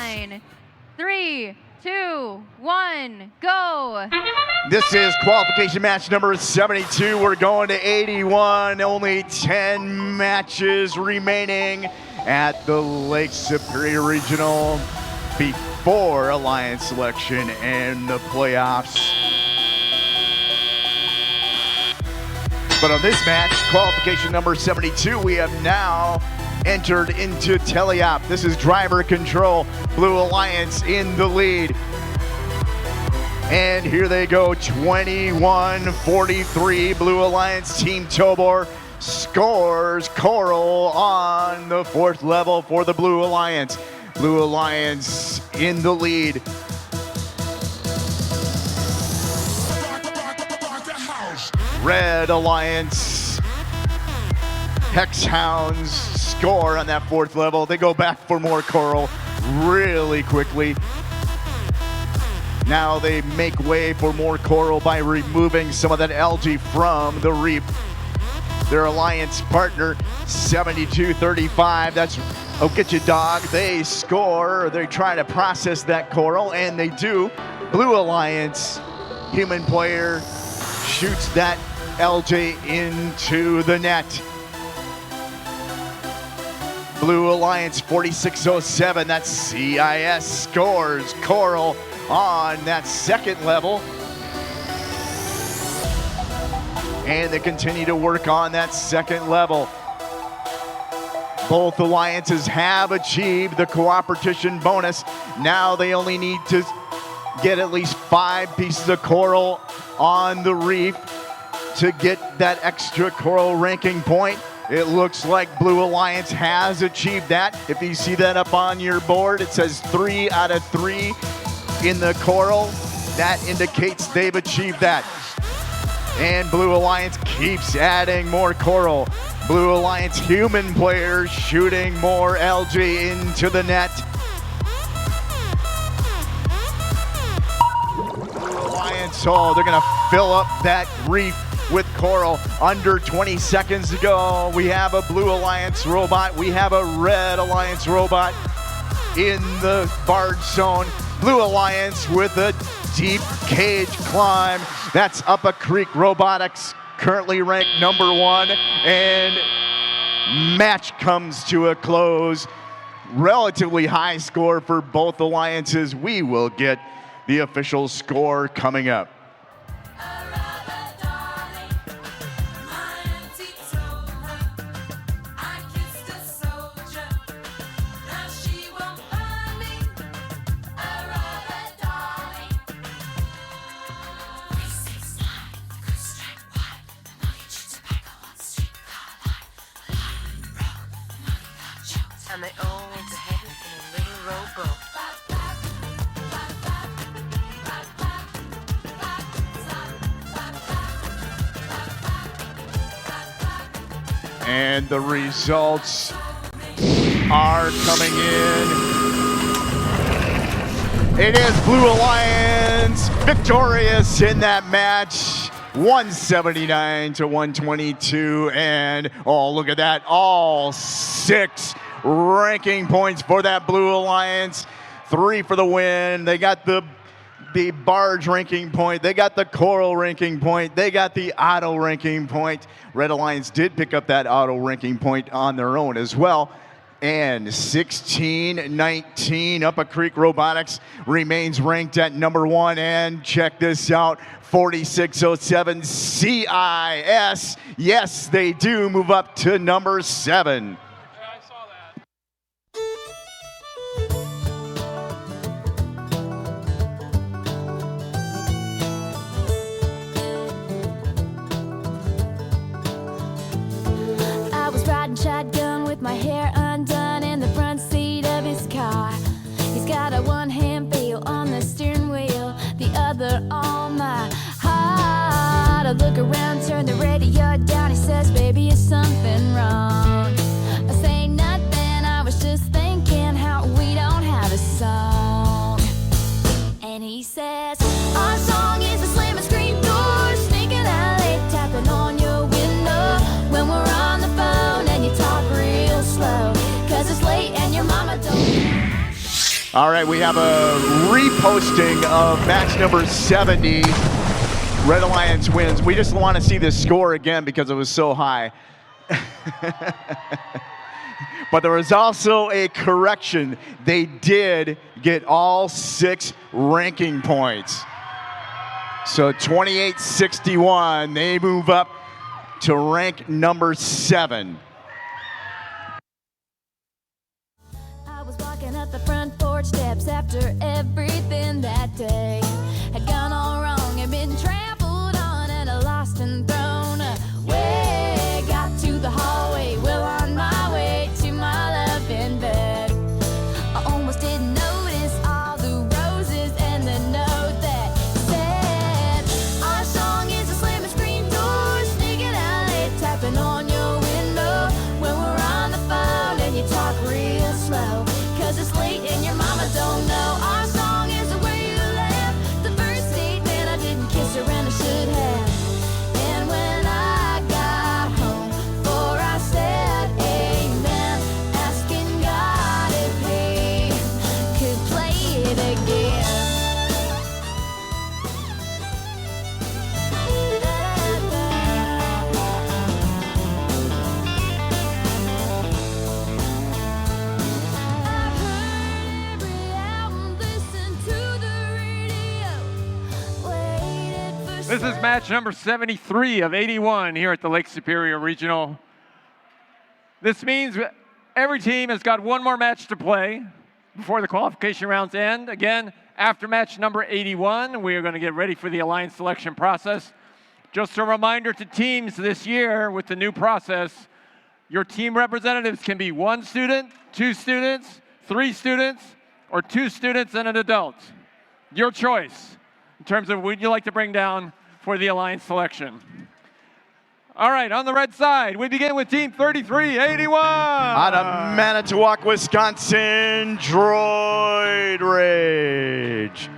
line. 3, 2, 1, go. This is qualification match number 72. We're going to 81. Only 10 matches remaining at the Lake Superior Regional before Alliance selection and the playoffs. But on this match, qualification number 72, we have now entered into teleop. This is driver control. Blue Alliance in the lead. And here they go, 21-43. Blue Alliance Team Tobor scores Coral on the 4th level for the Blue Alliance. Blue Alliance in the lead. Red Alliance Hex Hounds score on that 4th level. They go back for more Coral really quickly. Now they make way for more Coral by removing some of that algae from the reef. Their alliance partner, 72-35. That's Oh Get You Dog. They score. They try to process that Coral, and they do. Blue Alliance human player shoots that algae into the net. Blue Alliance 4607. That's CIS scores Coral on that 2nd level. And they continue to work on that 2nd level. Both alliances have achieved the cooperation bonus. Now they only need to get at least 5 pieces of Coral on the reef to get that extra Coral ranking point. It looks like Blue Alliance has achieved that. If you see that up on your board, it says 3 out of 3 in the Coral. That indicates they've achieved that. And Blue Alliance keeps adding more Coral. Blue Alliance human players shooting more algae into the net. Blue Alliance, oh, they're gonna fill up that reef with Coral. Under 20 seconds to go. We have a Blue Alliance robot. We have a Red Alliance robot in the barge zone. Blue Alliance with a deep cage climb. That's Upper Creek Robotics, currently ranked number 1. And match comes to a close. Relatively high score for both alliances. We will get the official score coming up. And they all went to heaven in a little rowboat. And the results are coming in. It is Blue Alliance victorious in that match. 179-122. And oh, look at that. All 6 ranking points for that Blue Alliance. 3 for the win. They got the barge ranking point. They got the Coral ranking point. They got the auto ranking point. Red Alliance did pick up that auto ranking point on their own as well. And 16-19, Upper Creek Robotics remains ranked at number 1. And check this out, 4607 CIS. Yes, they do move up to number 7. Shotgun with my hair undone in the front seat of his car. He's got a one-hand feel on the steering wheel, the other on my heart. I look around, turn the radio down. He says, baby, is something wrong? I say nothing, I was just thinking how we don't have a song. And he says, our song is a slamming screen door, sneaking out late, tapping on your window when we're on the phone. Talk real slow, 'cause it's late and your mama don't. All right, we have a reposting of match number 70. Red Alliance wins. We just want to see this score again because it was so high. But there was also a correction. They did get all 6 ranking points. So 28-61, they move up to rank number 7. I was walking up the front porch steps after everything that day had gone all wrong and been trampled on and lost and thrown away. Got to the hallway, well on my way to my love in bed. I almost didn't notice all the roses and the note that said, our song is a slamming screen door, sneaking out late, tapping on your window when we're on the phone and you talk real slow. 'Cause it's late and your mama don't know. Our song is the way you left. The first date, man, I didn't kiss her and I should have. And when I got home, before I said amen, asking God if he could play it again. This is match number 73 of 81 here at the Lake Superior Regional. This means every team has got one more match to play before the qualification rounds end. Again, after match number 81, we are going to get ready for the alliance selection process. Just a reminder to teams this year with the new process, your team representatives can be 1 student, 2 students, 3 students, or 2 students and an adult. Your choice in terms of who you'd like to bring down for the alliance selection. All right, on the red side, we begin with team 3381. Out of Manitowoc, Wisconsin, Droid Rage.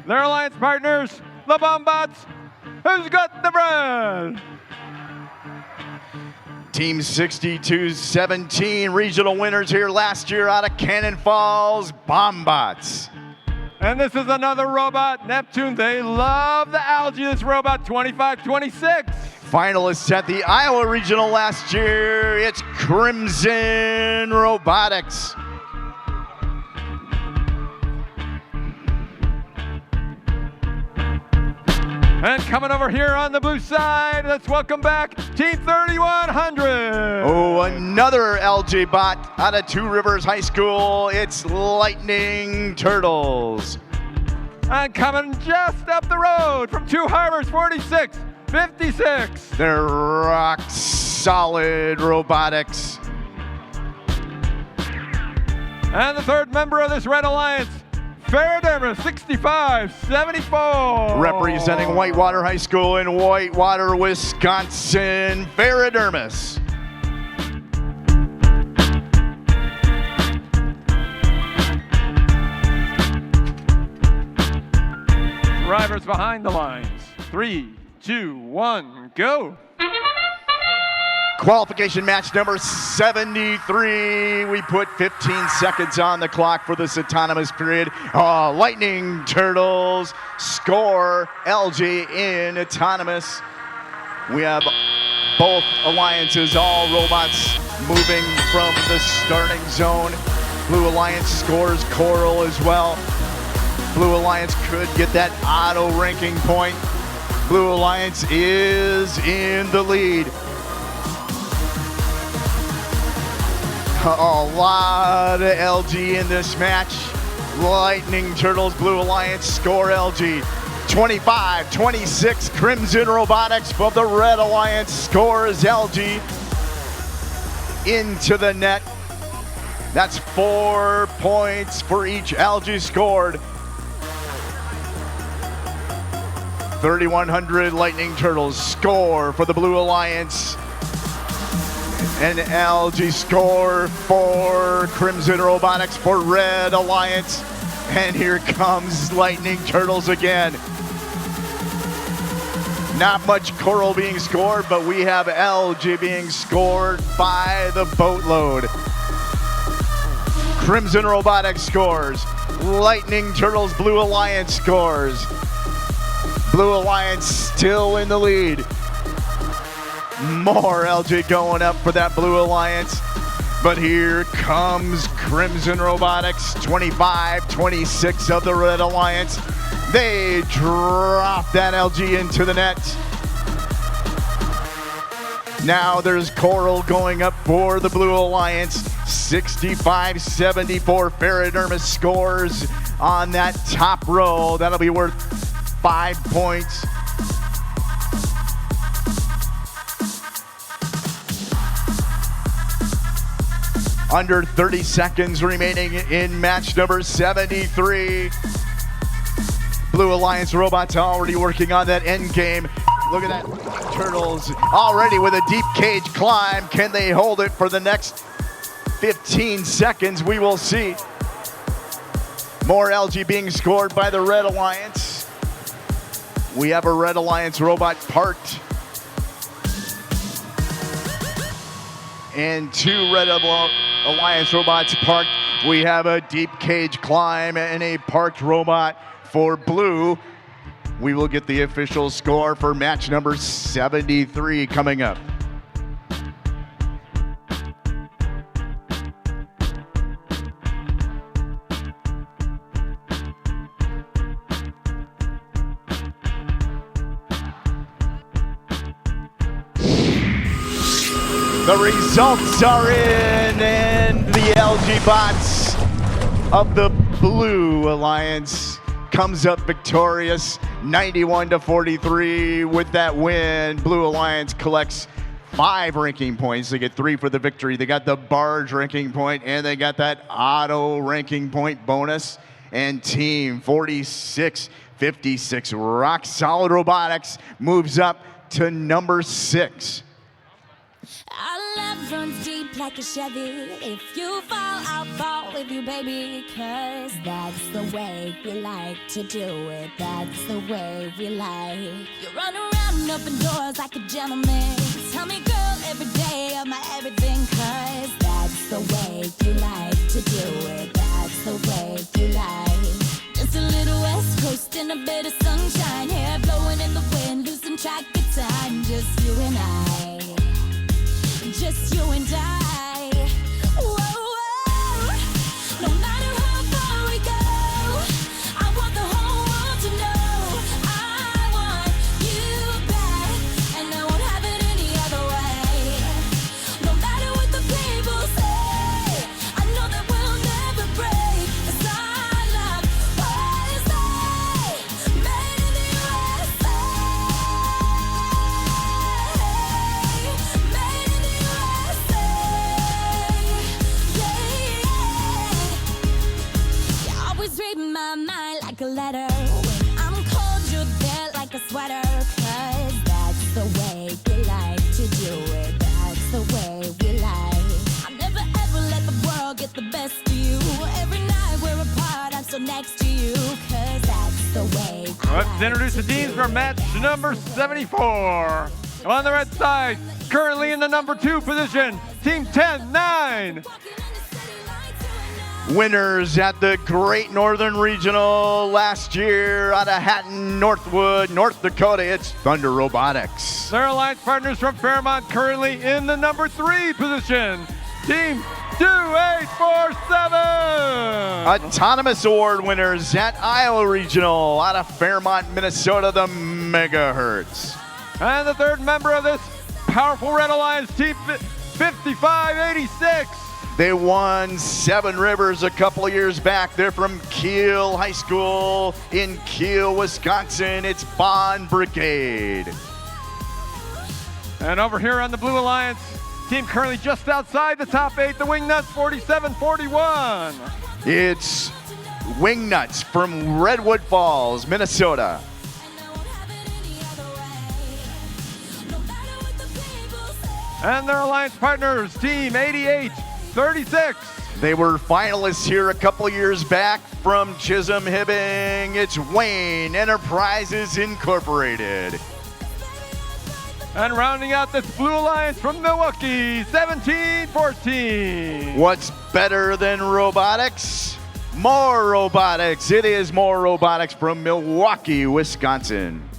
Their alliance partners, the Bombats. Who's got the bread? Team 62-17, regional winners here last year out of Cannon Falls, Bombats. And this is another robot, Neptune. They love the algae, this robot, 25-26. Finalists at the Iowa Regional last year, it's Crimson Robotics. And coming over here on the blue side, let's welcome back Team 3100. Oh, another LG bot out of Two Rivers High School. It's Lightning Turtles. And coming just up the road from Two Harbors, 46-56. They're rock solid robotics. And the third member of this Red Alliance, Ferroderma, 65-74. Representing Whitewater High School in Whitewater, Wisconsin, Ferrodermis. Drivers behind the lines. 3, 2, 1, go. Qualification match number 73. We put 15 seconds on the clock for this autonomous period. Lightning Turtles score LG in autonomous. We have both alliances, all robots moving from the starting zone. Blue Alliance scores Coral as well. Blue Alliance could get that auto ranking point. Blue Alliance is in the lead. A lot of LG in this match. Lightning Turtles, Blue Alliance score LG. 25-26, Crimson Robotics, but the Red Alliance scores LG into the net. That's 4 points for each LG scored. 3100 Lightning Turtles score for the Blue Alliance. And LG score for Crimson Robotics for Red Alliance. And here comes Lightning Turtles again. Not much Coral being scored, but we have LG being scored by the boatload. Crimson Robotics scores. Lightning Turtles Blue Alliance scores. Blue Alliance still in the lead. More LG going up for that Blue Alliance. But here comes Crimson Robotics, 25-26 of the Red Alliance. They drop that LG into the net. Now there's Coral going up for the Blue Alliance. 65-74. Ferrodermis scores on that top row. That'll be worth 5 points. Under 30 seconds remaining in match number 73. Blue Alliance robots already working on that end game. Look at that. Turtles already with a deep cage climb. Can they hold it for the next 15 seconds? We will see. More LG being scored by the Red Alliance. We have a Red Alliance robot parked. And 2 Red Alliance robots parked. We have a deep cage climb and a parked robot for Blue. We will get the official score for match number 73 coming up. The results are in, and the LG bots of the Blue Alliance comes up victorious, 91-43 with that win. Blue Alliance collects 5 ranking points. They get 3 for the victory. They got the barge ranking point, and they got that auto ranking point bonus. And team 46-56, Rock Solid Robotics moves up to number 6. Our love runs deep like a Chevy. If you fall, I'll fall with you, baby. 'Cause that's the way we like to do it. That's the way we like. You run around and open doors like a gentleman. Tell me, girl, every day of my everything. 'Cause that's the way you like to do it. That's the way you like. Just a little West Coast and a bit of sunshine. Hair blowing in the wind, losing track of time. Just you and I. Just you and I. Whoa, whoa. No matter how far we go, I want the whole world to know I want you back, and I won't have it any other way. No matter what the people say, I know that we'll never break. 'Cause our love was made in the USA. Reading my mind like a letter. When I'm cold, you're there like a sweater. 'Cause that's the way we like to do it. That's the way we like. I'll never ever let the world get the best of you. Every night we're apart, I'm still next to you. 'Cause that's the way we Let's introduce the teams for match number 74. On the red side, currently in the number 2 position, Team 10-9. Winners at the Great Northern Regional last year out of Hatton, Northwood, North Dakota. It's Thunder Robotics. Their alliance partners from Fairmont currently in the number 3 position, Team 2847. Autonomous Award winners at Iowa Regional out of Fairmont, Minnesota, the Megahertz. And the 3rd member of this powerful Red Alliance, Team 5586. They won 7 Rivers a couple of years back. They're from Kiel High School in Kiel, Wisconsin. It's Bond Brigade. And over here on the Blue Alliance, team currently just outside the top 8, the Wingnuts 4741. It's Wingnuts from Redwood Falls, Minnesota. And their alliance partners, Team 8836. They were finalists here a couple years back from Chisholm Hibbing. It's Wayne Enterprises Incorporated. And rounding out this Blue Alliance from Milwaukee, 17-14. What's better than robotics? More robotics. It is more robotics from Milwaukee, Wisconsin.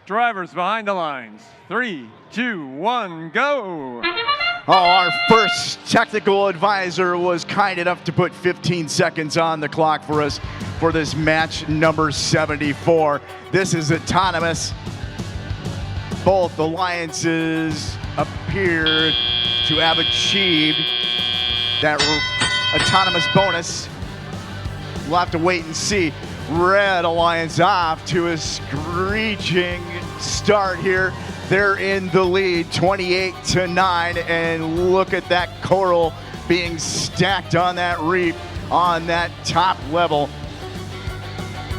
Drivers behind the lines. 3, 2, 1, go. Oh, our first technical advisor was kind enough to put 15 seconds on the clock for us for this match number 74. This is autonomous. Both alliances appear to have achieved that autonomous bonus. We'll have to wait and see. Red Alliance off to a screeching start here. They're in the lead, 28-9, and look at that coral being stacked on that reef on that top level.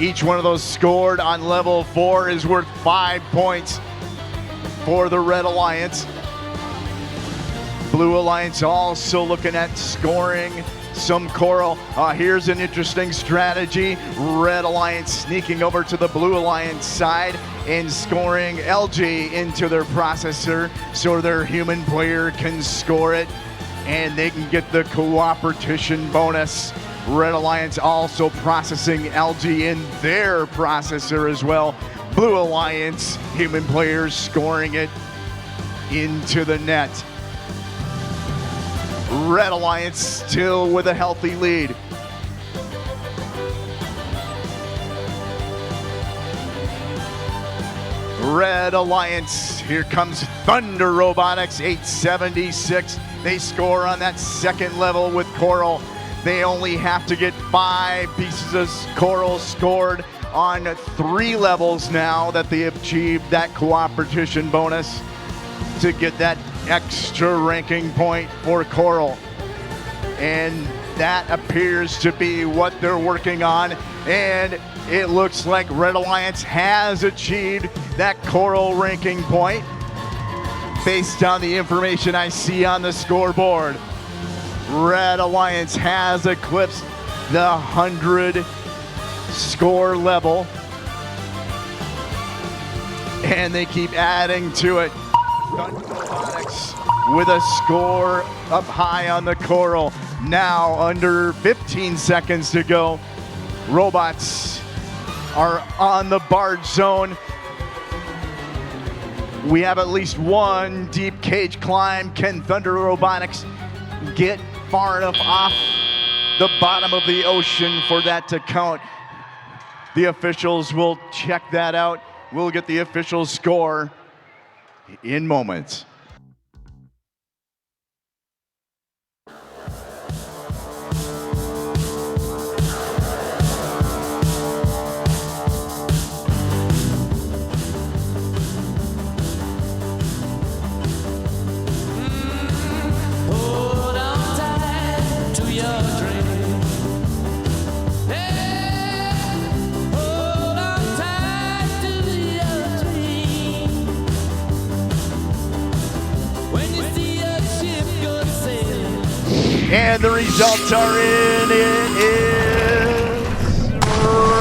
Each one of those scored on level 4 is worth 5 points for the Red Alliance. Blue Alliance also looking at scoring some coral. Here's an interesting strategy. Red Alliance sneaking over to the Blue Alliance side and scoring LG into their processor so their human player can score it and they can get the cooperation bonus. Red Alliance also processing LG in their processor as well. Blue Alliance human players scoring it into the net. Red Alliance still with a healthy lead. Red Alliance, here comes Thunder Robotics, 876. They score on that second level with coral. They only have to get 5 pieces of coral scored on 3 levels now that they achieved that cooperation bonus to get that extra ranking point for Coral. And that appears to be what they're working on. And it looks like Red Alliance has achieved that Coral ranking point based on the information I see on the scoreboard. Red Alliance has eclipsed the 100 score level, and they keep adding to it. Robotics with a score up high on the Coral. Now under 15 seconds to go. Robots are on the barge zone. We have at least one deep cage climb. Can Thunder Robotics get far enough off the bottom of the ocean for that to count? The officials will check that out. We'll get the official score in moments. Hold on tight to your dream. Hey, hold on tight to your dream. When you see a ship go sailing. And the results are in. It is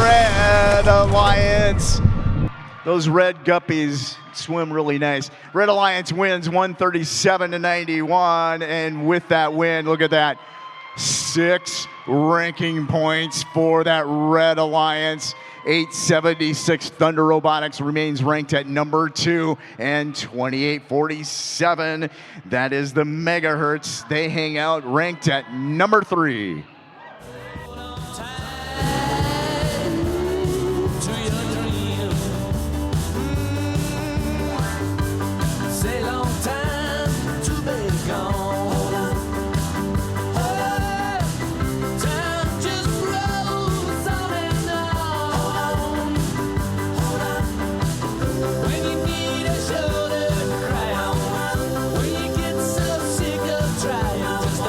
Red Alliance. Those red guppies swim really nice. Red Alliance wins 137-91, and with that win, look at that, 6 ranking points for that Red Alliance. 876 Thunder Robotics remains ranked at number 2, and 2847, that is the megahertz. They hang out ranked at number 3. Say long time to be gone. Time just rolls on and on. When you need a shoulder to cry on, when you get so sick of trying, just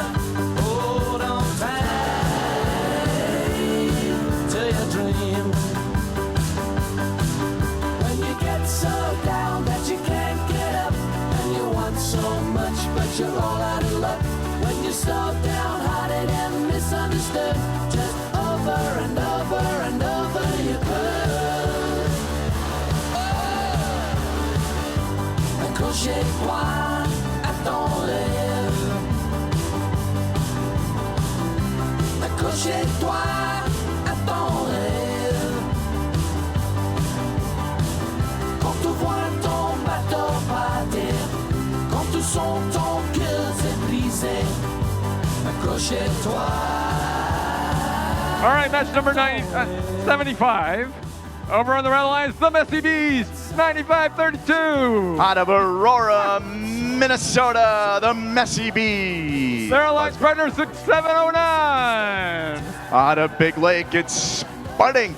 hold on tight to your dream. When you get so down that you can't get up, and you want so much, but you're all out of luck. When you're so downhearted and misunderstood, just over and over and over you could. Accrochez-toi à ton rêve. Accrochez-toi à ton rêve. Quand tu vois ton bateau partir, quand tu sens ton cœur se briser, accroche-toi. All right, match number 75. Over on the Red Alliance, the Messy Bees, 95-32. Out of Aurora, Minnesota, the Messy Bees. Their alliance partner, 6709. Out of Big Lake, it's Spartink.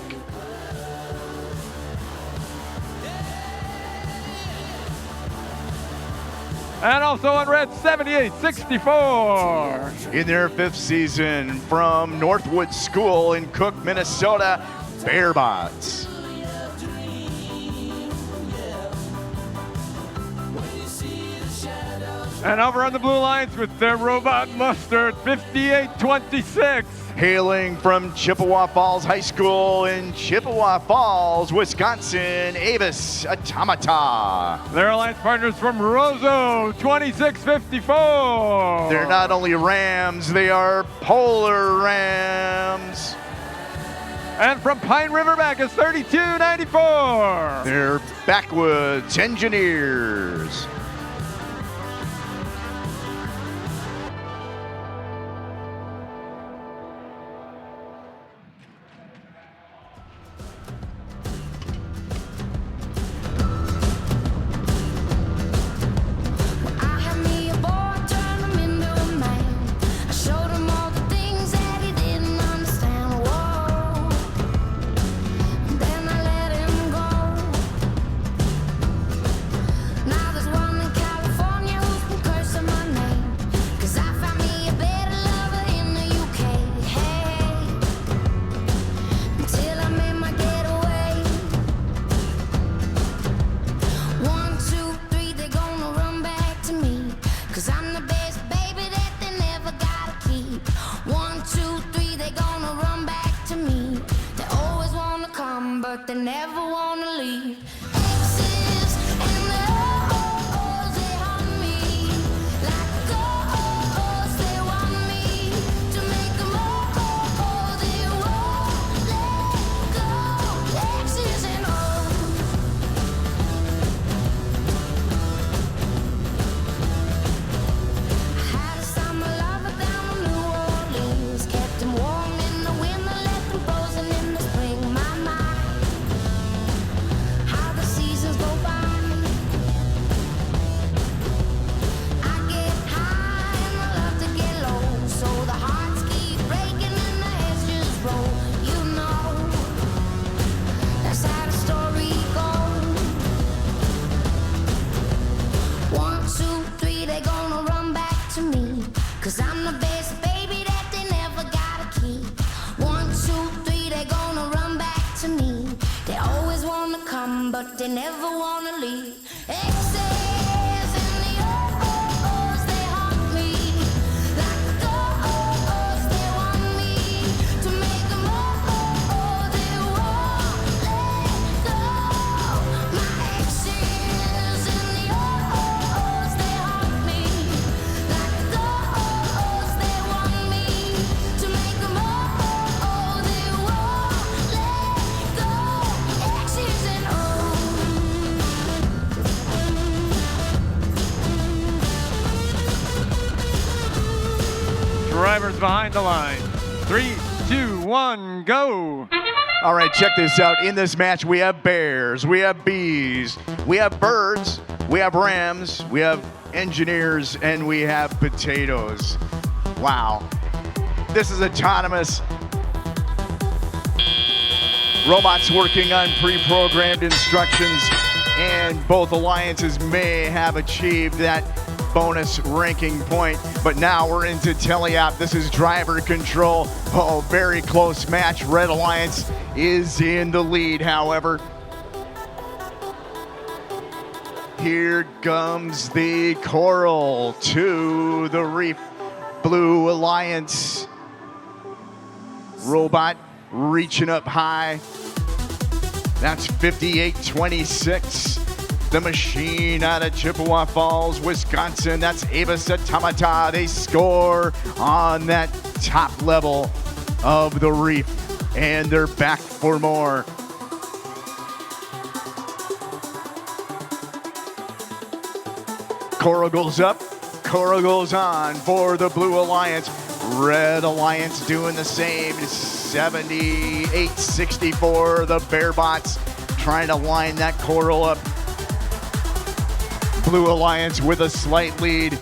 And also on red, 78-64. In their 5th season from Northwood School in Cook, Minnesota, Bearbots. And over on the Blue Alliance with their Robot Mustard, 58-26. Hailing from Chippewa Falls High School in Chippewa Falls, Wisconsin, Avis Automata. Their alliance partners from Roseau, 26-54. They're not only Rams, they are Polar Rams. And from Pine River back is 32-94. They're Backwoods Engineers. Then but they never wanna leave. Exes and the O's, they haunt me like ghosts. They want me to make them all. They won't let go. Exes and O's. Had a summer lover down in New Orleans, kept him warm in the winter, left him frozen in the spring. My, how the seasons go by. I get high and I love to get low, so the hearts keep breaking and the heads just roll. You know, that's how the story goes. 1, 2, 3, they gonna run back to me, 'cause I'm the best baby that they never gotta keep. 1, 2, 3, they gonna run back to me. They always wanna come, but they never wanna leave. Exes and the O's, they haunt me like ghosts. They want me to make them all. They won't let go. My exes and the O's, they haunt me like ghosts. They want me to make them all. They won't let go. Exes and O's. Drivers behind the line. 3, 2, 1, go. All right, check this out. In this match, we have bears, we have bees, we have birds, we have rams, we have engineers, and we have potatoes. Wow. This is autonomous. Robots working on pre-programmed instructions, and both alliances may have achieved that bonus ranking point, but now we're into teleop. This is driver control. Oh, very close match. Red Alliance is in the lead, however. Here comes the Coral to the reef. Blue Alliance robot reaching up high. That's 58-26. The machine out of Chippewa Falls, Wisconsin. That's Avis Automata. They score on that top level of the reef, and they're back for more. Coral goes up, Coral goes on for the Blue Alliance. Red Alliance doing the same. 78-64. The Bearbots trying to line that Coral up. Blue Alliance with a slight lead.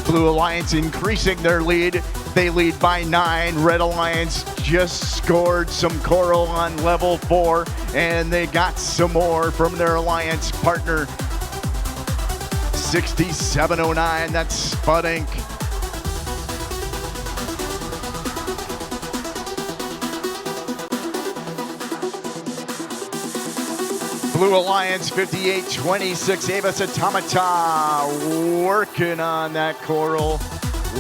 Blue Alliance increasing their lead. They lead by 9. Red Alliance just scored some Coral on level 4, and they got some more from their alliance partner. 6709, that's Spud Inc. Blue Alliance 58-26, Avis Automata working on that Coral,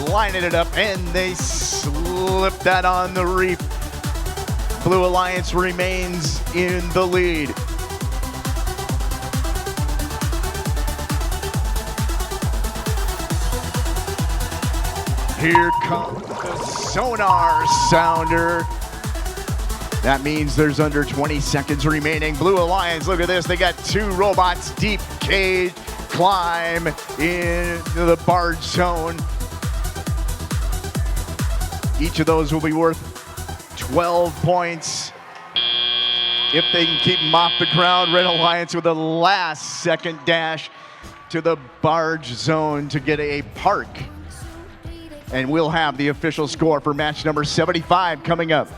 lining it up, and they slip that on the reef. Blue Alliance remains in the lead. Here comes the sonar sounder. That means there's under 20 seconds remaining. Blue Alliance, look at this. They got 2 robots deep cage, climb into the barge zone. Each of those will be worth 12 points. If they can keep them off the ground, Red Alliance with a last second dash to the barge zone to get a park. And we'll have the official score for match number 75 coming up.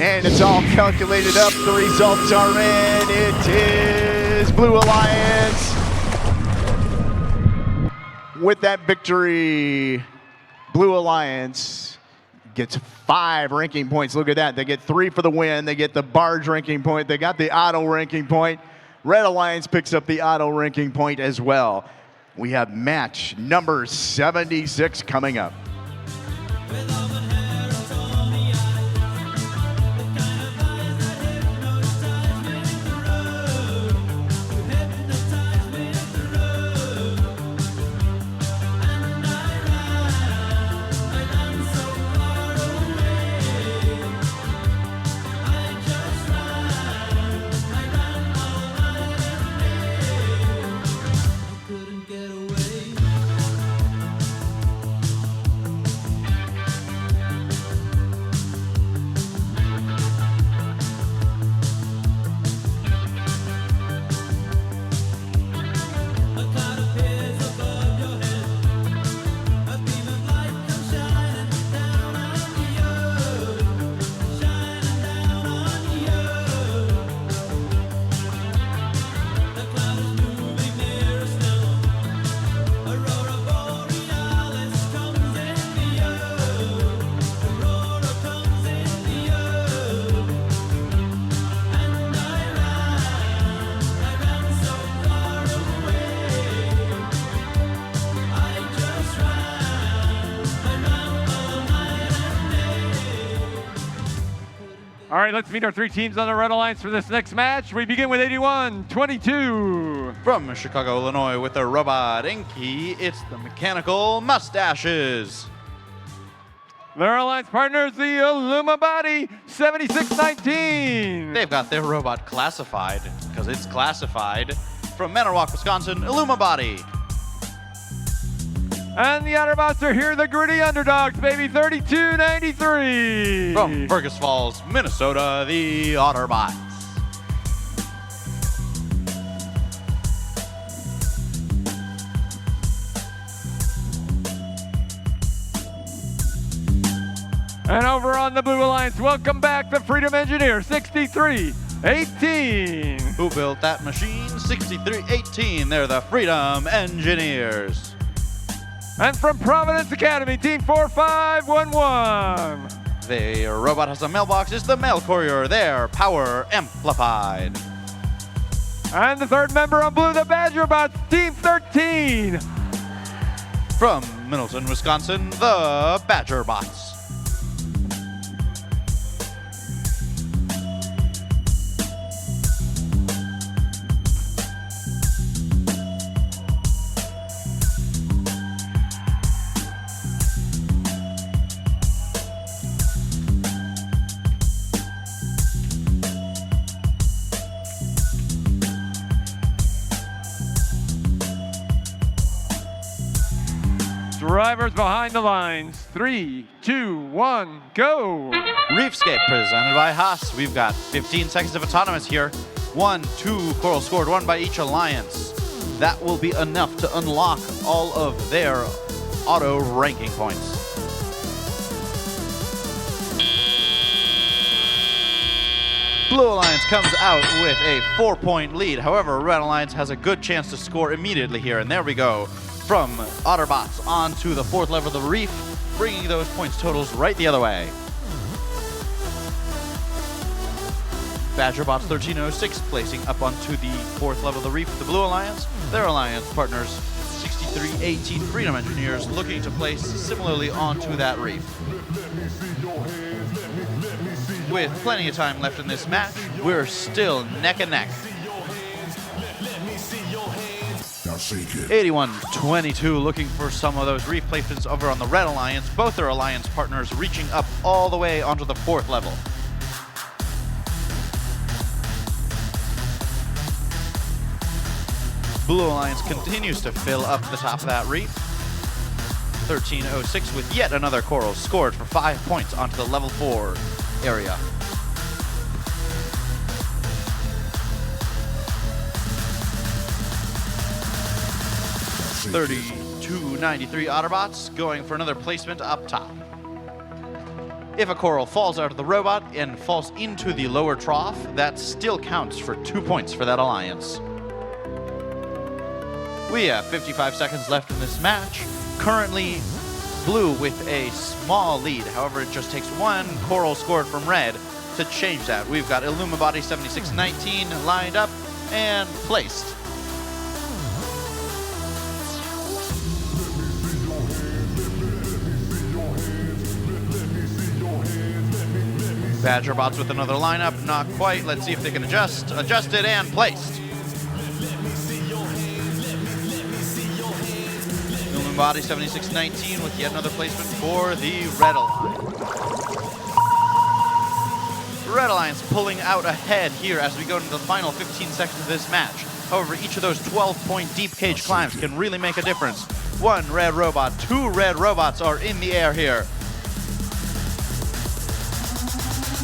And it's all calculated up. The results are in. It is Blue Alliance with that victory. Blue Alliance gets 5 ranking points. Look at that. They get 3 for the win. They get the barge ranking point. They got the auto ranking point. Red Alliance picks up the auto ranking point as well. We have match number 76 coming up. All right, let's meet our 3 teams on the Red Alliance for this next match. We begin with 81-22. From Chicago, Illinois, with the Robot Inky, it's the Mechanical Mustaches. Their alliance partners, the Illumabody 7619. They've got their robot classified, because it's classified. From Manawak, Wisconsin, Illumabody. And the Otterbots are here, the gritty underdogs, baby, 3293. From Fergus Falls, Minnesota, the Otterbots. And over on the Blue Alliance, welcome back the Freedom Engineer, 6318. Who built that machine? 6318. They're the Freedom Engineers. And from Providence Academy, Team 4511. The robot has a mailbox. It's the mail courier. They're power amplified. And the third member on blue, the Badger Bots, Team 13. From Middleton, Wisconsin, the Badger Bots. Drivers behind the lines. 3, 2, 1, go. Reefscape presented by Haas. We've got 15 seconds of autonomous here. 1, 2 coral scored, 1 by each alliance. That will be enough to unlock all of their auto ranking points. Blue Alliance comes out with a 4-point lead. However, Red Alliance has a good chance to score immediately here. And there we go. From Otterbots onto the 4th level of the reef, bringing those points totals right the other way. Badgerbots 1306 placing up onto the 4th level of the reef. The Blue Alliance, their alliance partners 6318 Freedom Engineers looking to place similarly onto that reef. With plenty of time left in this match, we're still neck and neck. 81-22 looking for some of those reef placements over on the Red Alliance. Both their alliance partners reaching up all the way onto the 4th level. Blue Alliance continues to fill up the top of that reef. 1306 with yet another coral scored for 5 points onto the level 4 area. $32.93 Otterbots going for another placement up top. If a coral falls out of the robot and falls into the lower trough, that still counts for 2 points for that alliance. We have 55 seconds left in this match. Currently, Blue with a small lead. However, it just takes one coral scored from red to change that. We've got Illumibody 7619 lined up and placed. Badgerbots with another lineup, not quite. Let's see if they can adjust. Adjusted and placed. Illumibody 7619 with yet another placement for the Red Alliance. Red Alliance pulling out ahead here as we go into the final 15 seconds of this match. However, each of those 12-point deep cage climbs can really make a difference. One red robot, two red robots are in the air here.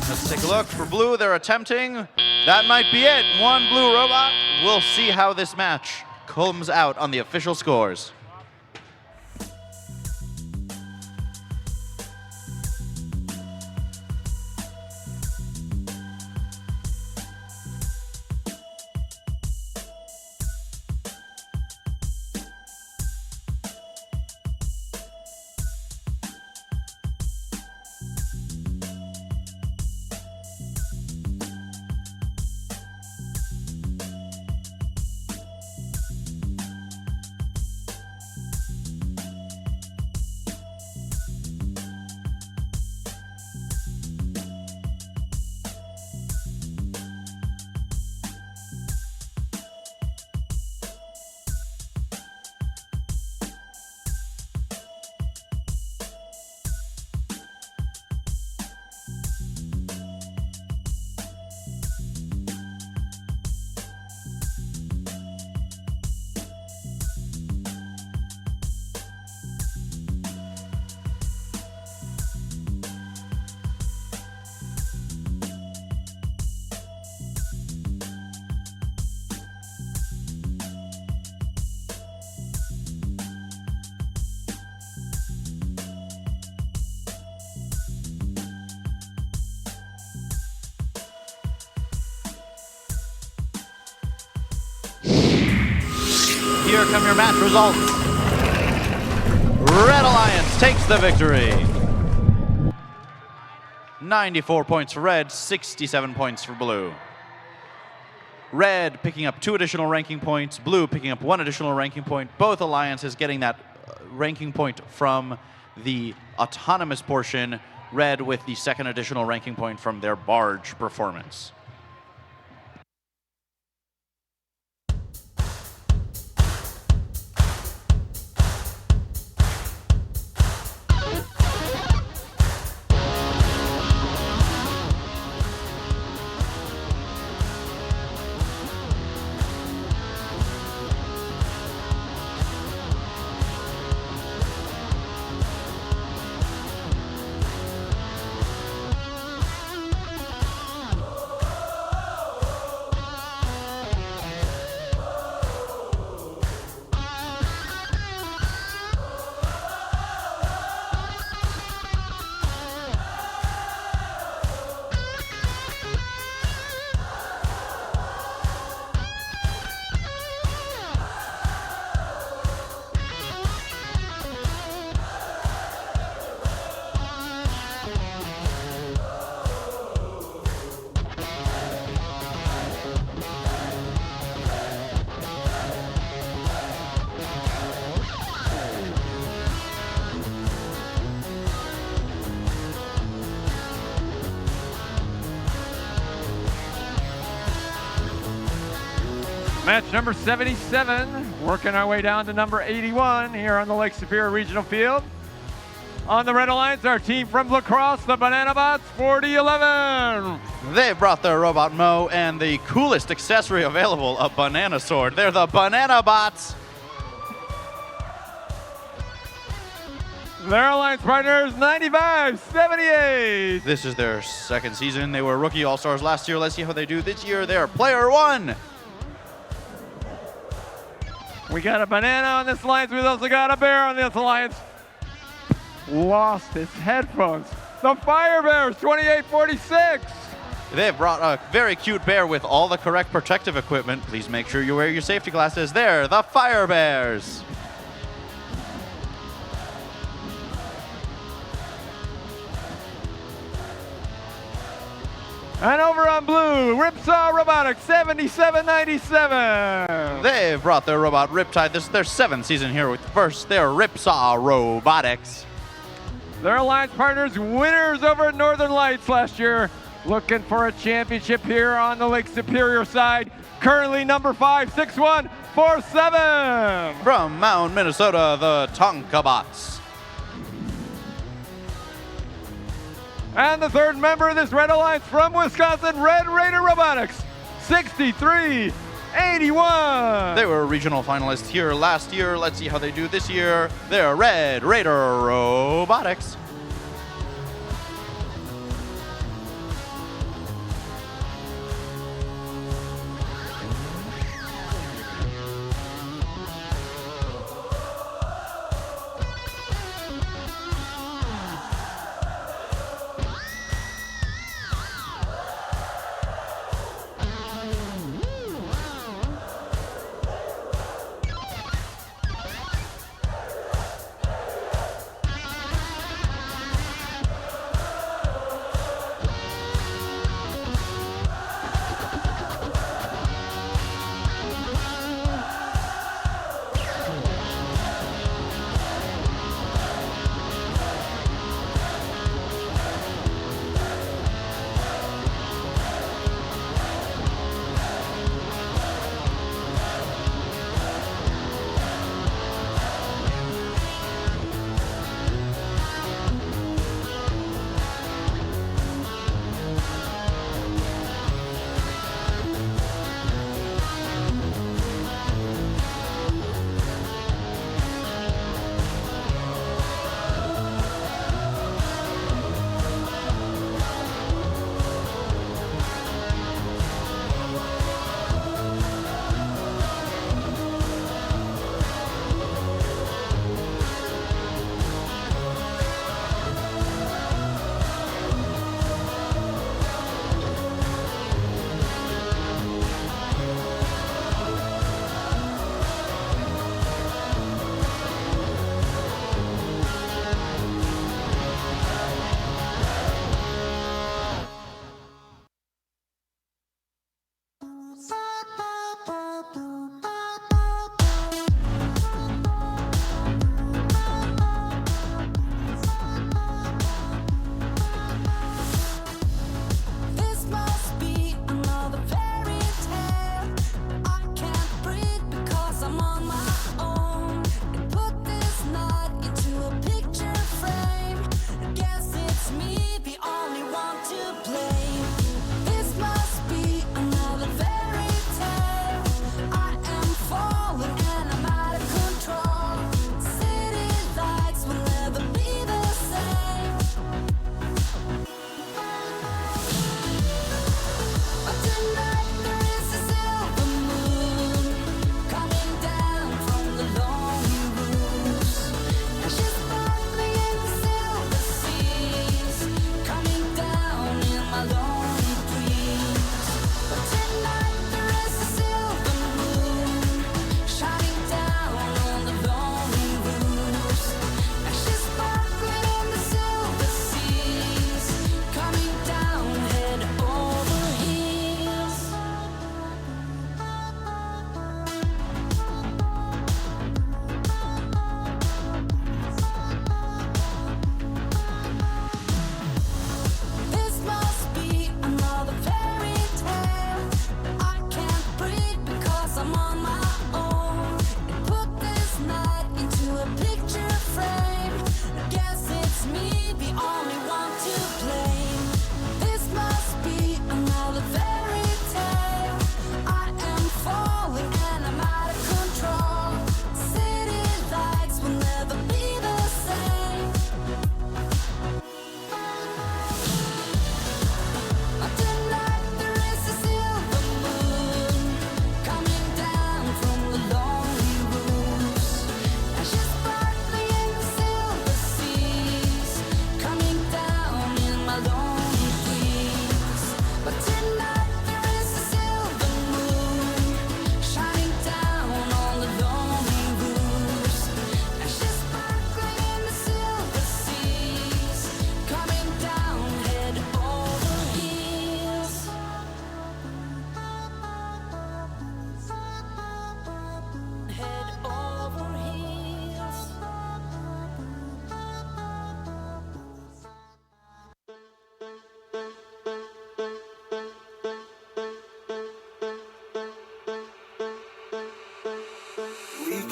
Let's take a look for blue. They're attempting. That might be it. One blue robot. We'll see how this match comes out on the official scores. Here come your match results. Red Alliance takes the victory. 94 points for red, 67 points for blue. Red picking up 2 additional ranking points, blue picking up 1 additional ranking point. Both alliances getting that ranking point from the autonomous portion. Red with the 2nd additional ranking point from their barge performance. Match number 77, working our way down to number 81 here on the Lake Superior Regional Field. On the Red Alliance, our team from La Crosse, the Banana Bots 4011. They brought their Robot Mo and the coolest accessory available, a banana sword. They're the Banana Bots. Their alliance partners, 95-78. This is their 2nd season. They were rookie all-stars last year. Let's see how they do this year. They're player 1. We got a banana on this alliance. We've also got a bear on this alliance. Lost his headphones. The Fire Bears, 28-46. They've brought a very cute bear with all the correct protective equipment. Please make sure you wear your safety glasses. They're the Fire Bears. And over on blue, Ripsaw Robotics, 7797. They've brought their robot Riptide. This is their 7th season here with first their Ripsaw Robotics. Their alliance partners, winners over at Northern Lights last year, looking for a championship here on the Lake Superior side. Currently number 5, 6147. From Mound, Minnesota, the Tonka Bots. And the third member of this Red Alliance from Wisconsin, Red Raider Robotics, 6381. They were regional finalists here last year. Let's see how they do this year. They're Red Raider Robotics.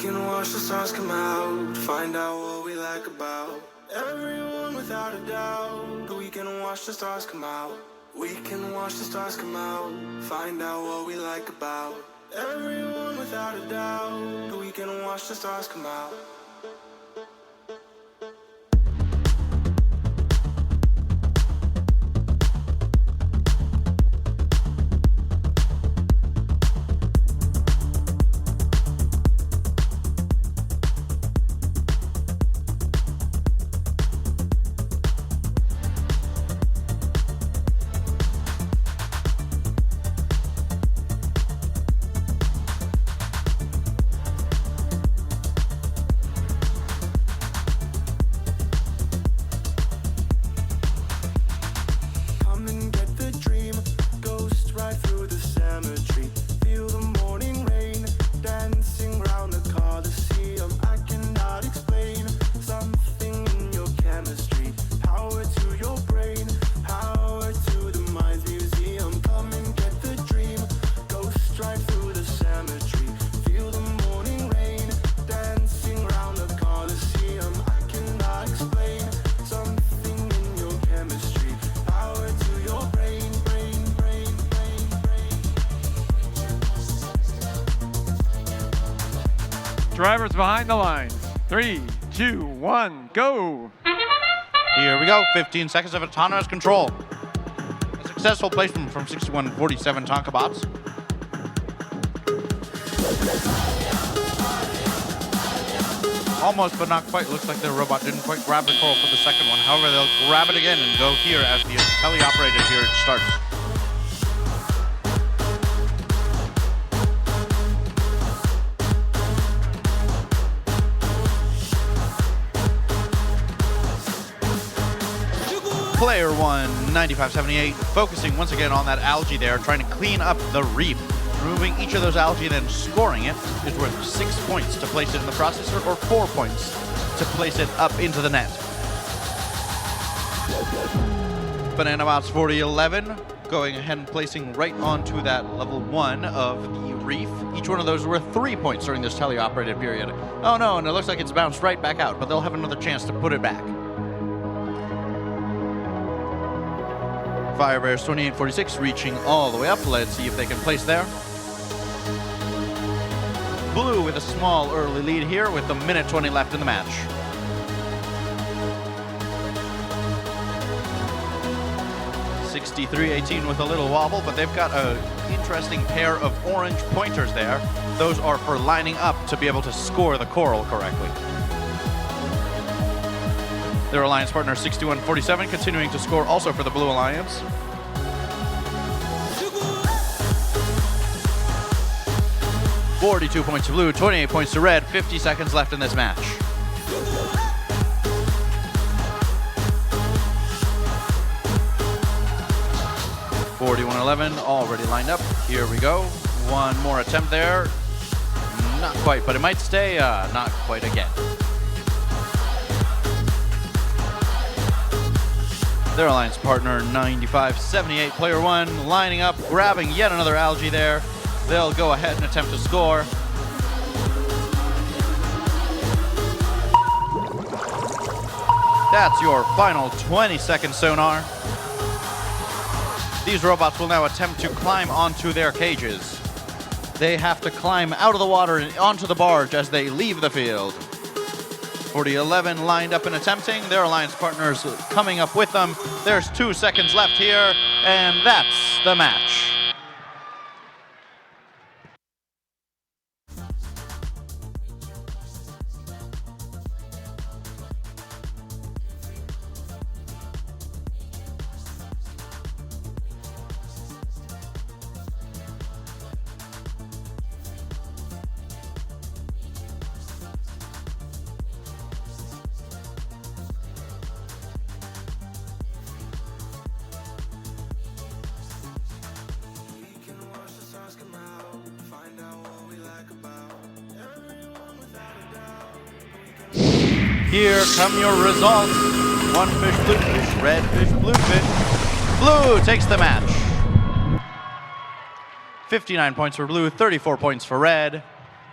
can watch the stars come out, find out what we like about everyone without a doubt. We can watch the stars come out. We can watch the stars come out, find out what we like about everyone without a doubt. We can watch the stars come out. Drivers behind the lines. 3, 2, 1, go. Here we go, 15 seconds of autonomous control. A successful placement from 6147 Tonka Bots. Almost, but not quite. Looks like the robot didn't quite grab the coral for the second one. However, they'll grab it again and go here as the tele-operated here starts. Player 1, 9578, focusing once again on that algae there, trying to clean up the reef. Removing each of those algae and then scoring it is worth 6 points to place it in the processor, or 4 points to place it up into the net. Banana Bots 4011, going ahead and placing right onto that level 1 of the reef. Each one of those is worth 3 points during this tele-operated period. Oh no, and it looks like it's bounced right back out, but they'll have another chance to put it back. Firebears 2846 reaching all the way up. Let's see if they can place there. Blue with a small early lead here with a minute 20 left in the match. (63-18) with a little wobble, but they've got an interesting pair of orange pointers there. Those are for lining up to be able to score the coral correctly. Their alliance partner 6147 continuing to score also for the Blue Alliance. (42 points to Blue, 28 points to Red, 50 seconds left in this match. (41-11) already lined up. Here we go. One more attempt there. Not quite, but it might stay. Not quite again. Their alliance partner 9578, player 1, lining up, grabbing yet another algae there. They'll go ahead and attempt to score. That's your final 20-second sonar. These robots will now attempt to climb onto their cages. They have to climb out of the water and onto the barge as they leave the field. 4011 lined up and attempting. Their alliance partners coming up with them. There's 2 seconds left here, and that's the match. Here come your results. 1 fish, blue fish, red fish, blue fish. Blue takes the match. 59 points for blue, 34 points for red.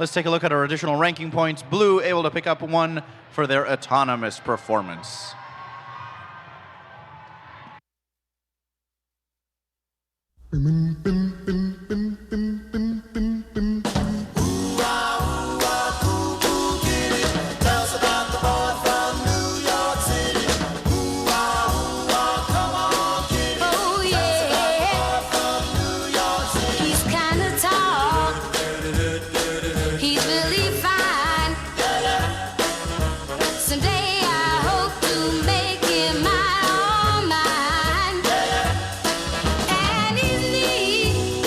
Let's take a look at our additional ranking points. Blue able to pick up 1 for their autonomous performance. Oh yeah, he's kinda tall. He's really fine. Someday I hope to make him my own mine. And he's neat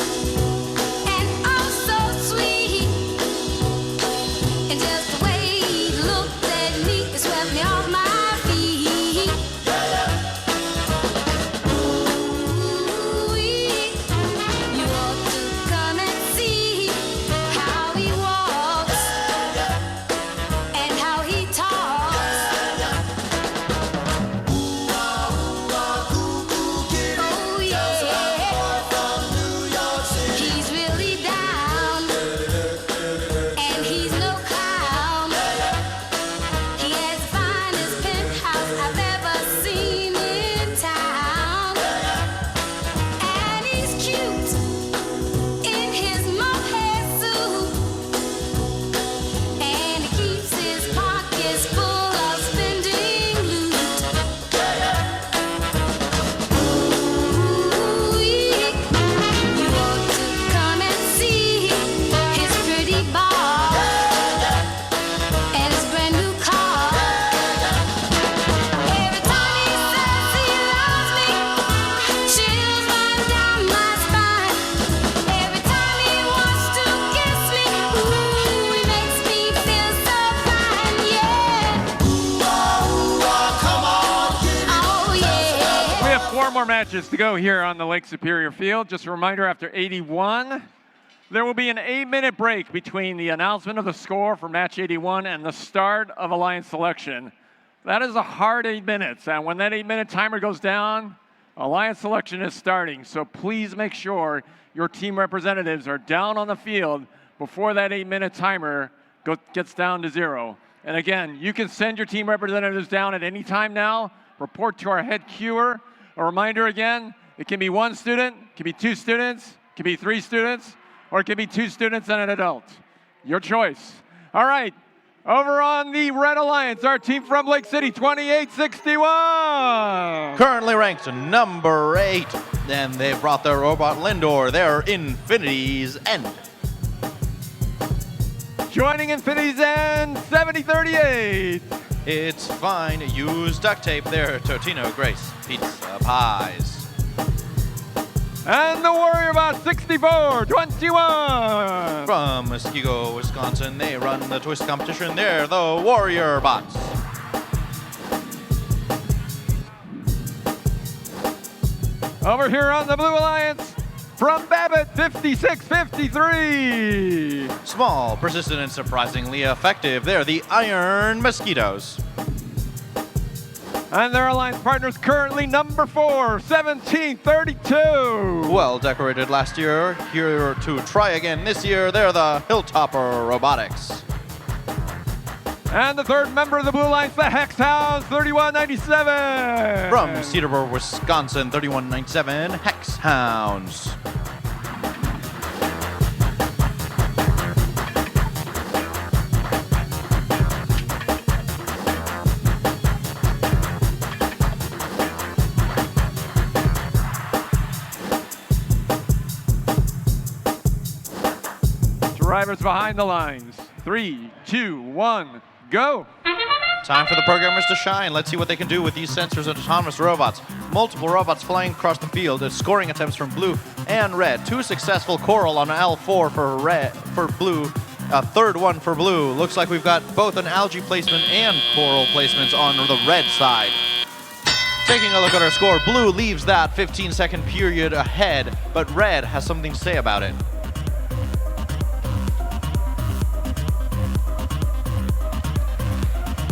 and oh so sweet. And just the way he looked at me, it swept me off my feet. You ought to come and see how he walks and how he talks. Oh yeah, he's really down and he's no clown. He has the finest penthouse I've ever seen in town. And he's cute in his mohair suit. And he keeps his pockets full of spending loot. You ought to come and see his pretty bar and his brand new car. Every time he says he loves me, chills run down my spine. Every time he wants to kiss me, ooh, he makes me feel so fine, yeah. Oh yeah. We have 4 more matches to go here on the Lake Superior field. Just a reminder, after 81, there will be an 8-minute break between the announcement of the score for match 81 and the start of Alliance selection. That is a hard 8 minutes, and when that 8-minute timer goes down, Alliance selection is starting. So please make sure your team representatives are down on the field before that 8-minute timer gets down to 0. And again, you can send your team representatives down at any time now. Report to our head cuer. A reminder again, it can be 1 student, it can be 2 students, it can be 3 students, or it can be 2 students and an adult. Your choice. All right, over on the Red Alliance, our team from Lake City, 2861. Currently ranked number 8, and they brought their robot Lindor, their Infinity's End. Joining Infinity's End, 7038. It's fine, use duct tape there, Totino Grace Pizza Pies. And the Warrior Bot, 6421. From Muskego, Wisconsin, they run the twist competition. They're the Warrior Bots. Over here on the Blue Alliance, from Babbitt, 5653. Small, persistent, and surprisingly effective. They're the Iron Mosquitoes. And their alliance partners currently number 4, 1732. Well decorated last year, here to try again this year. They're the Hilltopper Robotics. And the third member of the Blue Alliance, the Hex Hounds, 3197. From Cedarburg, Wisconsin, 3197, Hex Hounds. Drivers behind the lines. 3, 2, 1, go. Time for the programmers to shine. Let's see what they can do with these sensors and autonomous robots. Multiple robots flying across the field. Scoring attempts from blue and red. 2 successful coral on L4 for blue. A third one for blue. Looks like we've got both an algae placement and coral placements on the red side. Taking a look at our score, blue leaves that 15-second period ahead, but red has something to say about it.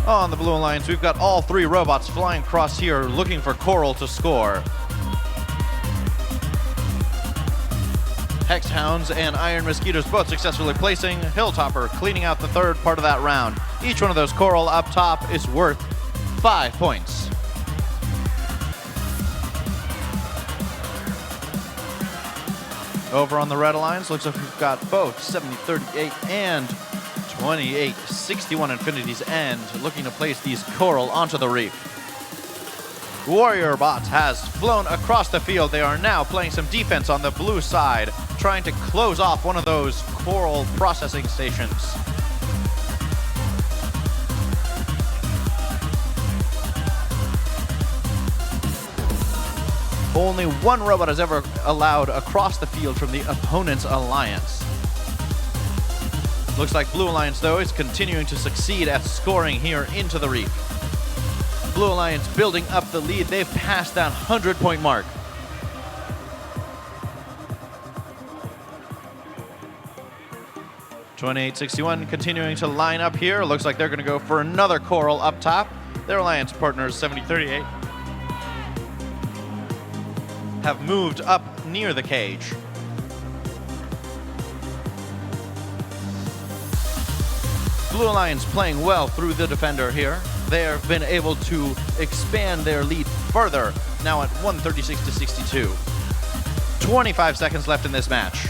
On the Blue Alliance, we've got all 3 robots flying across here looking for coral to score. Hex Hounds and Iron Mosquitoes both successfully placing. Hilltopper cleaning out the third part of that round. Each one of those coral up top is worth 5 points. Over on the Red Alliance, looks like we've got both 70-38 and 28-61 Infinity's End looking to place these coral onto the reef. Warrior Bot has flown across the field. They are now playing some defense on the blue side, trying to close off one of those coral processing stations. Only one robot is ever allowed across the field from the opponent's alliance. Looks like Blue Alliance, though, is continuing to succeed at scoring here into the reef. Blue Alliance building up the lead. They've passed that 100-point mark. (28-61) continuing to line up here. Looks like they're going to go for another coral up top. Their alliance partners, 70-38, have moved up near the cage. Blue Alliance playing well through the defender here. They have been able to expand their lead further, now at 136-62. 25 seconds left in this match.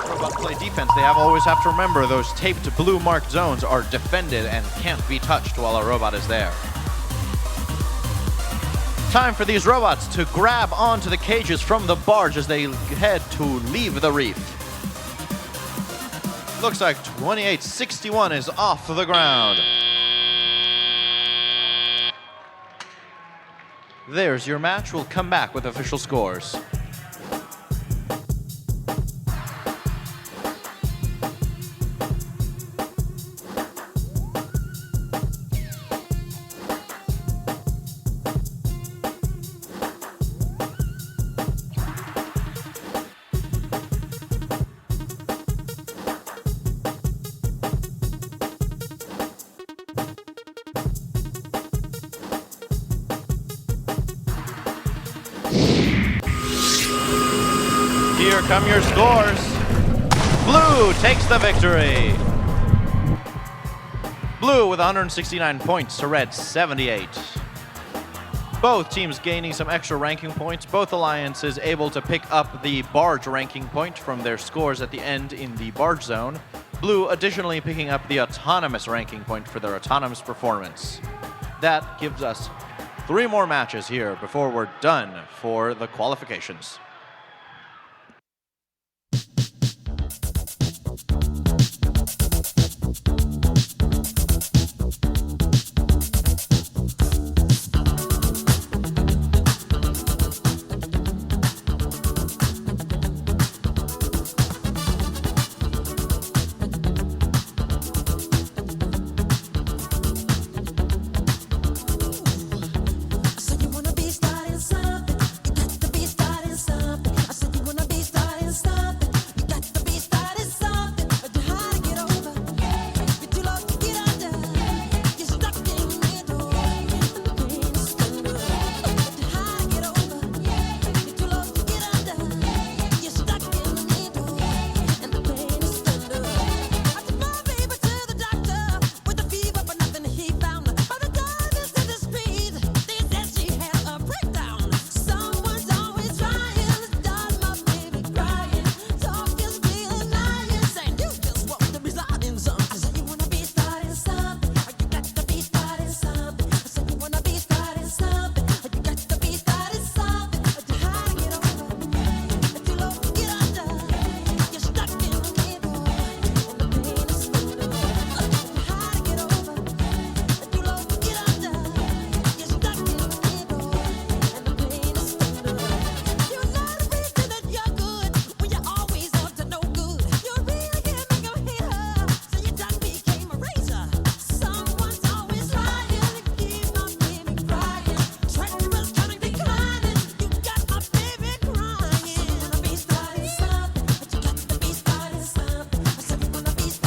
Robot play defense. They always have to remember those taped blue marked zones are defended and can't be touched while a robot is there. Time for these robots to grab onto the cages from the barge as they head to leave the reef. Looks like 28-61 is off the ground. There's your match. We'll come back with official scores. Here come your scores. Blue takes the victory. Blue with 169 points to Red 78. Both teams gaining some extra ranking points. Both alliances able to pick up the barge ranking point from their scores at the end in the barge zone. Blue additionally picking up the autonomous ranking point for their autonomous performance. That gives us 3 more matches here before we're done for the qualifications.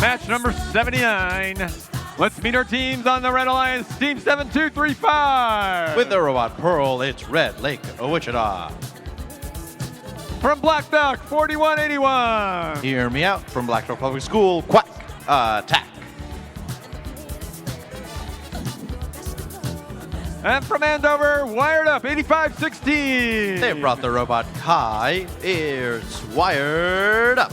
Match number 79. Let's meet our teams on the Red Alliance, Team 7235. With the robot Pearl, it's Red Lake, Wichita. From Black Duck, 4181. Hear me out. From Black Duck Public School, Quack Attack. And from Andover, Wired Up, 8516. They brought the robot Kai. It's Wired Up.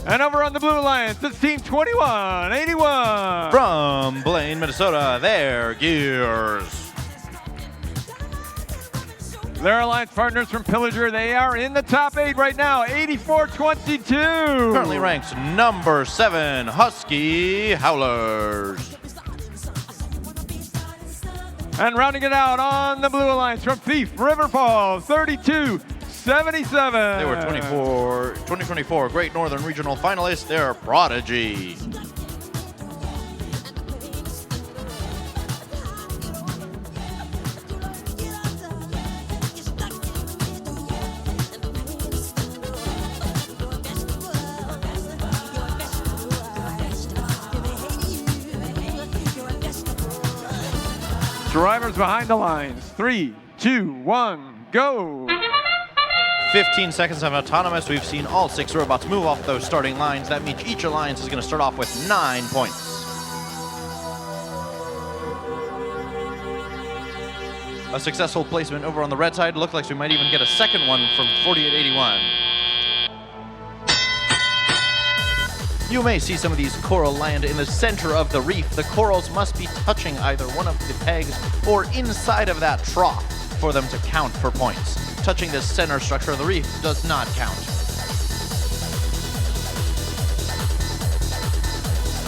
And over on the Blue Alliance, it's Team 2181. From Blaine, Minnesota, their Gears. Their alliance partners from Pillager, they are in the top 8 right now, 84-22. Currently ranked number 7, Husky Howlers. And rounding it out on the Blue Alliance from Thief River Falls, 32-77. They were 2024 Great Northern Regional finalists. They're Prodigy. Drivers behind the lines. 3, 2, 1, go. 15 seconds of autonomous. We've seen all 6 robots move off those starting lines. That means each alliance is going to start off with 9 points. A successful placement over on the red side. Looks like we might even get a second one from 4881. You may see some of these coral land in the center of the reef. The corals must be touching either one of the pegs or inside of that trough for them to count for points. Touching the center structure of the reef does not count.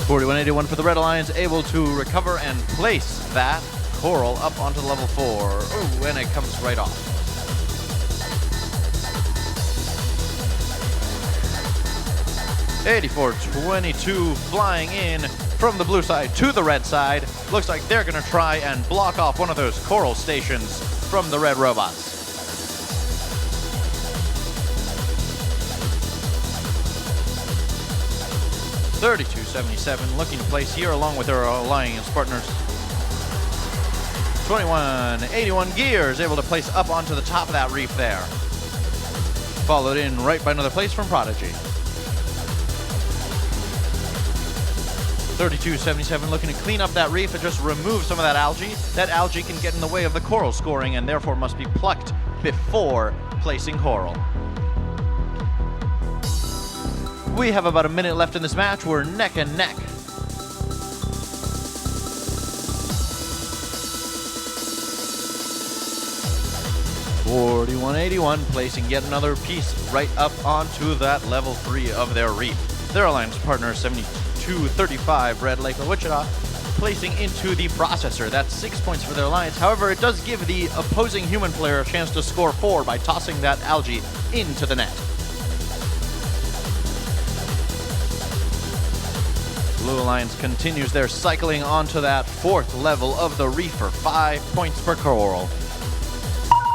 4181 for the Red Alliance, able to recover and place that coral up onto level 4. Ooh, and it comes right off. $84-22 flying in from the blue side to the red side. Looks like they're going to try and block off one of those coral stations from the red robots. $32-77 looking to place here along with their alliance partners. 2181 Gears able to place up onto the top of that reef there. Followed in right by another place from Prodigy. 32-77 looking to clean up that reef and just remove some of that algae. That algae can get in the way of the coral scoring and therefore must be plucked before placing coral. We have about a minute left in this match. We're neck and neck. $41-81 placing yet another piece right up onto that level 3 of their reef. Their alliance partner 72-35 Red Lake Wichita placing into the processor. That's 6 points for their alliance. However, it does give the opposing human player a chance to score 4 by tossing that algae into the net. Blue Alliance continues their cycling onto that 4th level of the reef for 5 points per coral.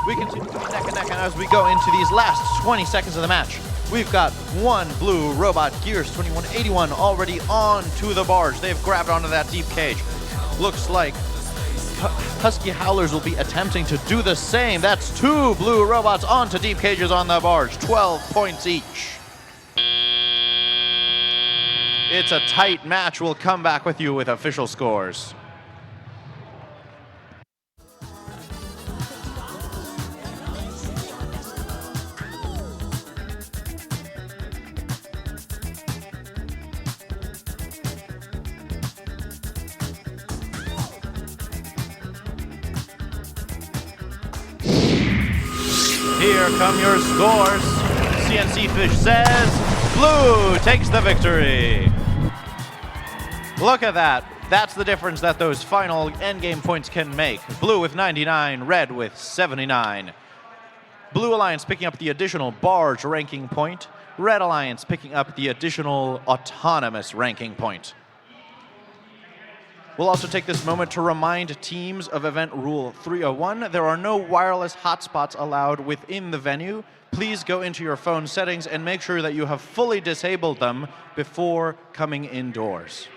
We continue to be neck and neck, and as we go into these last 20 seconds of the match, we've got one blue robot, Gears 2181, already onto the barge. They've grabbed onto that deep cage. Looks like Husky Howlers will be attempting to do the same. That's 2 blue robots onto deep cages on the barge, 12 points each. It's a tight match. We'll come back with you with official scores. Here come your scores. CNC Fish says blue takes the victory. Look at that. That's the difference that those final endgame points can make. Blue with 99, red with 79. Blue Alliance picking up the additional barge ranking point. Red Alliance picking up the additional autonomous ranking point. We'll also take this moment to remind teams of event rule 301. There are no wireless hotspots allowed within the venue. Please go into your phone settings and make sure that you have fully disabled them before coming indoors.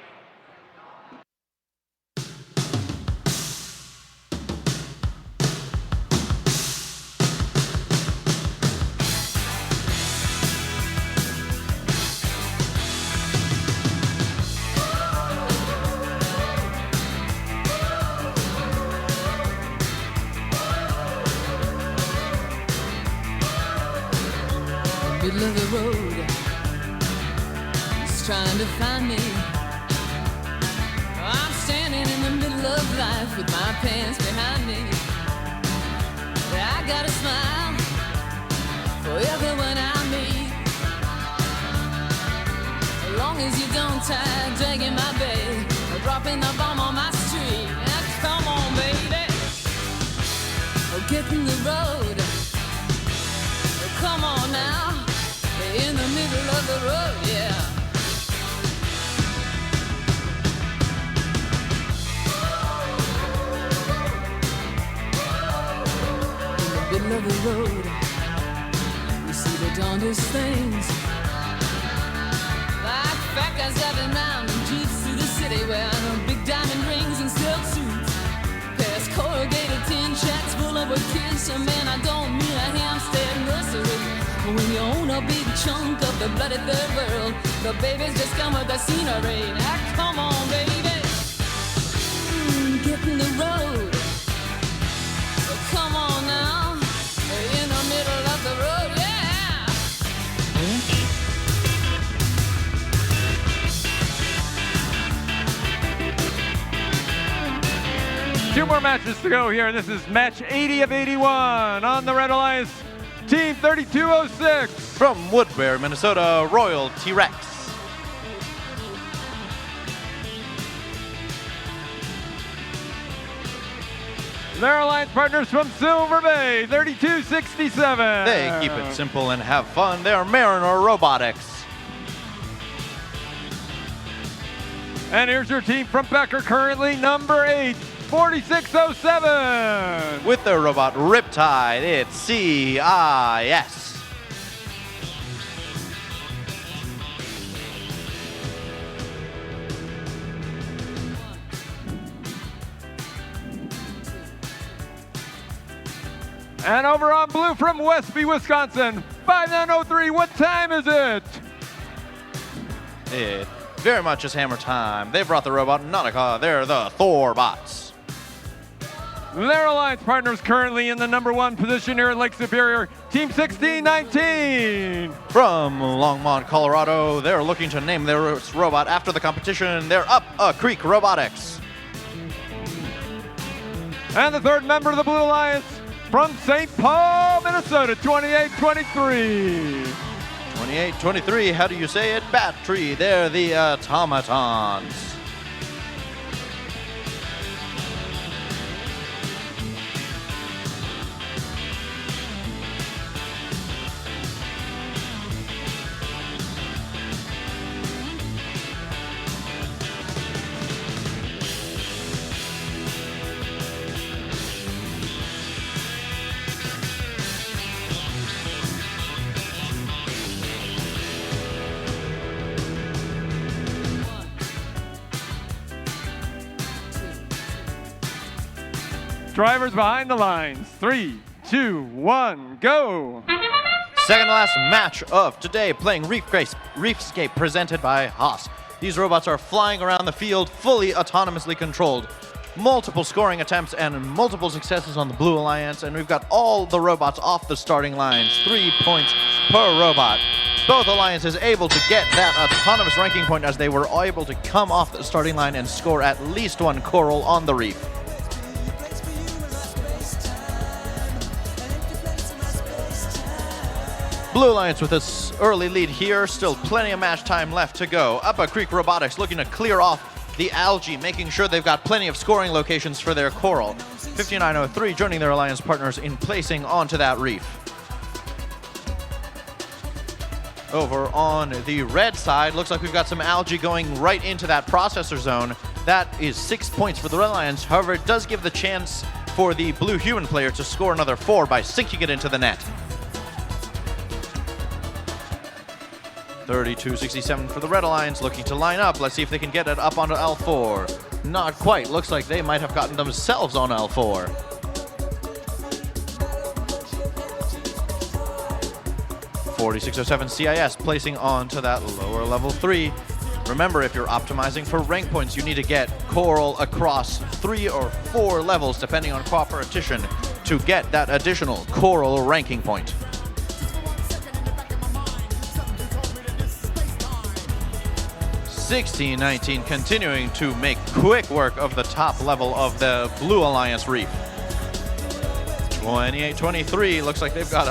Middle of the road, it's trying to find me. I'm standing in the middle of life with my pants behind me. I got a smile for everyone I meet. As long as you don't tie a drag in my bed or dropping the bomb on my street. Now, come on, baby, get in the road. Come on now. In the middle of the road, yeah. In the middle of the road, you see the darndest things. Like fat guys driving round in jeeps through the city, wearing big diamond rings and silk suits. Past corrugated tin shacks full of kids. Man, I don't mean a Hampstead nursery. When you own a big chunk of the bloody third world, the babies just come with the scenery. Now come on, baby, get in the road. Come on now, in the middle of the road, yeah. Two more matches to go here. This is match 80 of 81 on the Red Alliance. Team 3206. From Woodbury, Minnesota, Royal T-Rex. Their alliance partners from Silver Bay, 3267. They keep it simple and have fun. They are Mariner Robotics. And here's your team from Becker, currently number 8, 4607. With their robot Riptide, it's CIS. And over on blue from Westby, Wisconsin, 5903. What time is it? It very much is hammer time. They brought the robot Nautica. They're the Thorbots. Their alliance partners currently in the number 1 position here at Lake Superior, Team 1619. From Longmont, Colorado, they're looking to name their robot after the competition. They're Up a Creek Robotics. And the third member of the Blue Alliance from St. Paul, Minnesota, 2823. 2823, how do you say it? Battery, they're the automatons. Drivers behind the lines. 3, 2, 1, go. Second to last match of today, playing Reefscape presented by Haas. These robots are flying around the field, fully autonomously controlled. Multiple scoring attempts and multiple successes on the Blue Alliance, and we've got all the robots off the starting lines. 3 points per robot. Both alliances able to get that autonomous ranking point as they were able to come off the starting line and score at least 1 coral on the reef. Blue Alliance with this early lead here, still plenty of match time left to go. Up a Creek Robotics looking to clear off the algae, making sure they've got plenty of scoring locations for their coral. 5903 joining their alliance partners in placing onto that reef. Over on the red side, looks like we've got some algae going right into that processor zone. That is 6 points for the Red Alliance. However, it does give the chance for the blue human player to score another 4 by sinking it into the net. 32-67 for the Red Alliance, looking to line up. Let's see if they can get it up onto L4. Not quite. Looks like they might have gotten themselves on L4. .4607 CIS placing onto that lower level 3. Remember, if you're optimizing for rank points, you need to get Coral across 3 or 4 levels, depending on cooperation, to get that additional Coral ranking point. (16-19) continuing to make quick work of the top level of the Blue Alliance Reef. 28-23, looks like they've got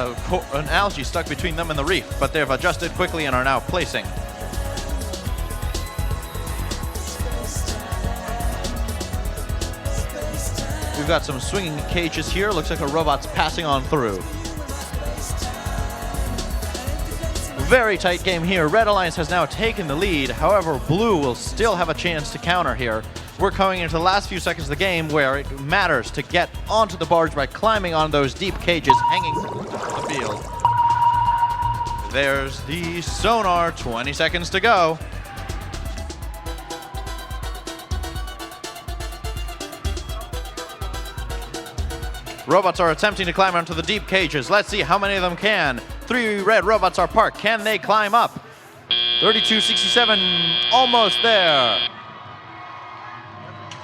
an algae stuck between them and the reef, but they've adjusted quickly and are now placing. We've got some swinging cages here. Looks like a robot's passing on through. Very tight game here. Red Alliance has now taken the lead. However, Blue will still have a chance to counter here. We're coming into the last few seconds of the game where it matters to get onto the barge by climbing on those deep cages hanging from the field. There's the sonar, 20 seconds to go. Robots are attempting to climb onto the deep cages. Let's see how many of them can. 3 red robots are parked. Can they climb up? 32-67, almost there.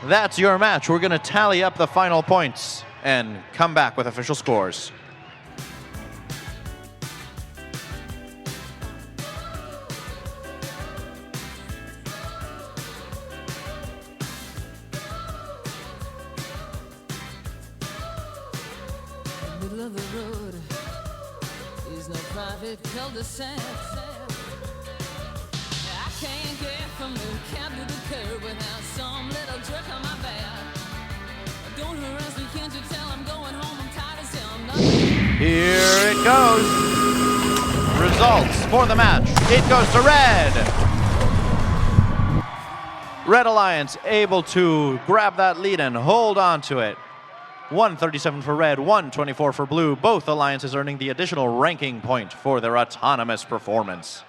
That's your match. We're going to tally up the final points and come back with official scores. Middle of the road is no private cul-de-sac. I can't get from the cab to the curb without some little jerk on my back. Don't harass me, can't you tell I'm going home? I'm tired as hell. I'm not. Here it goes. Results for the match. It goes to red. Red Alliance able to grab that lead and hold on to it. 137 for red, 124 for blue. Both alliances earning the additional ranking point for their autonomous performance.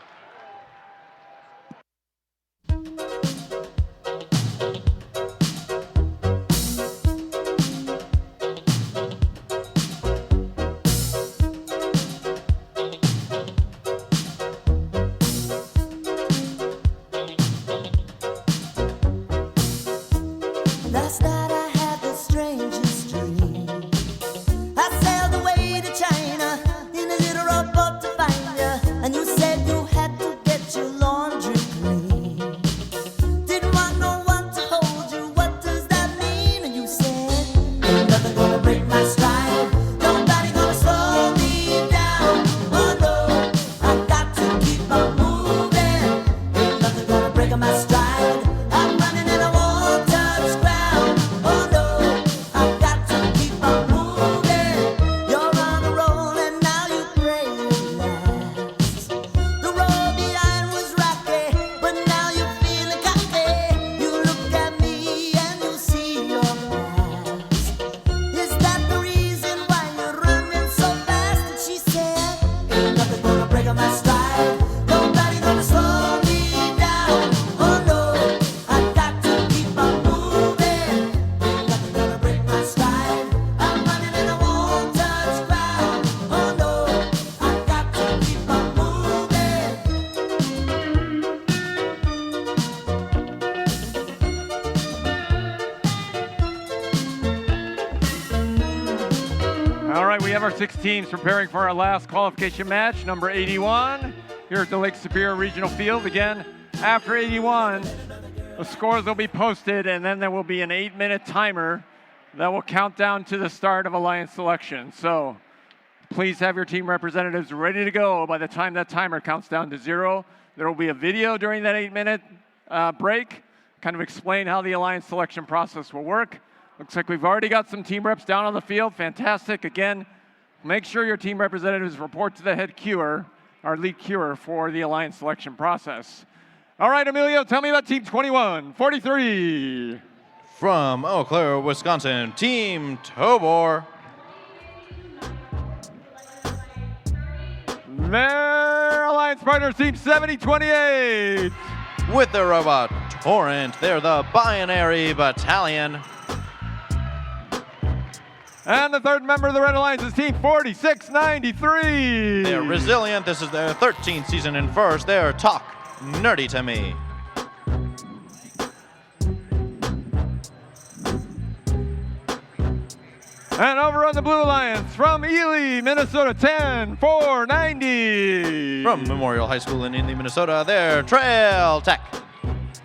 Last night I had the strangest dream. I sailed away to China in a little rowboat to find you, and you said you had to get your laundry clean. Didn't want no one to hold you. What does that mean? And you said, ain't nothing gonna break my stride. Nobody gonna slow me down. Oh no, I got to keep on moving. Ain't nothing gonna break my stride. I'm running and I won't touch ground. Oh no, I've got to keep on moving. You're on a roll and now you pray it lasts. The road behind was rocky, but now you're feeling cocky. You look at me and you see your past. Is that the reason why you're running so fast? And she said, ain't nothing gonna break my stride. Nobody gonna slow me down. Oh no, I've got to keep on moving. Ain't nothing gonna break my stride. I'm running and I won't touch ground. Oh no, I've got to keep on moving. All right, we have our 6 teams preparing for our last qualification match, number 81, here at the Lake Superior Regional Field. Again, after 81, the scores will be posted, and then there will be an 8-minute timer that will count down to the start of Alliance selection. So please have your team representatives ready to go by the time that timer counts down to 0. There will be a video during that 8-minute break, kind of explain how the Alliance selection process will work. Looks like we've already got some team reps down on the field. Fantastic. Again, make sure your team representatives report to the head queuer, our lead queuer for the Alliance selection process. All right, Emilio, tell me about Team 2143. From Eau Claire, Wisconsin, Team Tobor. Their alliance partner, Team 7028. With their robot, Torrent, they're the Binary Battalion. And the third member of the Red Alliance is Team 4693. They're resilient. This is their 13th season in first. They're Talk Nerdy to Me. And over on the Blue Alliance, from Ely, Minnesota, 10490. From Memorial High School in Ely, Minnesota, they're Trail Tech.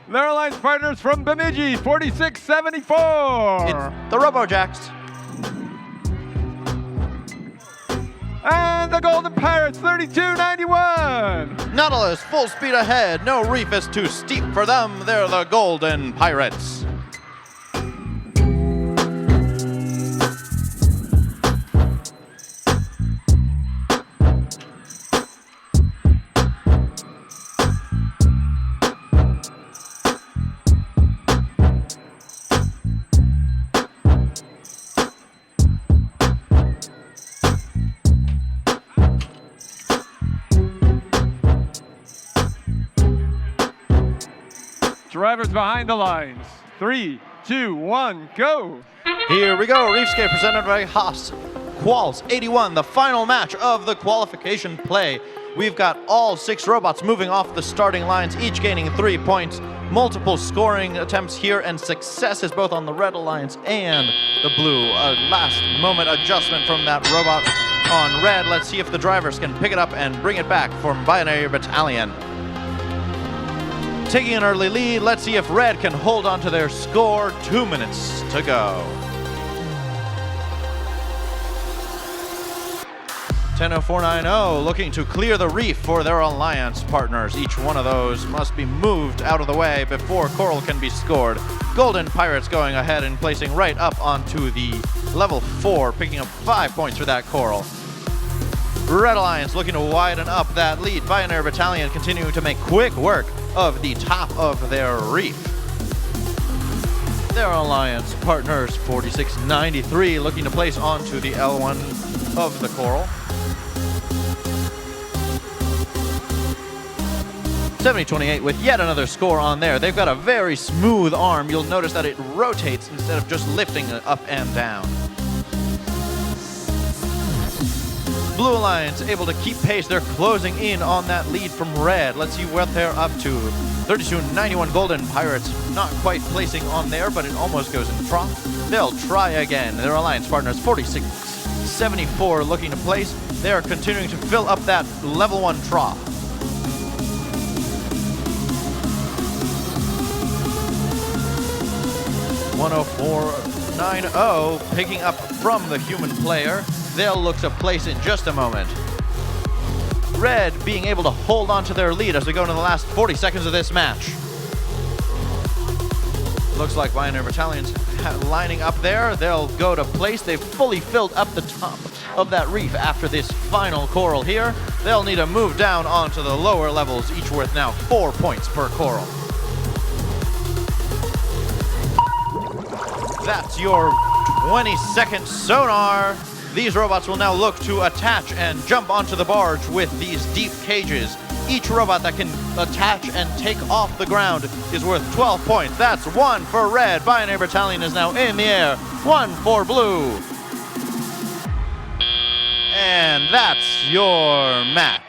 Their alliance partners from Bemidji, 4674. It's the Robojacks. And the Golden Pirates, 3291. Nautilus, full speed ahead. No reef is too steep for them. They're the Golden Pirates. Drivers behind the lines. 3, 2, 1, go. Here we go. Reefscape presented by Haas. Quals 81, the final match of the qualification play. We've got all 6 robots moving off the starting lines, each gaining 3 points. Multiple scoring attempts here and successes both on the Red Alliance and the Blue. A last moment adjustment from that robot on Red. Let's see if the drivers can pick it up and bring it back from Binary Battalion. Taking an early lead, let's see if Red can hold on to their score. 2 minutes to go. 10:0490 looking to clear the reef for their alliance partners. Each one of those must be moved out of the way before coral can be scored. Golden Pirates going ahead and placing right up onto the level 4, picking up 5 points for that coral. Red Alliance looking to widen up that lead. Binary Battalion continuing to make quick work of the top of their reef. Their alliance partners, 4693, looking to place onto the L1 of the coral. 7028 with yet another score on there. They've got a very smooth arm. You'll notice that it rotates instead of just lifting it up and down. Blue Alliance able to keep pace. They're closing in on that lead from Red. Let's see what they're up to. 3291 Golden Pirates not quite placing on there, but it almost goes in front. They'll try again. Their alliance partners 4674 looking to place. They're continuing to fill up that level 1 trough. .10490 picking up from the human player. They'll look to place in just a moment. Red being able to hold on to their lead as we go into the last 40 seconds of this match. Looks like Binary Battalion's lining up there. They'll go to place. They've fully filled up the top of that reef after this final coral here. They'll need to move down onto the lower levels, each worth now 4 points per coral. That's your 20-second sonar. These robots will now look to attach and jump onto the barge with these deep cages. Each robot that can attach and take off the ground is worth 12 points. That's 1 for Red. Binary Battalion is now in the air. 1 for Blue. And that's your match.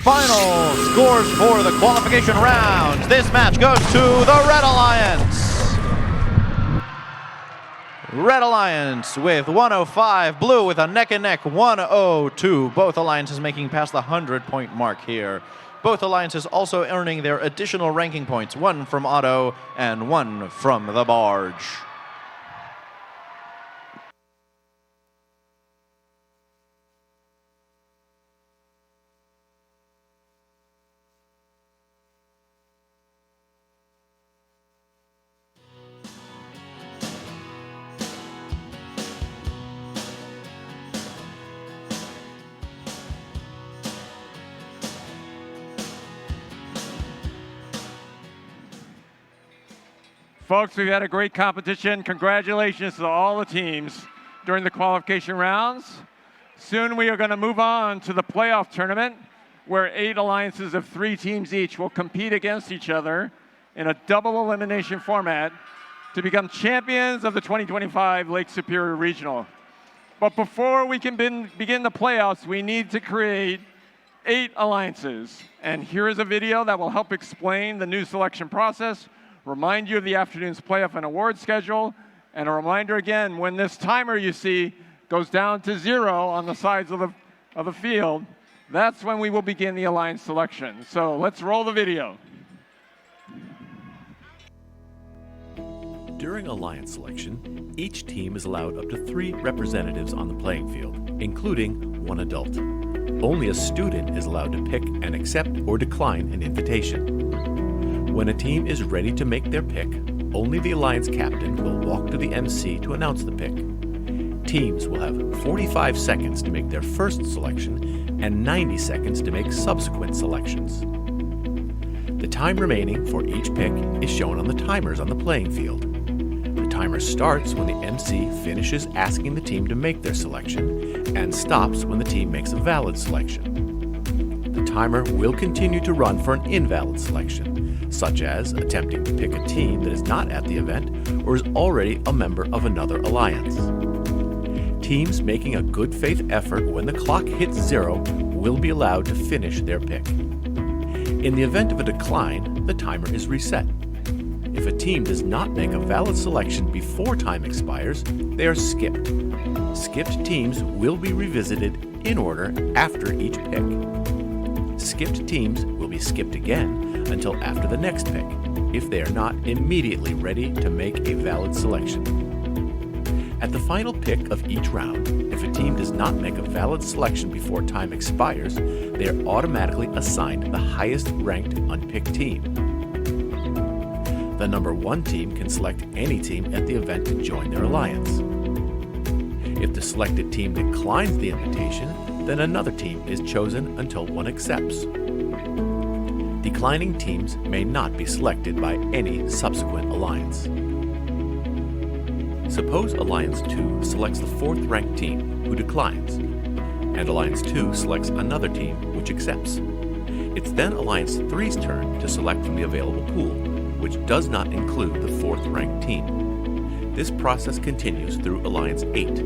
Final scores for the qualification round. This match goes to the Red Alliance. Red Alliance with 105, Blue with a neck and neck 102. Both alliances making past the 100-point mark here. Both alliances also earning their additional ranking points, one from Otto and one from the Barge. Folks, we've had a great competition. Congratulations to all the teams during the qualification rounds. Soon we are going to move on to the playoff tournament, where 8 alliances of 3 teams each will compete against each other in a double elimination format to become champions of the 2025 Lake Superior Regional. But before we can begin the playoffs, we need to create 8 alliances. And here is a video that will help explain the new selection process, remind you of the afternoon's playoff and award schedule, and a reminder again, when this timer you see goes down to 0 on the sides of the field, that's when we will begin the alliance selection. So let's roll the video. During alliance selection, each team is allowed up to 3 representatives on the playing field, including 1 adult. Only a student is allowed to pick and accept or decline an invitation. When a team is ready to make their pick, only the alliance captain will walk to the MC to announce the pick. Teams will have 45 seconds to make their first selection and 90 seconds to make subsequent selections. The time remaining for each pick is shown on the timers on the playing field. The timer starts when the MC finishes asking the team to make their selection and stops when the team makes a valid selection. The timer will continue to run for an invalid selection, such as attempting to pick a team that is not at the event or is already a member of another alliance. Teams making a good faith effort when the clock hits 0 will be allowed to finish their pick. In the event of a decline, the timer is reset. If a team does not make a valid selection before time expires, they are skipped. Skipped teams will be revisited in order after each pick. Skipped teams will be skipped again until after the next pick, if they are not immediately ready to make a valid selection. At the final pick of each round, if a team does not make a valid selection before time expires, they are automatically assigned the highest ranked unpicked team. The number 1 team can select any team at the event to join their alliance. If the selected team declines the invitation, then another team is chosen until one accepts. Declining teams may not be selected by any subsequent alliance. Suppose Alliance 2 selects the 4th ranked team, who declines, and Alliance 2 selects another team, which accepts. It's then Alliance 3's turn to select from the available pool, which does not include the 4th ranked team. This process continues through Alliance 8.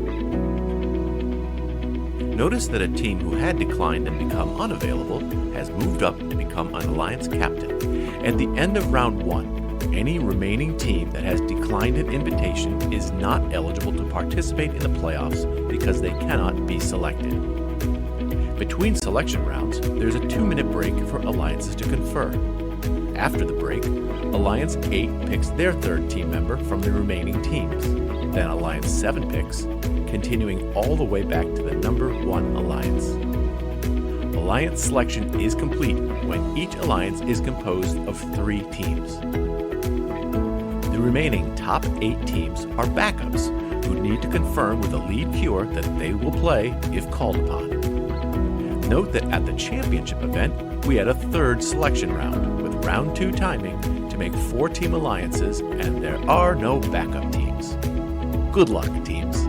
Notice that a team who had declined and become unavailable has moved up to become an alliance captain. At the end of round 1, any remaining team that has declined an invitation is not eligible to participate in the playoffs because they cannot be selected. Between selection rounds, there's a 2-minute break for alliances to confer. After the break, Alliance 8 picks their 3rd team member from the remaining teams. Then Alliance 7 picks, continuing all the way back to the number 1 alliance. Alliance selection is complete when each alliance is composed of 3 teams. The remaining top 8 teams are backups who need to confirm with the lead cure that they will play if called upon. Note that at the championship event, we had a 3rd selection round with round 2 timing to make 4-team alliances, and there are no backup teams. Good luck, teams.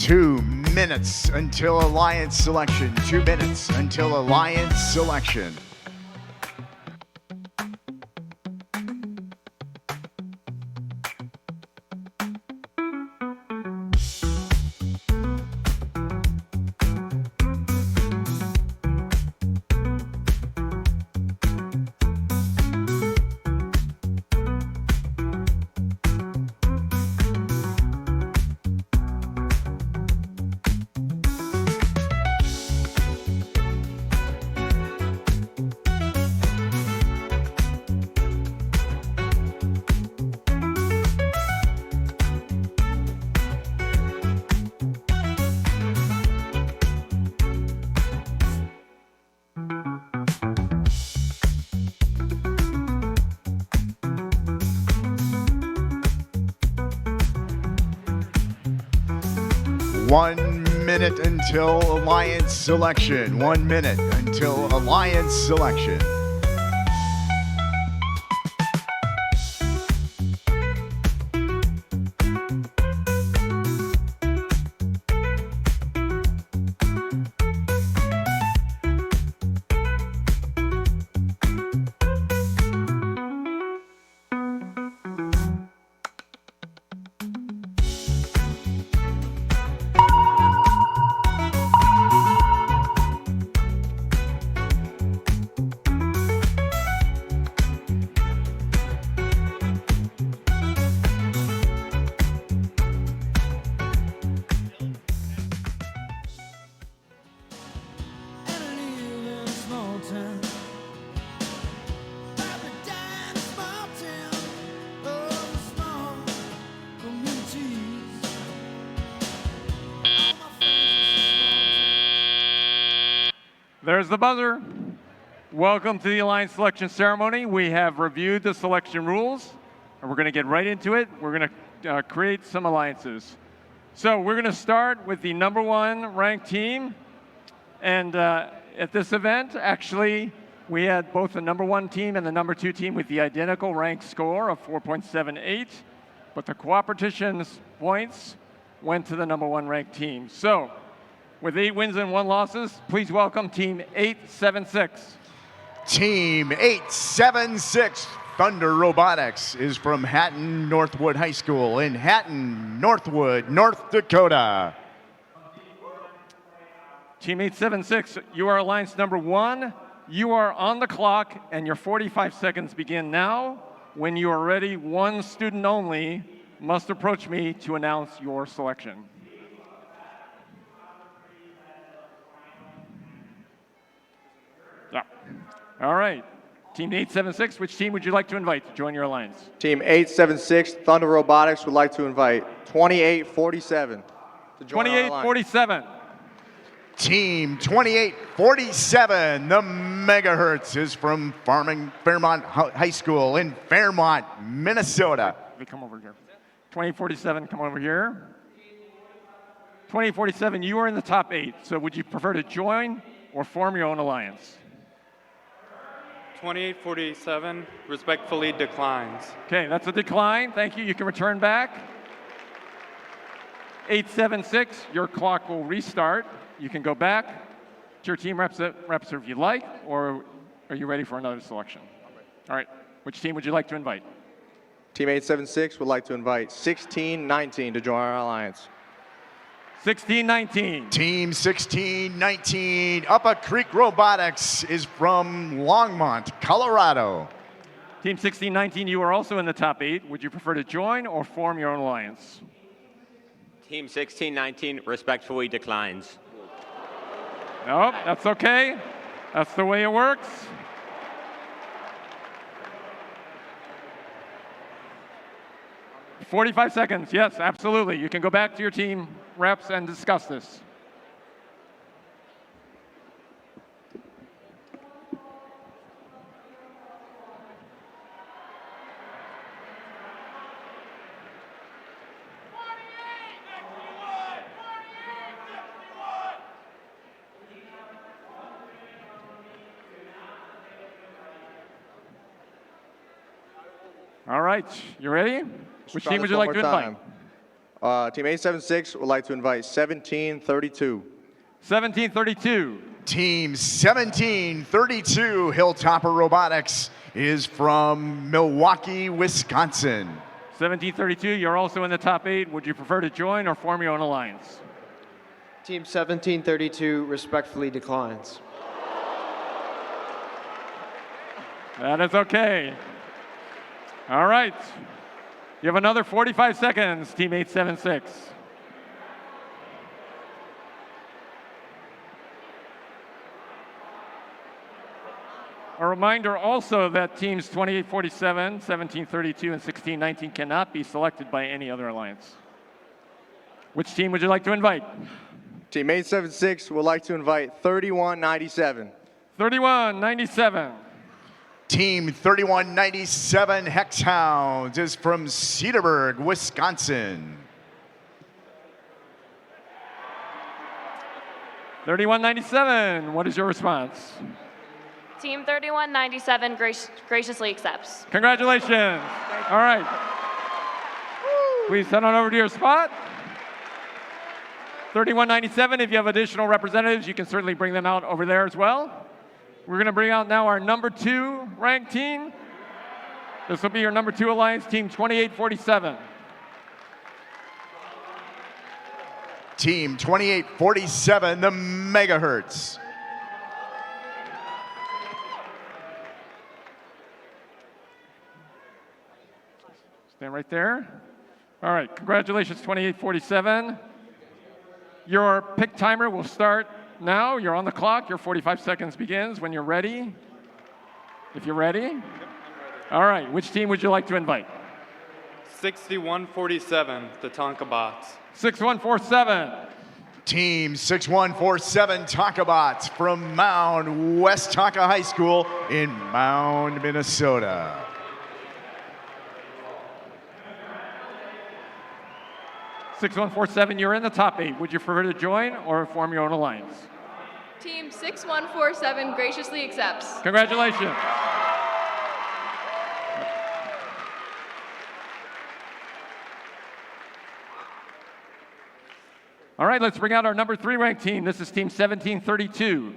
2 minutes until alliance selection. 2 minutes until alliance selection. One minute until alliance selection. 1 minute until alliance selection. There's the buzzer. Welcome to the Alliance Selection Ceremony. We have reviewed the selection rules, and we're going to get right into it. We're going to create some alliances. So we're going to start with the #1 ranked team. And at this event, actually, we had both the #1 team and the #2 team with the identical rank score of 4.78, but the cooperatition's points went to the #1 ranked team. So with 8 wins and 1 losses, please welcome Team 876. Team 876 Thunder Robotics is from Hatton Northwood High School in Hatton, Northwood, North Dakota. Team 876, you are Alliance #1. You are on the clock, and your 45 seconds begin now. When you are ready, one student only must approach me to announce your selection. Yeah. All right. Team 876, which team would you like to invite to join your alliance? Team 876 Thunder Robotics would like to invite 2847 to join our alliance. 2847. Team 2847, the Megahertz is from Fairmont High School in Fairmont, Minnesota. Come over here. 2847, come over here. 2847, you are in the top 8, so would you prefer to join or form your own alliance? 2847 respectfully declines. Okay, that's a decline. Thank you. You can return back. 876, your clock will restart. You can go back to your team reps if you like, or are you ready for another selection? All right. Which team would you like to invite? Team 876 would like to invite 1619 to join our alliance. 1619. Team 1619, Upper Creek Robotics is from Longmont, Colorado. Team 1619, you are also in the top 8. Would you prefer to join or form your own alliance? Team 1619 respectfully declines. No, that's okay. That's the way it works. "45 seconds, yes, absolutely. You can go back to your team reps and discuss this. All right, you ready? Which team would you like to invite? Team 876 would like to invite 1732. 1732. Team 1732 Hilltopper Robotics is from Milwaukee, Wisconsin. 1732, you're also in the top 8. Would you prefer to join or form your own alliance? Team 1732 respectfully declines. That is okay. All right. You have another 45 seconds, Team 876. A reminder also that teams 2847, 1732, and 1619 cannot be selected by any other alliance. Which team would you like to invite? Team 876 would like to invite 3197. 3197. Team 3197 Hexhounds is from Cedarburg, Wisconsin. 3197, what is your response? Team 3197 graciously accepts. Congratulations. All right. Please head on over to your spot. 3197, if you have additional representatives, you can certainly bring them out over there as well. We're going to bring out now our number 2 ranked team. This will be your number 2 alliance, Team 2847. Team 2847, the Megahertz. Stand right there. All right, congratulations, 2847. Your pick timer will start now. You're on the clock. Your 45 seconds begins when you're ready. If you're ready. Yep, I'm ready. All right, which team would you like to invite? 6147, the Tonka Bots. 6147. Team 6147 Tonka Bots from Mound West Tonka High School in Mound, Minnesota. (6147), you're in the top 8. Would you prefer to join or form your own alliance? Team 6147 graciously accepts. Congratulations. All right, let's bring out our number 3 ranked team. This is Team 1732.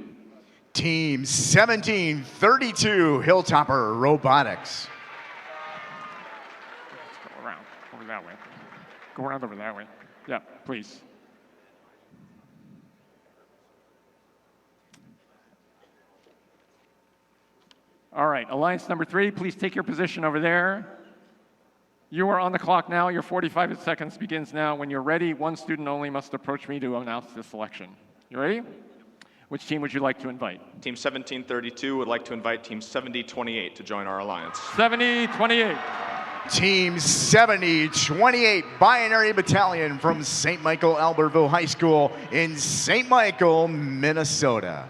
Team 1732 Hilltopper Robotics. Let's go around over that way. Go around over that way. Yeah, please. All right, alliance number 3, please take your position over there. You are on the clock now. Your 45 seconds begins now. When you're ready, one student only must approach me to announce the selection. You ready? Which team would you like to invite? Team 1732 would like to invite Team 7028 to join our alliance. 7028. Team 7028 Binary Battalion from St. Michael Albertville High School in St. Michael, Minnesota.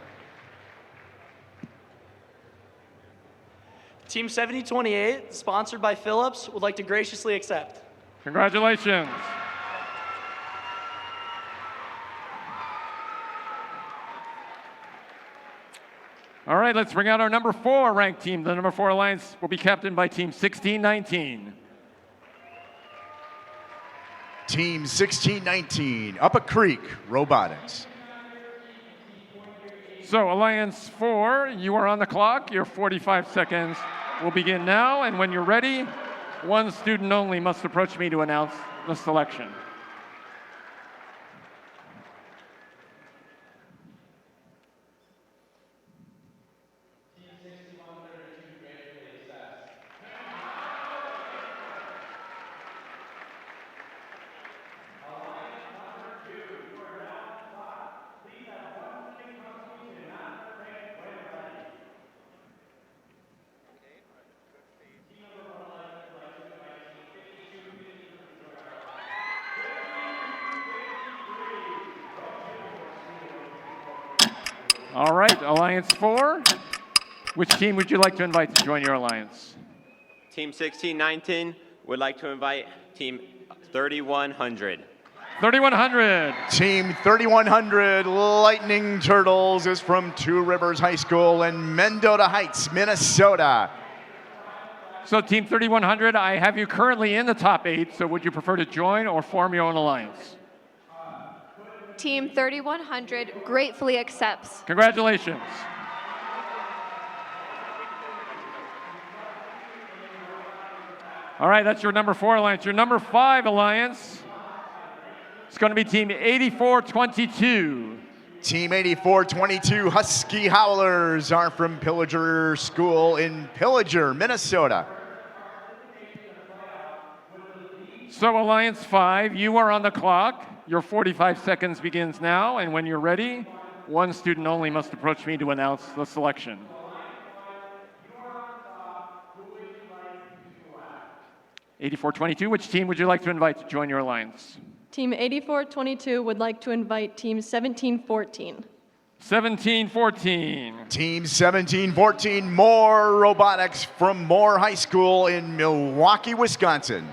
Team 7028, sponsored by Phillips, would like to graciously accept. Congratulations. All right, let's bring out our number 4 ranked team. The number 4 alliance will be captained by Team 1619. Team 1619 Up a Creek Robotics. So, Alliance 4, you are on the clock. Your 45 seconds will begin now, and when you're ready, one student only must approach me to announce the selection. All right, Alliance 4. Which team would you like to invite to join your alliance? Team 1619 would like to invite Team 3100. 3100. Team 3100 Lightning Turtles is from Two Rivers High School in Mendota Heights, Minnesota. So Team 3100, I have you currently in the top 8, so would you prefer to join or form your own alliance? Team 3100 gratefully accepts. Congratulations. All right, that's your number 4 alliance. Your number 5 alliance is going to be Team 8422. Team 8422 Husky Howlers are from Pillager School in Pillager, Minnesota. So Alliance 5, you are on the clock. Your 45 seconds begins now, and when you're ready, one student only must approach me to announce the selection. '8422, which team would you like to invite to join your alliance? Team 8422 would like to invite Team 1714. 1714. Team 1714, Moore Robotics from Moore High School in Milwaukee, Wisconsin.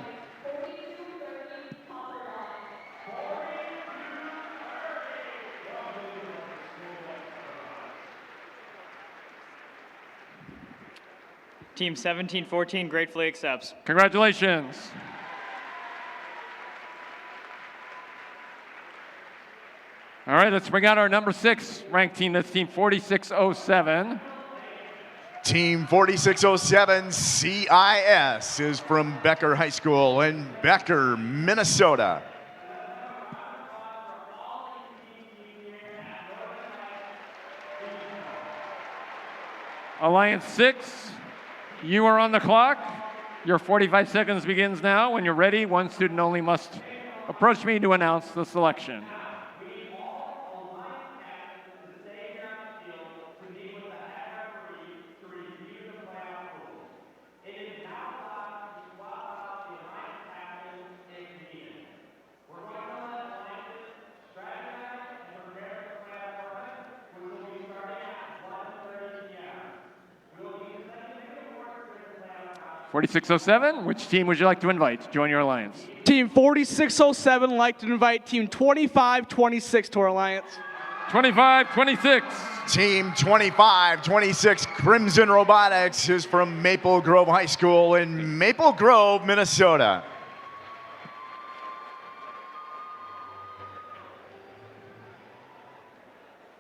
Team 1714 gratefully accepts. Congratulations. All right, let's bring out our number 6 ranked team. That's Team 4607. Team 4607 CIS is from Becker High School in Becker, Minnesota. Alliance 6, you are on the clock. Your 45 seconds begins now. When you're ready, one student only must approach me to announce the selection. '4607, which team would you like to invite to join your alliance? Team 4607 would like to invite Team 2526 to our alliance. 2526. Team 2526 Crimson Robotics is from Maple Grove High School in Maple Grove, Minnesota.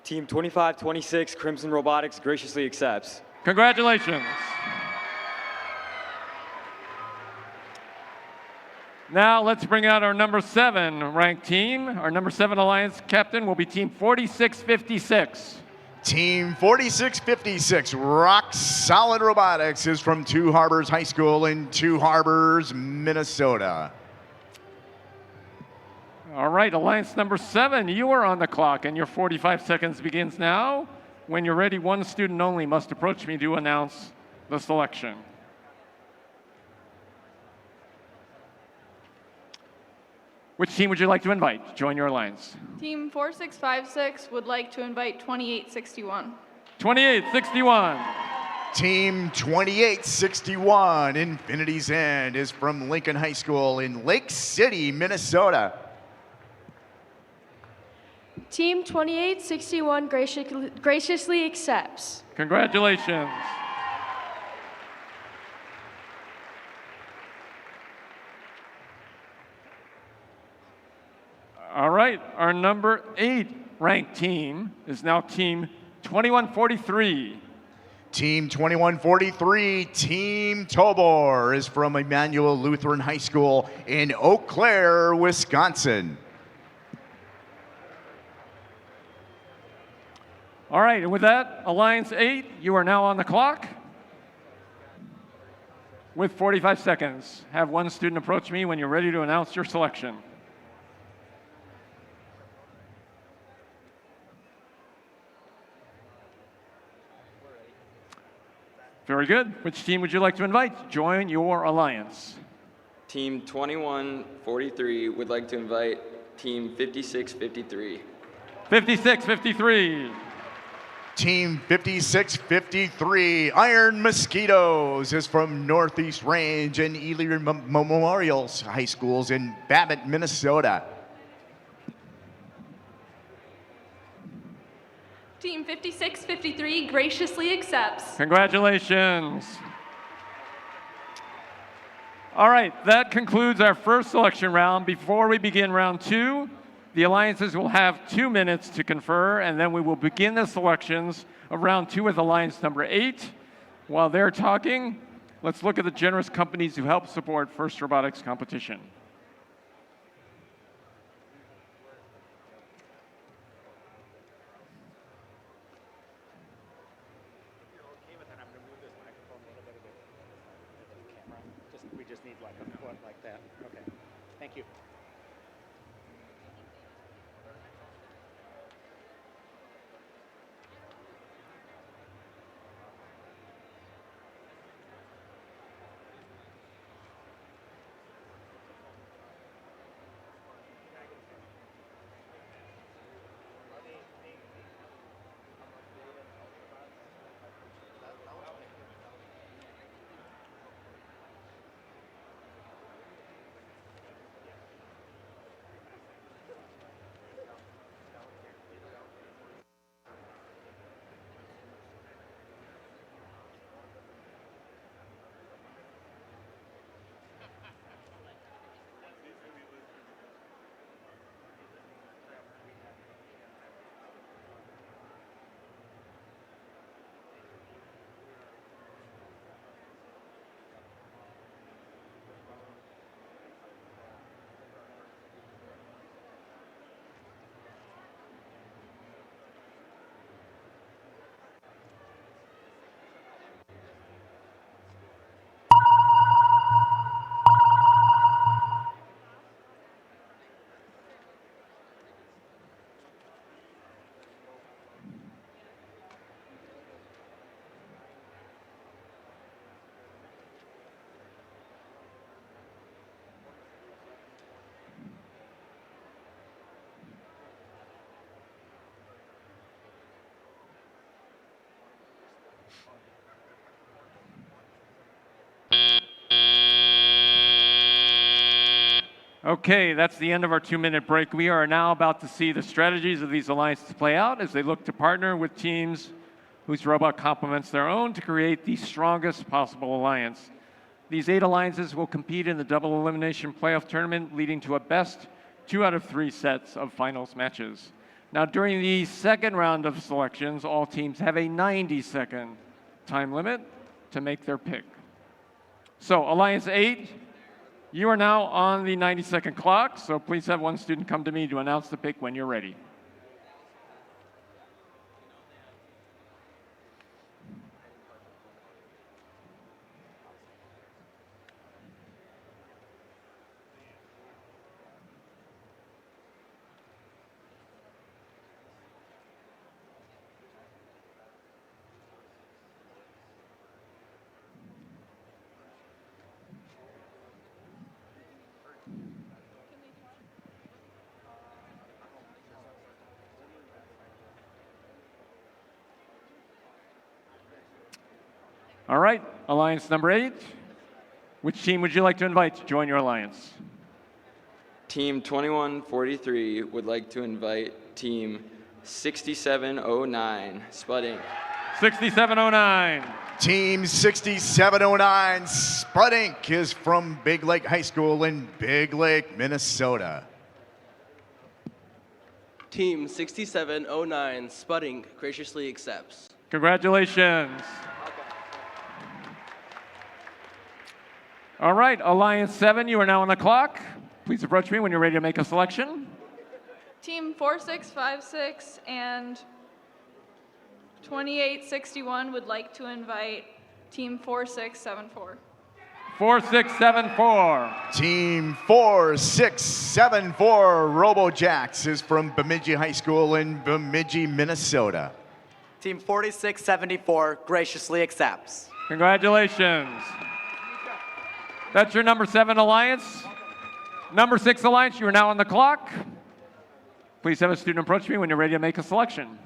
Team 2526 Crimson Robotics graciously accepts. Congratulations. Now let's bring out our number 7 ranked team. Our number 7 alliance captain will be Team 4656. Team 4656 Rock Solid Robotics is from Two Harbors High School in Two Harbors, Minnesota. All right, alliance number 7, you are on the clock, and your 45 seconds begins now. When you're ready, one student only must approach me to announce the selection. Which team would you like to invite to join your alliance? Team 4656 would like to invite 2861. 2861. Team 2861 Infinity's End is from Lincoln High School in Lake City, Minnesota. Team 2861 graciously accepts. Congratulations. All right, our number 8 ranked team is now Team 2143. Team 2143, Team Tobor, is from Emmanuel Lutheran High School in Eau Claire, Wisconsin. All right, and with that, Alliance 8, you are now on the clock with 45 seconds. Have one student approach me when you're ready to announce your selection. Very good. Which team would you like to invite to join your alliance? Team 2143 would like to invite Team 5653. 5653. Team 5653, Iron Mosquitoes, is from Northeast Range and Ely Memorial High Schools in Babbitt, Minnesota. Team 5653 graciously accepts. Congratulations. All right, that concludes our first selection round. Before we begin round 2, the alliances will have 2 minutes to confer, and then we will begin the selections of round 2 with alliance number 8. While they're talking, let's look at the generous companies who help support First Robotics competition. We just need like a foot like that. Okay. Thank you. Okay, that's the end of our 2-minute break. We are now about to see the strategies of these alliances play out as they look to partner with teams whose robot complements their own to create the strongest possible alliance. These 8 alliances will compete in the double elimination playoff tournament, leading to a best 2 out of 3 sets of finals matches. Now, during the second round of selections, all teams have a 90-second time limit to make their pick. So, Alliance 8, you are now on the 90-second clock, so please have one student come to me to announce the pick when you're ready. All right, alliance number 8. Which team would you like to invite to join your alliance? Team 2143 would like to invite Team 6709, Spudding. 6709. Team 6709, Spud Inc. is from Big Lake High School in Big Lake, Minnesota. Team 6709, Spud Inc. graciously accepts. Congratulations. All right, Alliance 7, you are now on the clock. Please approach me when you're ready to make a selection. Team 4656 and 2861 would like to invite Team 4674. 4674. Team 4674, RoboJax is from Bemidji High School in Bemidji, Minnesota. Team 4674 graciously accepts. Congratulations. That's your number 7 alliance. Number 6 alliance, you are now on the clock. Please have a student approach me when you're ready to make a selection.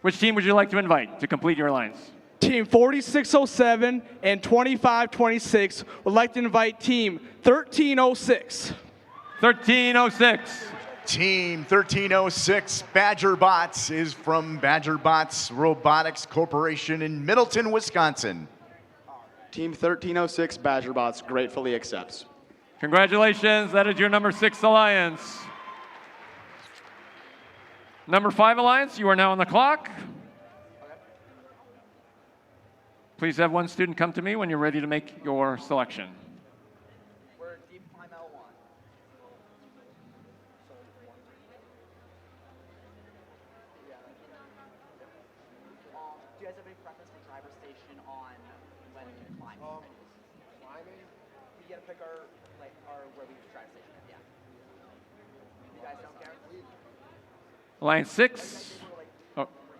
Which team would you like to invite to complete your alliance? Team 4607 and 2526 would like to invite Team 1306. 1306. Team 1306, Badger Bots is from Badger Bots Robotics Corporation in Middleton, Wisconsin. Team 1306 BadgerBots gratefully accepts. Congratulations, that is your number 6 alliance. Number 5 alliance, you are now on the clock. Please have one student come to me when you're ready to make your selection. We're deep climb L1. Do you guys have any preference for driver station on when climbing? Climbing? We gotta pick our where we drive station. Yeah. You guys don't care? Alliance 6,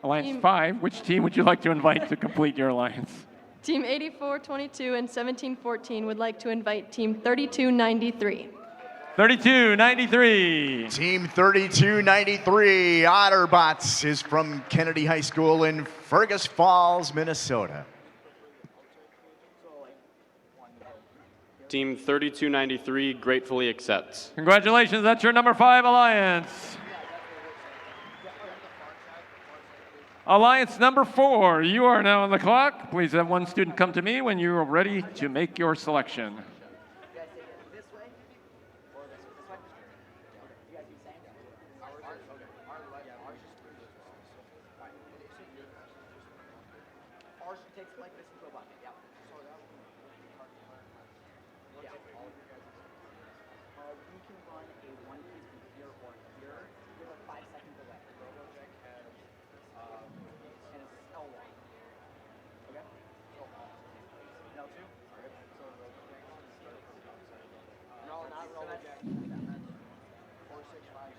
Alliance 5, which team would you like to invite to complete your alliance? Team 8422 and 1714 would like to invite Team 3293. 3293. Team 3293 Otterbots is from Kennedy High School in Fergus Falls, Minnesota. Team 3293 gratefully accepts. Congratulations, that's your number 5 alliance. Alliance number 4, you are now on the clock. Please have one student come to me when you are ready to make your selection. Ours takes like this into a bucket, yeah. We can run a one-piece from here or here with a 5-second delay. Robotics has, and it's L1. Okay? L2? No, not Robotics. 465. We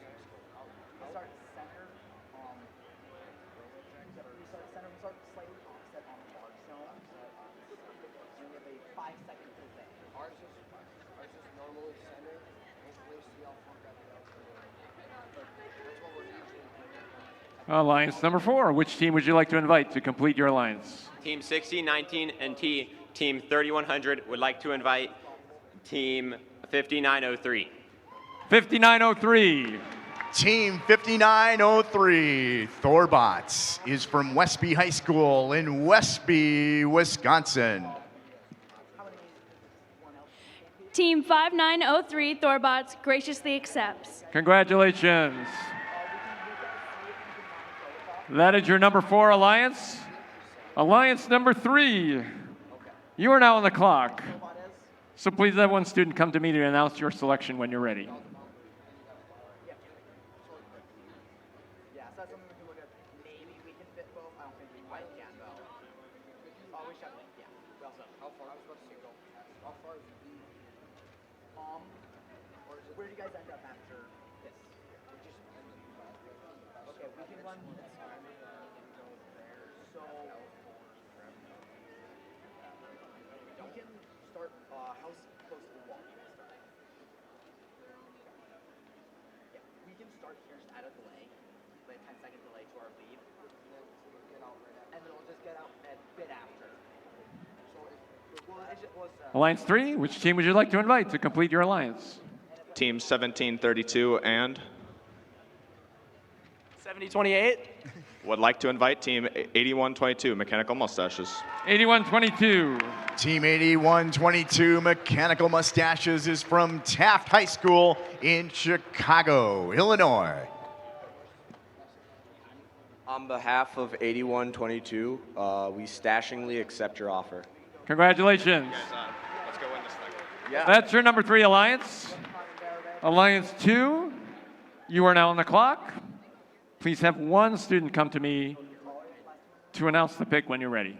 start center. We start center. We start slightly offset on the charge zone. And we have a 5-second delay. Ours is normally center. Hopefully see how far that goes. That's what we're usually. Alliance number 4, which team would you like to invite to complete your alliance? Team 6019 and Team 3100 would like to invite Team 5903. 5903. Team 5903 Thorbots is from Westby High School in Westby, Wisconsin. Team 5903 Thorbots graciously accepts. Congratulations. That is your number 4 alliance. Alliance number 3, you are now on the clock. So please have one student come to me to announce your selection when you're ready. Yeah, so that's something we can look at. Maybe we can fit both. I don't think we quite can, though. Oh, we should. Yeah. We also. How far? I was about to say go. How far is the? Where do you guys end up after this? Okay, we can run this. So. We can start. How close to the wall do you guys start? Yeah, we can start here just at a delay. Like 10-second delay to our lead. And then we'll just get out a bit after. Alliance 3, which team would you like to invite to complete your alliance? Team 1732 and 7028. would like to invite Team 8122 Mechanical Mustaches. 8122. Team 8122 Mechanical Mustaches is from Taft High School in Chicago, Illinois. On behalf of 8122, we stashingly accept your offer. Congratulations. Let's go win this thing. Yeah. That's your number 3 alliance. Alliance 2, you are now on the clock. Please have one student come to me to announce the pick when you're ready.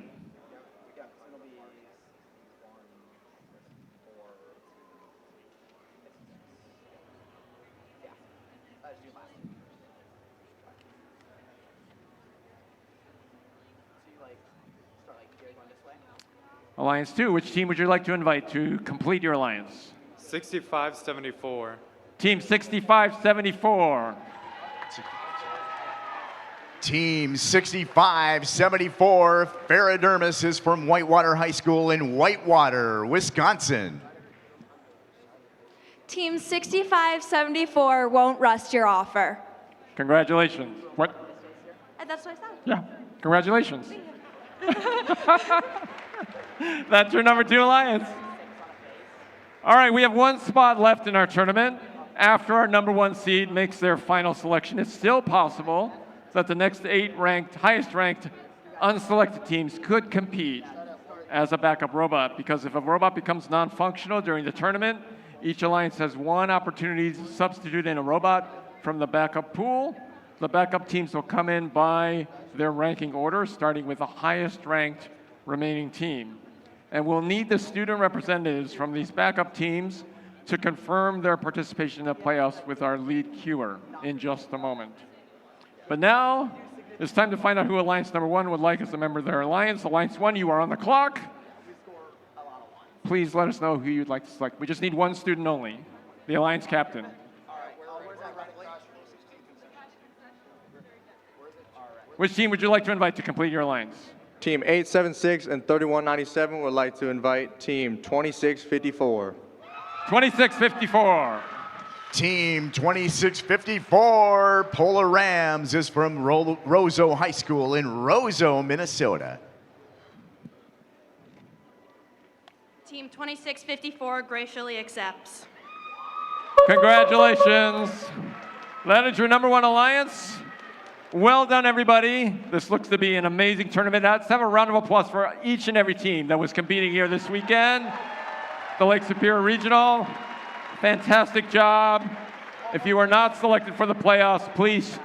Alliance 2, which team would you like to invite to complete your alliance? 6574. Team 6574. Team 6574 Ferrodermis is from Whitewater High School in Whitewater, Wisconsin. Team 6574 won't rust your offer. Congratulations. What? That's what I said. Yeah, congratulations. That's your number 2 alliance. All right, we have one spot left in our tournament. After our number 1 seed makes their final selection, it's still possible that the next 8 highest ranked unselected teams could compete as a backup robot, because if a robot becomes non-functional during the tournament, each alliance has one opportunity to substitute in a robot from the backup pool. The backup teams will come in by their ranking order, starting with the highest ranked remaining team. And we'll need the student representatives from these backup teams to confirm their participation in the playoffs with our lead queuer in just a moment. But now, it's time to find out who Alliance number 1 would like as a member of their alliance. Alliance 1, you are on the clock. Please let us know who you'd like to select. We just need one student only, the alliance captain. Which team would you like to invite to complete your alliance? Team 876 and 3197 would like to invite Team 2654. 2654. Team 2654, Polar Rams, is from Roseau High School in Roseau, Minnesota. Team 2654 graciously accepts. Congratulations. That is your number 1 alliance. Well done, everybody. This looks to be an amazing tournament. Let's have a round of applause for each and every team that was competing here this weekend. The Lake Superior Regional, fantastic job. If you are not selected for the playoffs, please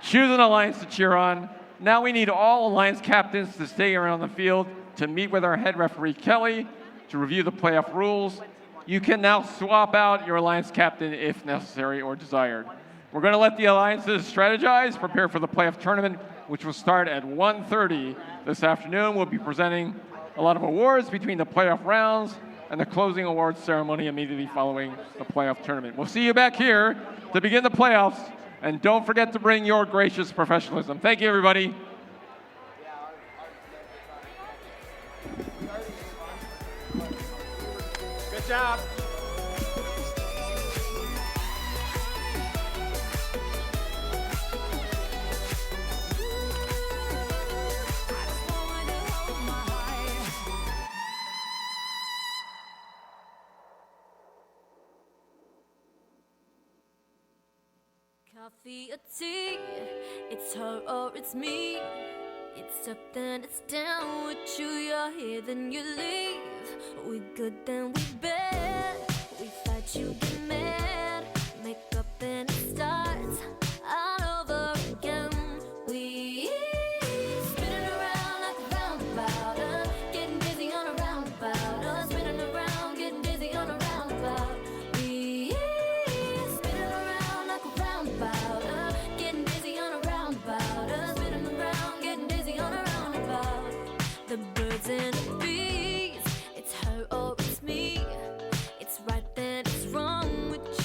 choose an alliance to cheer on. Now we need all alliance captains to stay around the field to meet with our head referee, Kelly, to review the playoff rules. You can now swap out your alliance captain if necessary or desired. We're going to let the alliances strategize, prepare for the playoff tournament, which will start at 1:30 this afternoon. We'll be presenting a lot of awards between the playoff rounds and the closing awards ceremony immediately following the playoff tournament. We'll see you back here to begin the playoffs, and don't forget to bring your gracious professionalism. Thank you, everybody. Good job. Coffee or tea, it's her or it's me. It's up then it's down with you, you're here then you leave. We good then we bad, we fight you get mad. Make up and it starts all over again. We spinning around like a roundabout, getting dizzy on a roundabout, spinning around, getting dizzy on a roundabout. We spinning around like a roundabout, getting dizzy on a roundabout, spinning around, getting dizzy on a roundabout. The birds and the bees, it's her or it's me. It's right then it's wrong with you.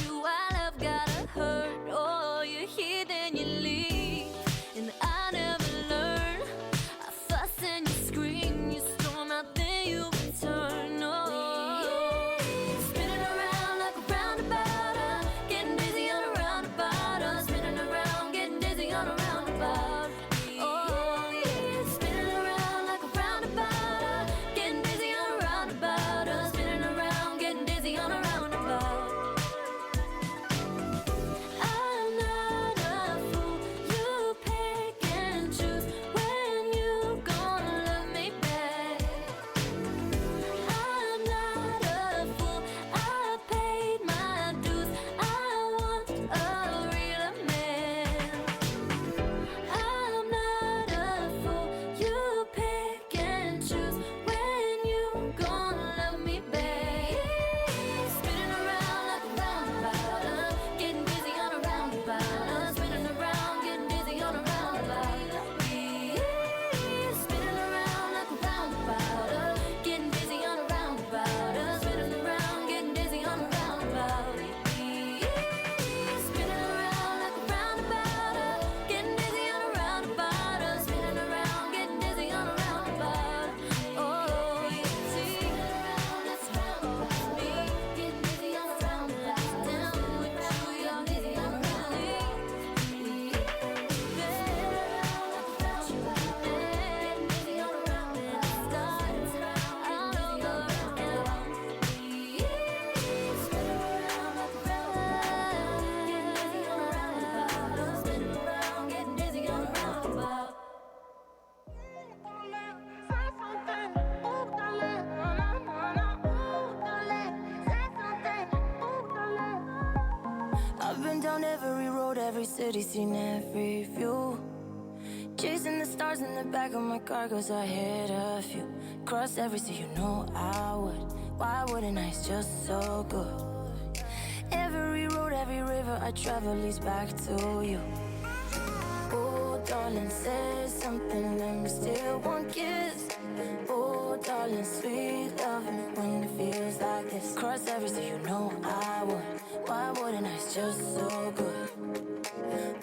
I've been down every road, every city, seen every view. Chasing the stars in the back of my car, cause I hit a few. Crossed every sea, you know I would. Why wouldn't I? It's just so good. Every road, every river I travel leads back to you. Oh, darling, say something, let me steal one kiss. Oh, darling, sweet loving when it feels like this. Cross every sea, you know I would. Why wouldn't I? It's just so good.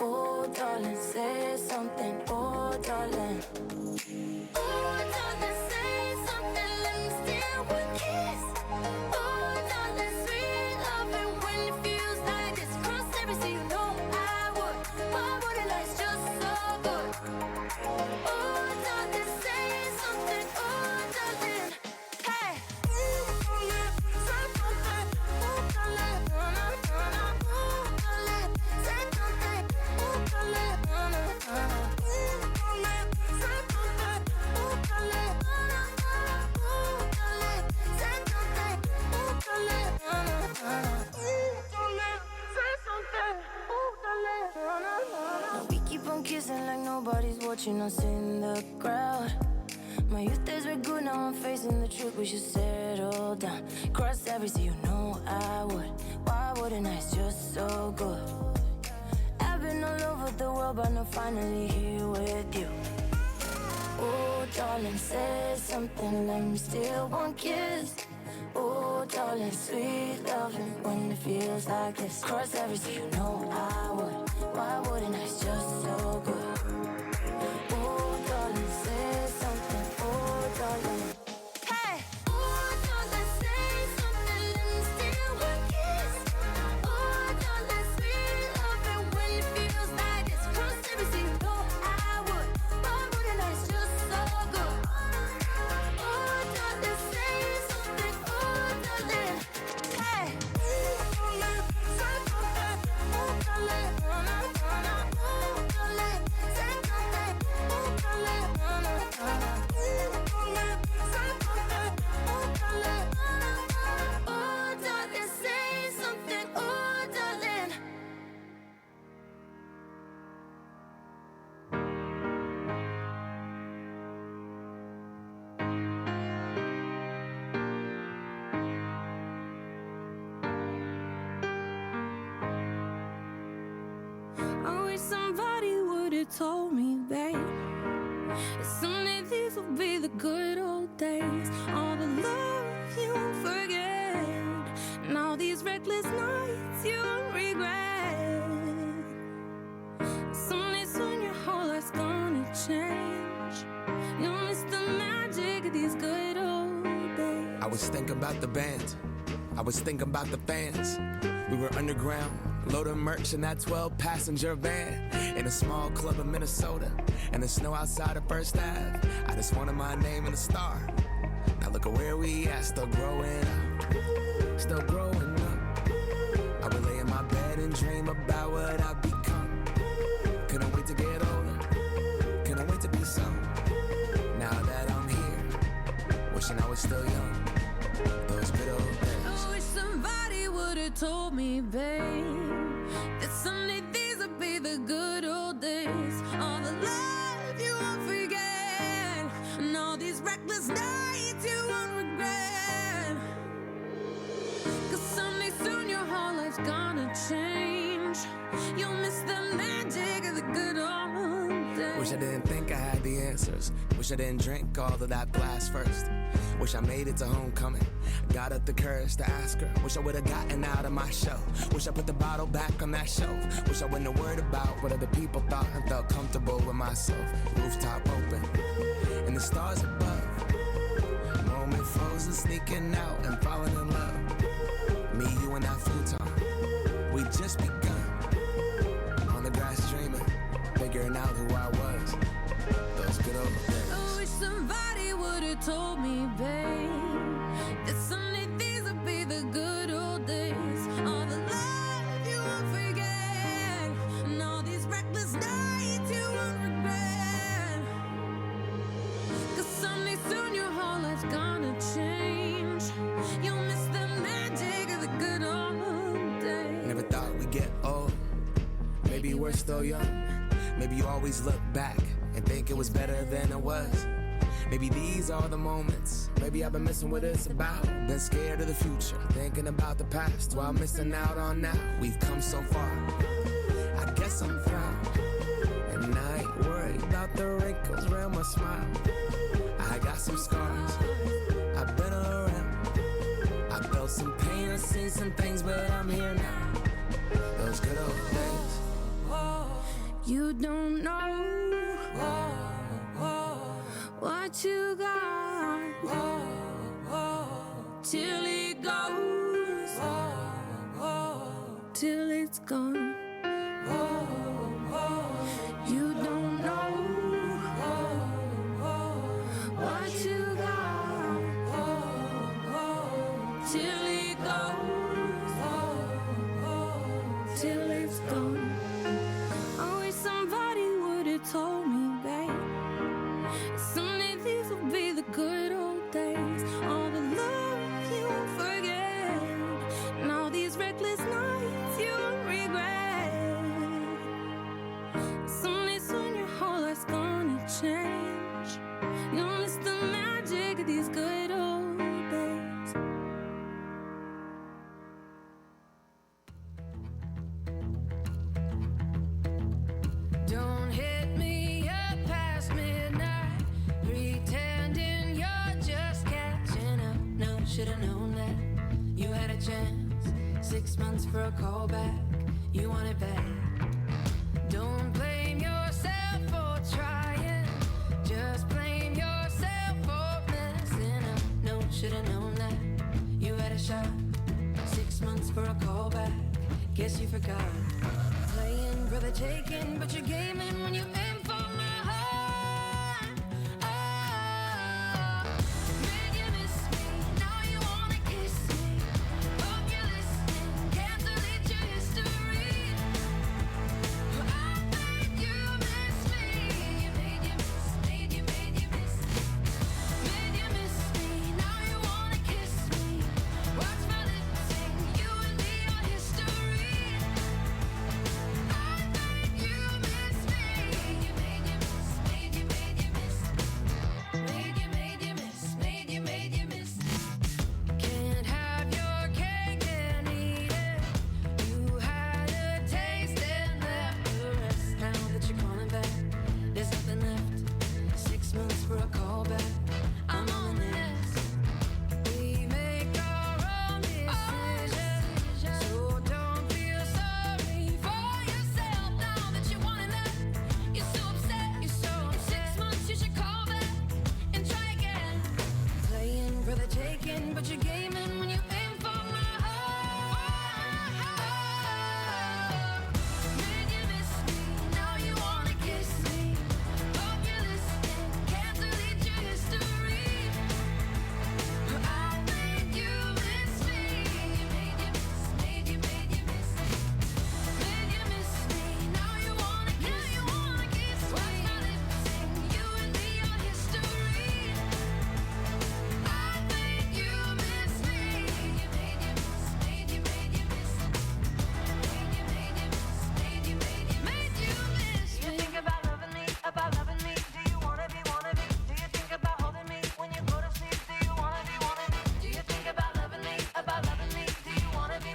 Oh, darling, say something. Oh, darling. Oh, darling, say something. Let me steal one kiss. Oh, darling, sweet loving when it feels like this. Cross every sea, you know I would. Why wouldn't I? It's just so good. Oh, darling, say something. Oh, darling. Hey. We keep on kissing like nobody's watching us in the crowd. My youth days were good, now I'm facing the truth. We should settle down. Cross every sea, you know I would. Why wouldn't I? It's just so good. I've been all over the world, but I'm finally here with you. Oh, darling, say something, let me steal one kiss. Oh, darling, sweet loving when it feels like this. Cross every sea, you know I would. Why wouldn't I? It's just so good. Oh, darling, say something. Oh, darling. Hey! Oh, darling, say something. Let me steal one kiss. Oh, darling, sweet loving when it feels like this. Cross every sea, you know I would. Why wouldn't I? It's just so good. Oh, darling, say something. Oh, darling. Hey! I wish somebody would've told me, babe, that someday these will be the good old days. All the love you won't forget, and all these reckless nights you won't regret. Someday soon your whole life's gonna change. You'll miss the magic of these good old days. I was thinking about the band, I was thinking about the fans. We were underground, loading merch in that 12-passenger van, in a small club in Minnesota, and the snow outside of First Ave. I just wanted my name and a star. Now look at where we at, still growing up, still growing up. I would lay in my bed and dream about what I'd become. Couldn't wait to get older, couldn't wait to be some. Now that I'm here, wishing I was still young. Those good old days. I wish somebody would've told me, babe, that someday these would be the good old days. All the love you won't forget, and all these reckless nights you won't regret. Cause someday soon your whole life's gonna change. You'll miss the magic of the good old days. Wish I didn't think I had the answers. Wish I didn't drink all of that glass first. Wish I made it to homecoming, got up the courage to ask her. Wish I would've gotten out of my show. Wish I put the bottle back on that shelf. Wish I wouldn't have worried about what other people thought and felt comfortable with myself. Rooftop open, and the stars above. Moment frozen, sneaking out and falling in love. Me, you, and that futon, we just begun. On the grass dreaming, figuring out who I was. Those good old days. I wish somebody would've told me, babe, that someday these would be the good old days. All the love you won't forget, and all these reckless nights you won't regret. Cause someday soon your whole life's gonna change. You'll miss the magic of the good old days. Never thought we'd get old, we're still young. Maybe you always look back and think it was better than it was. Maybe these are the moments. Maybe I've been missing what it's about. Been scared of the future, thinking about the past while missing out on now. We've come so far. I guess I'm proud, and I ain't worried about the wrinkles around my smile. I got some scars. I've been around. I felt some pain. I've seen some things, but I'm here now. Those good old days. You don't know what you got till it goes, till it's gone. You don't know what you got till it goes, till it's gone. I wish somebody would have told me, babe, someday these will be the good old days. All the love you won't forget, and all these reckless nights you'll regret. Someday soon your whole life's gonna change. You'll miss the magic of these good old days. Don't hit me up past midnight, pretending you're just catching up. No, should've known that you had a chance. 6 months for a call back, you want it back. Don't blame yourself for trying, just blame yourself for messing up. No, should've known that you had a shot. 6 months for a call back, guess you forgot. Playing for the taking, but you're gaming when you aim for my heart. Oh, man, you miss me, now you wanna kiss me. Hope you're listening, can't delete your history. I made you miss me. You made you miss, made you miss. Made you miss me, now you wanna kiss me. Watch my lips sing, you and me are history. You miss me. You made you miss, made you miss. Made you miss. Can't have your cake and eat it. You had a taste and left the rest. Now that you're calling back, there's nothing left. 6 months for a call back, I'm on this. We make our own decisions, so don't feel sorry for yourself now that you want it left. You're so upset, you're so upset. 6 months, you should call back and try again. Playing for the taking, but you're gaming when you aim for my heart. Man, you miss me, now you wanna kiss me. Hope you're listening, can't delete your history. I made you miss me. You made you miss, made you miss. Made you miss me, now you wanna kiss me. Watch my lips sing, you and me are history. I made you miss me. You made you miss, made you miss. Made you miss, made you miss. Do you think about loving me, Do you wanna be, Do you think about holding me when you go to sleep? Do you wanna be, Do you think about loving me, Do you wanna be,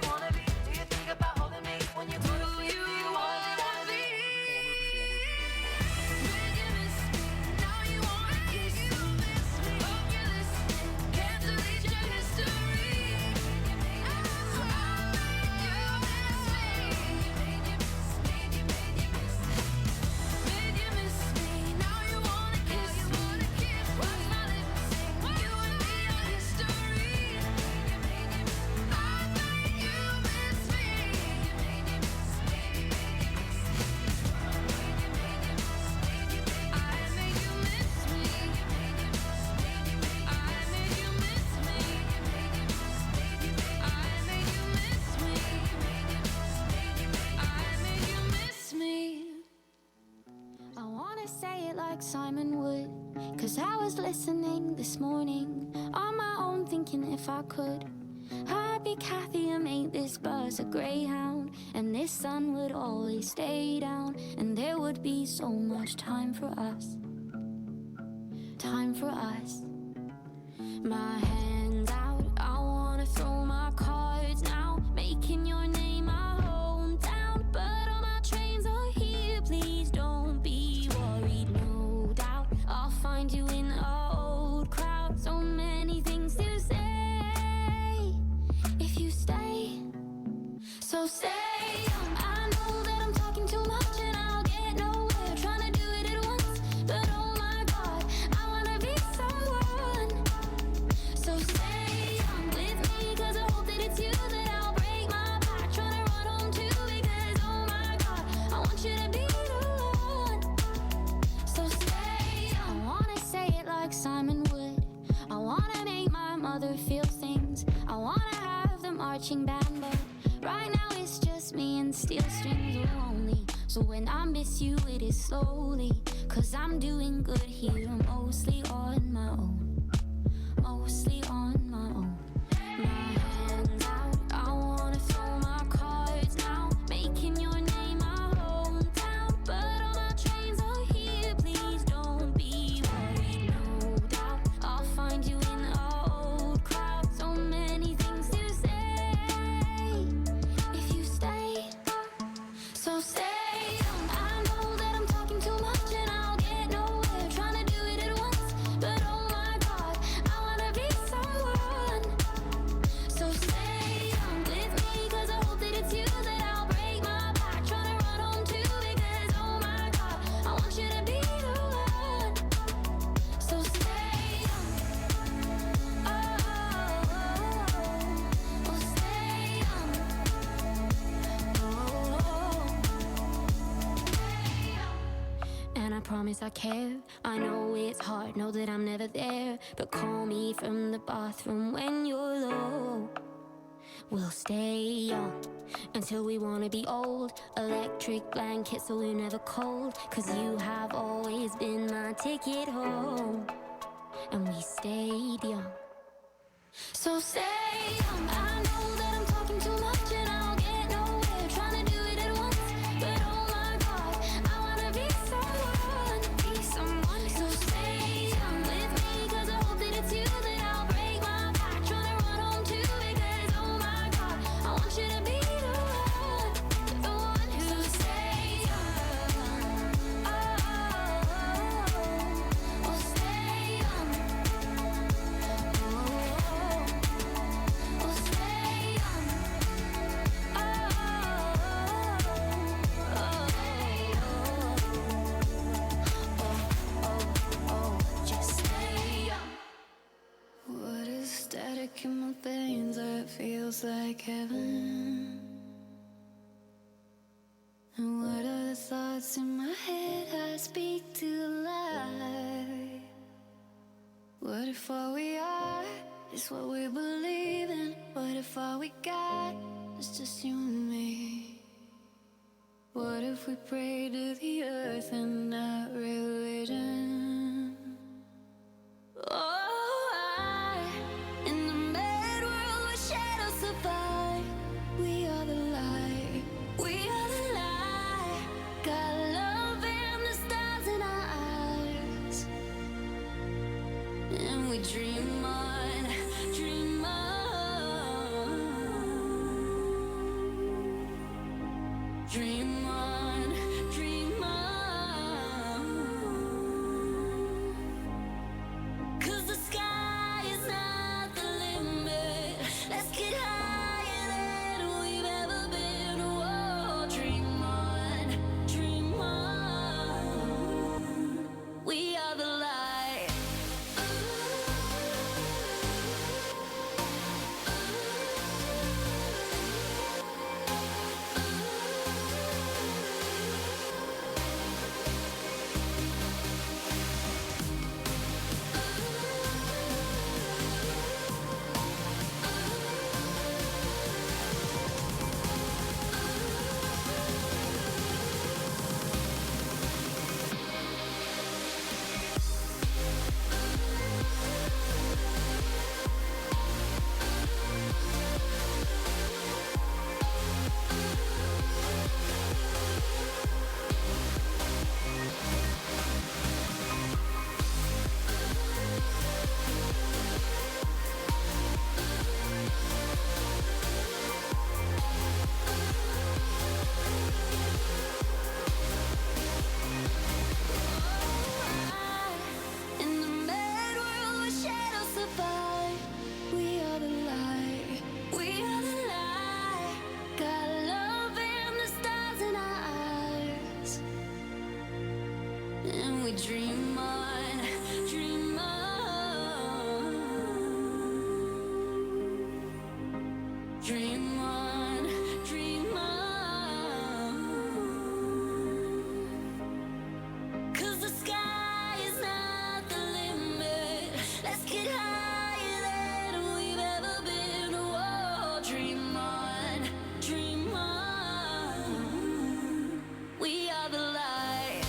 Do you think about holding me when you go to sleep? Do you wanna be? Made you miss me, now you wanna kiss me. Hope you're listening, can't delete your history. I made you miss me. You made you miss, made you miss. Made you miss me, now you wanna kiss me. Watch my lips sing, you and me are history. I made you miss me. You made you miss, made you miss. I made you miss me. I made you miss me. I made you miss me. I made you miss me. I wanna say it like Simon would, 'cause I was listening this morning on my own, thinking if I could I'd be Kathy and make this bus a greyhound, and this sun would always stay down, and there would be so much time for us. Time for us. My hands out, I wanna throw my cards now, making your name my hometown. But all my trains are here, please don't be worried, no doubt I'll find you in the old crowd. So many things to say if you stay, so stay. I know that I'm talking too much and I'll get nowhere trying to do it at once, but oh my god, I wanna be someone. So stay with me, cause I hope that it's you that I'll break my back trying to run home to, because oh my god, I want you to be the one. So stay. I wanna say it like Simon would. I wanna make my mother feel things. I wanna have the marching band, but right now it's just me and steel strings only. So when I miss you, it is slowly, cause I'm doing good here, mostly on my own. Mostly on my own. My hands out, I wanna throw my cards now, making your name my hometown. But all my trains are here, please don't be worried, no doubt I'll find you in the old crowd. So many things to say if you stay, so stay. I know that I'm talking too much and I'll get nowhere trying to do it at once, but oh my god, I wanna be someone. So stay with me, cause I hope that it's you that I'll break my back trying to run home to, because oh my god, I want you to be the one. So stay. Oh, stay. And I promise I care. I know it's hard, know that I'm never there, but call me from the bathroom when you're low. We'll stay young until we wanna be old. Electric blankets so we're never cold, cause you have always been my ticket home. And we stayed young. So stay young. I know that I'm talking too much and I'll get nowhere trying to do it at once, but oh my god, I wanna be someone. Be someone. So stay young with me, cause I hope that it's you that I'll break my back trying to run home to, because oh my god, I want you to be the one who stays young. Oh, stay young. Oh, stay young. Just stay young. What is static in my veins that feels like heaven? And what are the thoughts in my head I speak to life? What if all we are is what we believe in? What if all we got is just you and me? What if we pray to the earth and not religion? Oh, in the mad world where shadows survive, we are the light, we are the light. Got love and the stars in our eyes, and we dream on, dream on, dream on, dream on. 'Cause the sky is not the limit. Let's get higher than we've ever been. Oh, dream on, dream on. We are the light. Dream on, dream on. Dream on, dream on. 'Cause the sky is not the limit. Let's get higher than we've ever been. Oh, dream on, dream on. We are the light.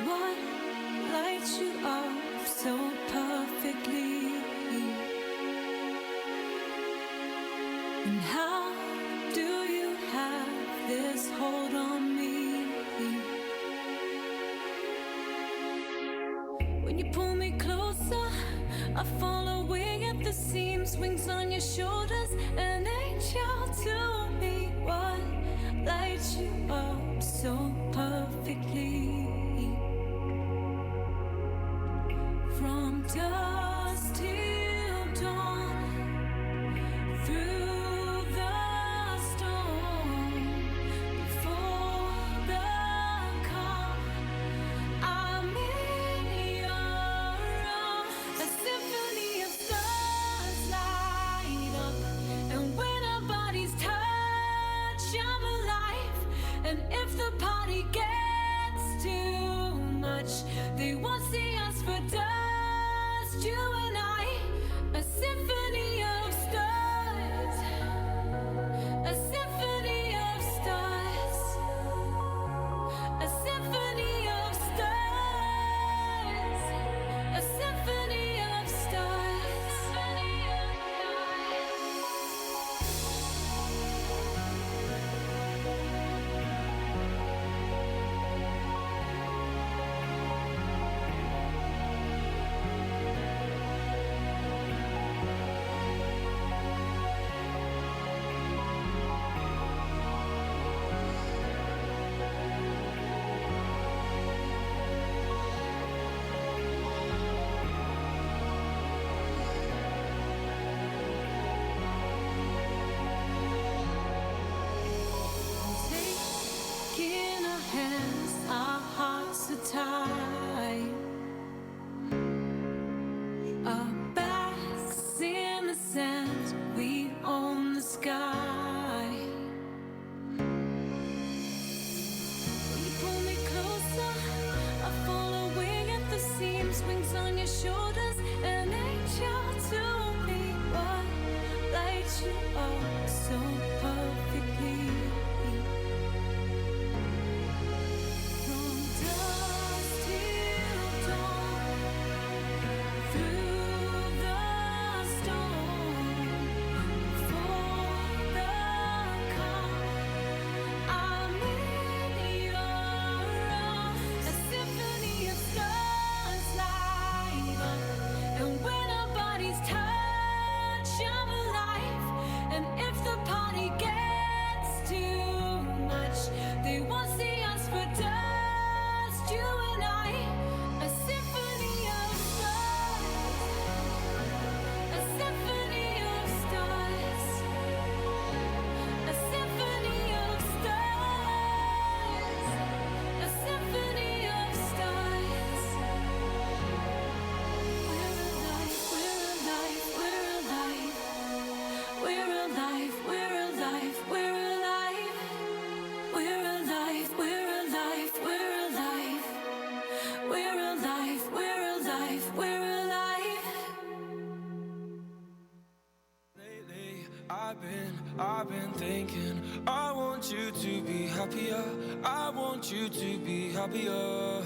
What lights you up so perfectly? And how do you have this hold on me? When you pull me closer, I fall away at the seams, wings on your shoulders, an angel to me. What lights you up so perfectly? From dusk till dawn, through the storm, before the calm, I'm in your arms. A symphony of stars light up, and when our bodies touch, I'm alive. And if the party gets too much, they won't see us for dust. You and I, a symphony of stars, a symphony of stars, a symphony of stars, a symphony of stars, symphony of taking our hands, our hearts are tied. Our backs in the sand, we own the sky. When you pull me closer, I fall away at the seams, wings on your shoulders, an angel to me. What lights you up so perfectly? From dusk till dawn, through the storm, before the calm, I'm in your arms. A symphony of stars light up, and when our bodies touch, I'm alive. And if the party gets too much, they won't see us for dust. You and I, a symphony of stars, a symphony of stars, a symphony of stars, a symphony of stars. We're alive, we're alive, we're alive, we're alive, we're alive, we're alive. I've been thinking, I want you to be happier. I want you to be happier.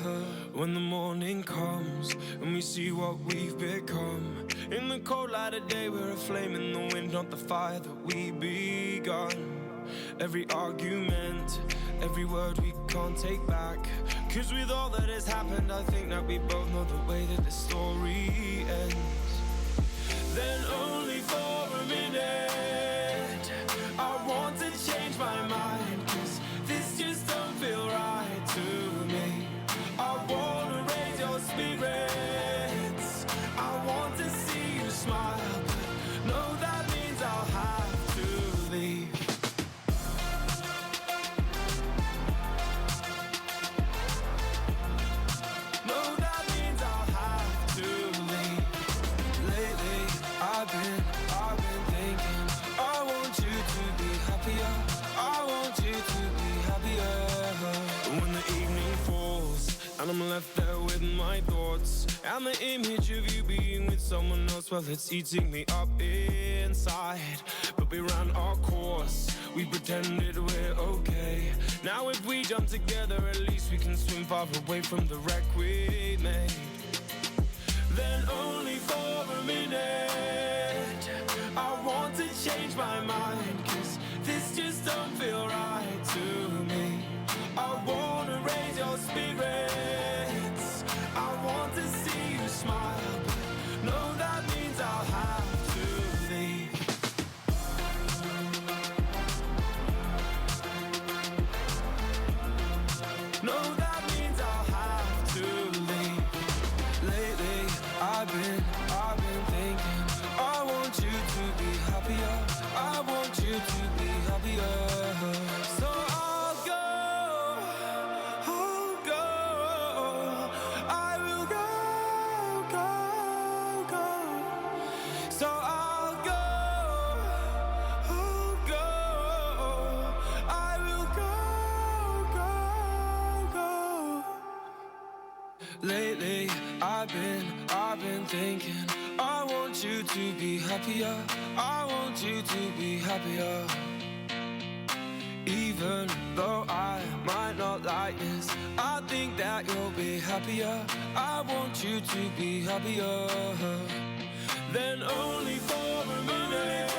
When the morning comes and we see what we've become. In the cold light of day, we're a flame in the wind, not the fire that we begun. Every argument, every word we can't take back. Cause with all that has happened, I think that we both know the way that the story ends. Then only for a minute, I want to change my mind. Cause this just don't feel right to me. I wanna raise your spirits. I want to see you smile. But no, that means I'll have to leave. I've been thinking, I want you to be happier. I want you to be happier. When the evening falls and I'm left there with my thoughts and the image of you being with someone else, well, it's eating me up inside. But we ran our course, we pretended we're okay. Now if we jump together, at least we can swim far away from the wreck we made. Then only for a minute, I want to change my mind. Cause this just don't feel right to me. I wanna raise your spirits. I want to see you smile. But no, that means I'll have to leave. No, that means I'll have to leave. Lately, I've been thinking, I want you to be happier. I want you to be happier. So I'll go. I will go. So I'll go. I will go. Lately, I've been thinking, I want you to be happier. I want you to be happier. Even though I might not like this, I think that you'll be happier. I want you to be happier. Then only for a minute,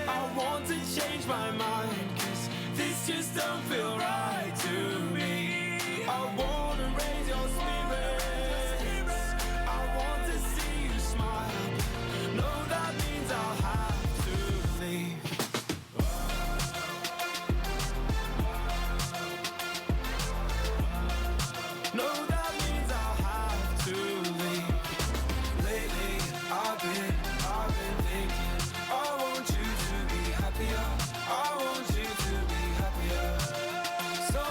I want to change my mind. Cause this just don't feel right to me. I wanna raise your spirits. I want to see you smile. No, that means I'll have to leave. No, that means I'll have to leave. Lately, I've been thinking, I want you to be happier. I want you to be happier. So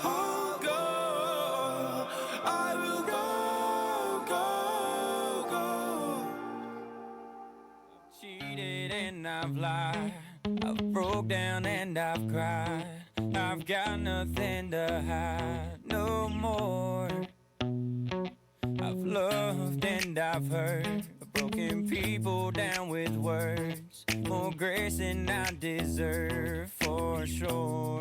I'll go. I will go. I've cheated and I've lied. I've broke down and I've cried. I've got nothing to hide no more. I've loved and I've hurt. I've broken people down with words. More grace than I deserve for sure.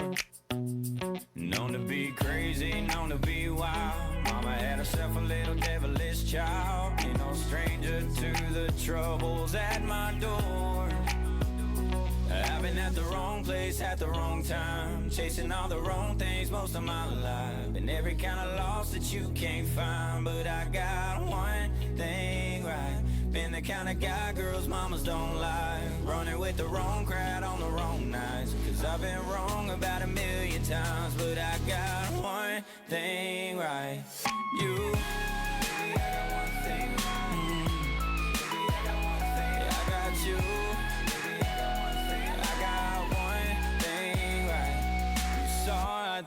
Known to be crazy, known to be wild. Mama had herself a little devilish child. Ain't no stranger to the troubles at my door. I've been at the wrong place at the wrong time, chasing all the wrong things most of my life. Been every kind of loss that you can't find, but I got one thing right. Been the kind of guy girls mamas don't like, running with the wrong crowd on the wrong nights. Cause I've been wrong about 1,000,000 times, but I got one thing right. You, baby, I got one thing. Baby, I got one thing. Yeah, I got you.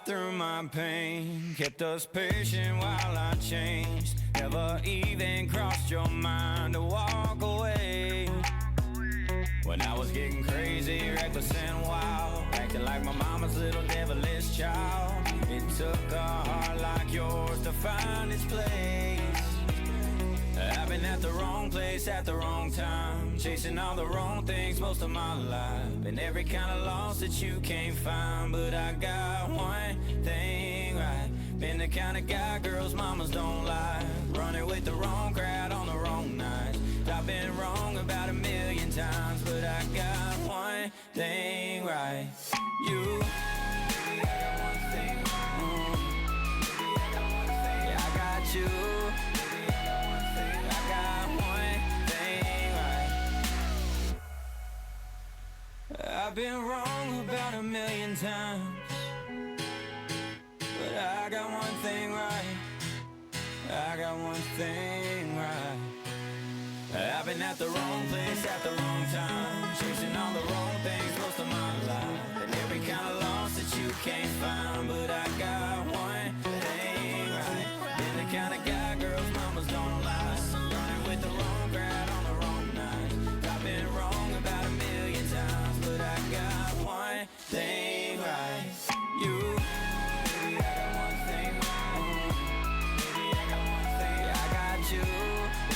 Through my pain, kept us patient while I changed. Never even crossed your mind to walk away. When I was getting crazy, reckless and wild, acting like my mama's little devilish child. It took a heart like yours to find its place. I've been at the wrong place at the wrong time, chasing all the wrong things most of my life. Been every kind of loss that you can't find, but I got one thing right. Been the kind of guy girls' mamas don't like, running with the wrong crowd on the wrong night. I've been wrong about 1,000,000 times, but I got one thing right. You. Baby, I got one thing wrong. Baby, I got one thing. Yeah, I got you. Baby, I got one thing. I got one thing right. I've been wrong about 1,000,000 times, but I got one thing right. I got one thing right. I've been at the wrong place at the wrong time, chasing all the wrong things most of my life. And every kind of loss that you can't find, but I got one thing right. Been the kind of guy girls' mamas don't like, running with the wrong crowd on the wrong night. I've been wrong about 1,000,000 times, but I got one thing right. You. Baby, I got one thing wrong. Baby, I got one thing. I got you.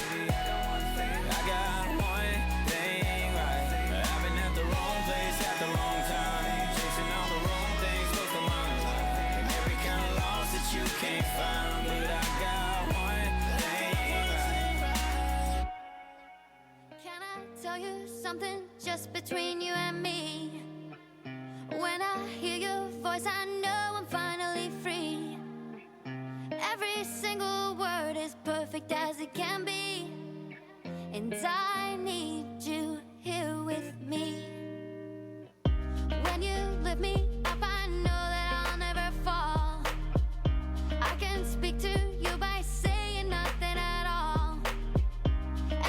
Baby, I got one thing. I got one thing right. I've been at the wrong place at the wrong time, chasing all the wrong things most of my life. And every kind of loss that you can't find, but I got one thing right. Can I tell you something just between you and me? When I hear your voice, I know I'm finally free. Every single word is perfect as it can be, and I need you here with me. When you lift me up, I know that I'll never fall. I can speak to you by saying nothing at all.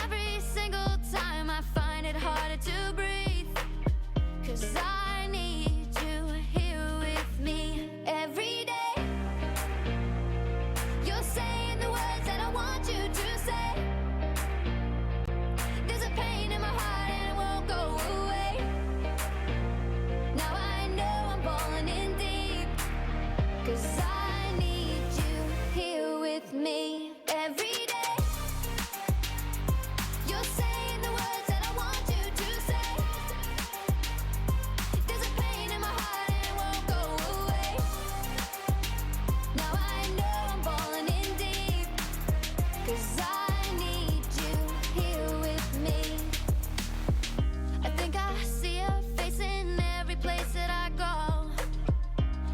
Every single time I find it harder to breathe, 'cause I need you here with me every day. You're saying the words that I want you to say. There's a pain in my heart and it won't go away. Now I know I'm falling in deep, 'cause I need you here with me every day. You're saying the words that I want you to say. There's a pain in my heart and it won't go away. Now I know I'm falling in deep, 'cause I need you here with me. I think I see your face in every place that I go.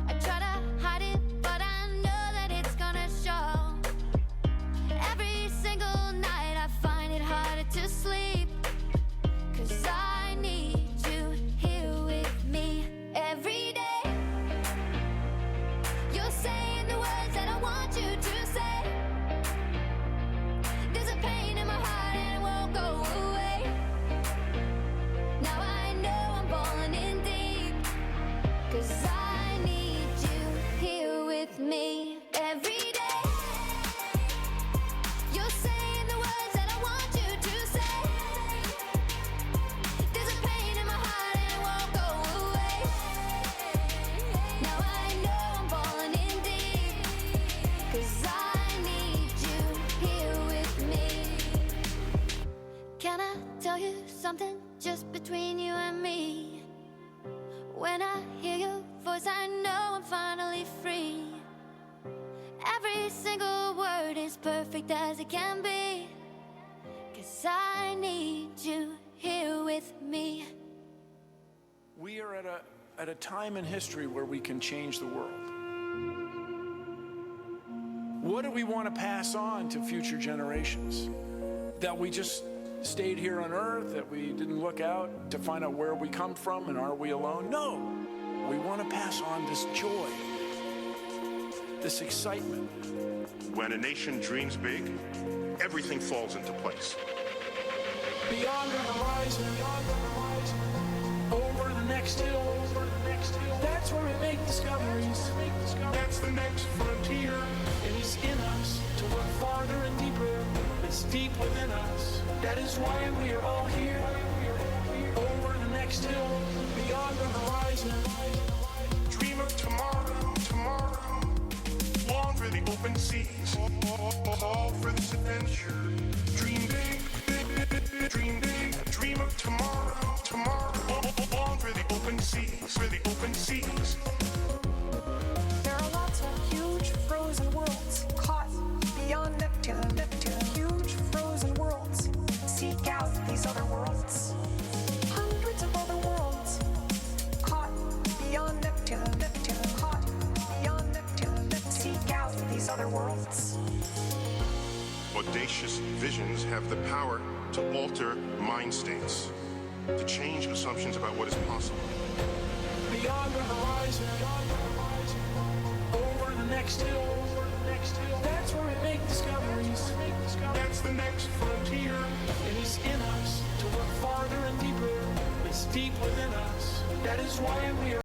I try to hide it, but I know that it's gonna show. Every single night I find it harder to sleep, 'cause I need you here with me every day. You're saying the words that I want you to say. There's a pain in my heart and it won't go away. Now I know I'm falling in deep, 'cause I need you here with me every day. You're saying the words that I want you to say. There's a pain in my heart and it won't go away. Now I know I'm falling in deep, 'cause I need you here with me. Can I tell you something just between you and me? When I hear your voice, I know I'm finally free. Every single word is perfect as it can be, 'cause I need you here with me. We are at a time in history where we can change the world. What do we want to pass on to future generations? That we just stayed here on Earth, that we didn't look out to find out where we come from and are we alone? No, we want to pass on this joy, this excitement. When a nation dreams big, everything falls into place. Beyond the horizon, over the next hill, that's where we make discoveries. That's the next frontier. It is in us to look farther and deeper. It's deep within us. That is why we are all here. Over the next hill, beyond the horizon. Dream of tomorrow, tomorrow. Long for the open open seas. All for this adventure. Dream big, dream big, dream of tomorrow, tomorrow. All for the open seas, for the open seas. There are lots of huge frozen worlds caught beyond Neptune. Huge frozen worlds. Seek out these other worlds. Hundreds of other worlds caught beyond Neptune. Caught beyond Neptune. Seek out these other worlds. Audacious visions have the power to alter mind states, to change assumptions about what is possible. Beyond the horizon, over the next hill, that's where we make discoveries. That's the next frontier. It is in us to look farther and deeper. It's deep within us. That is why we are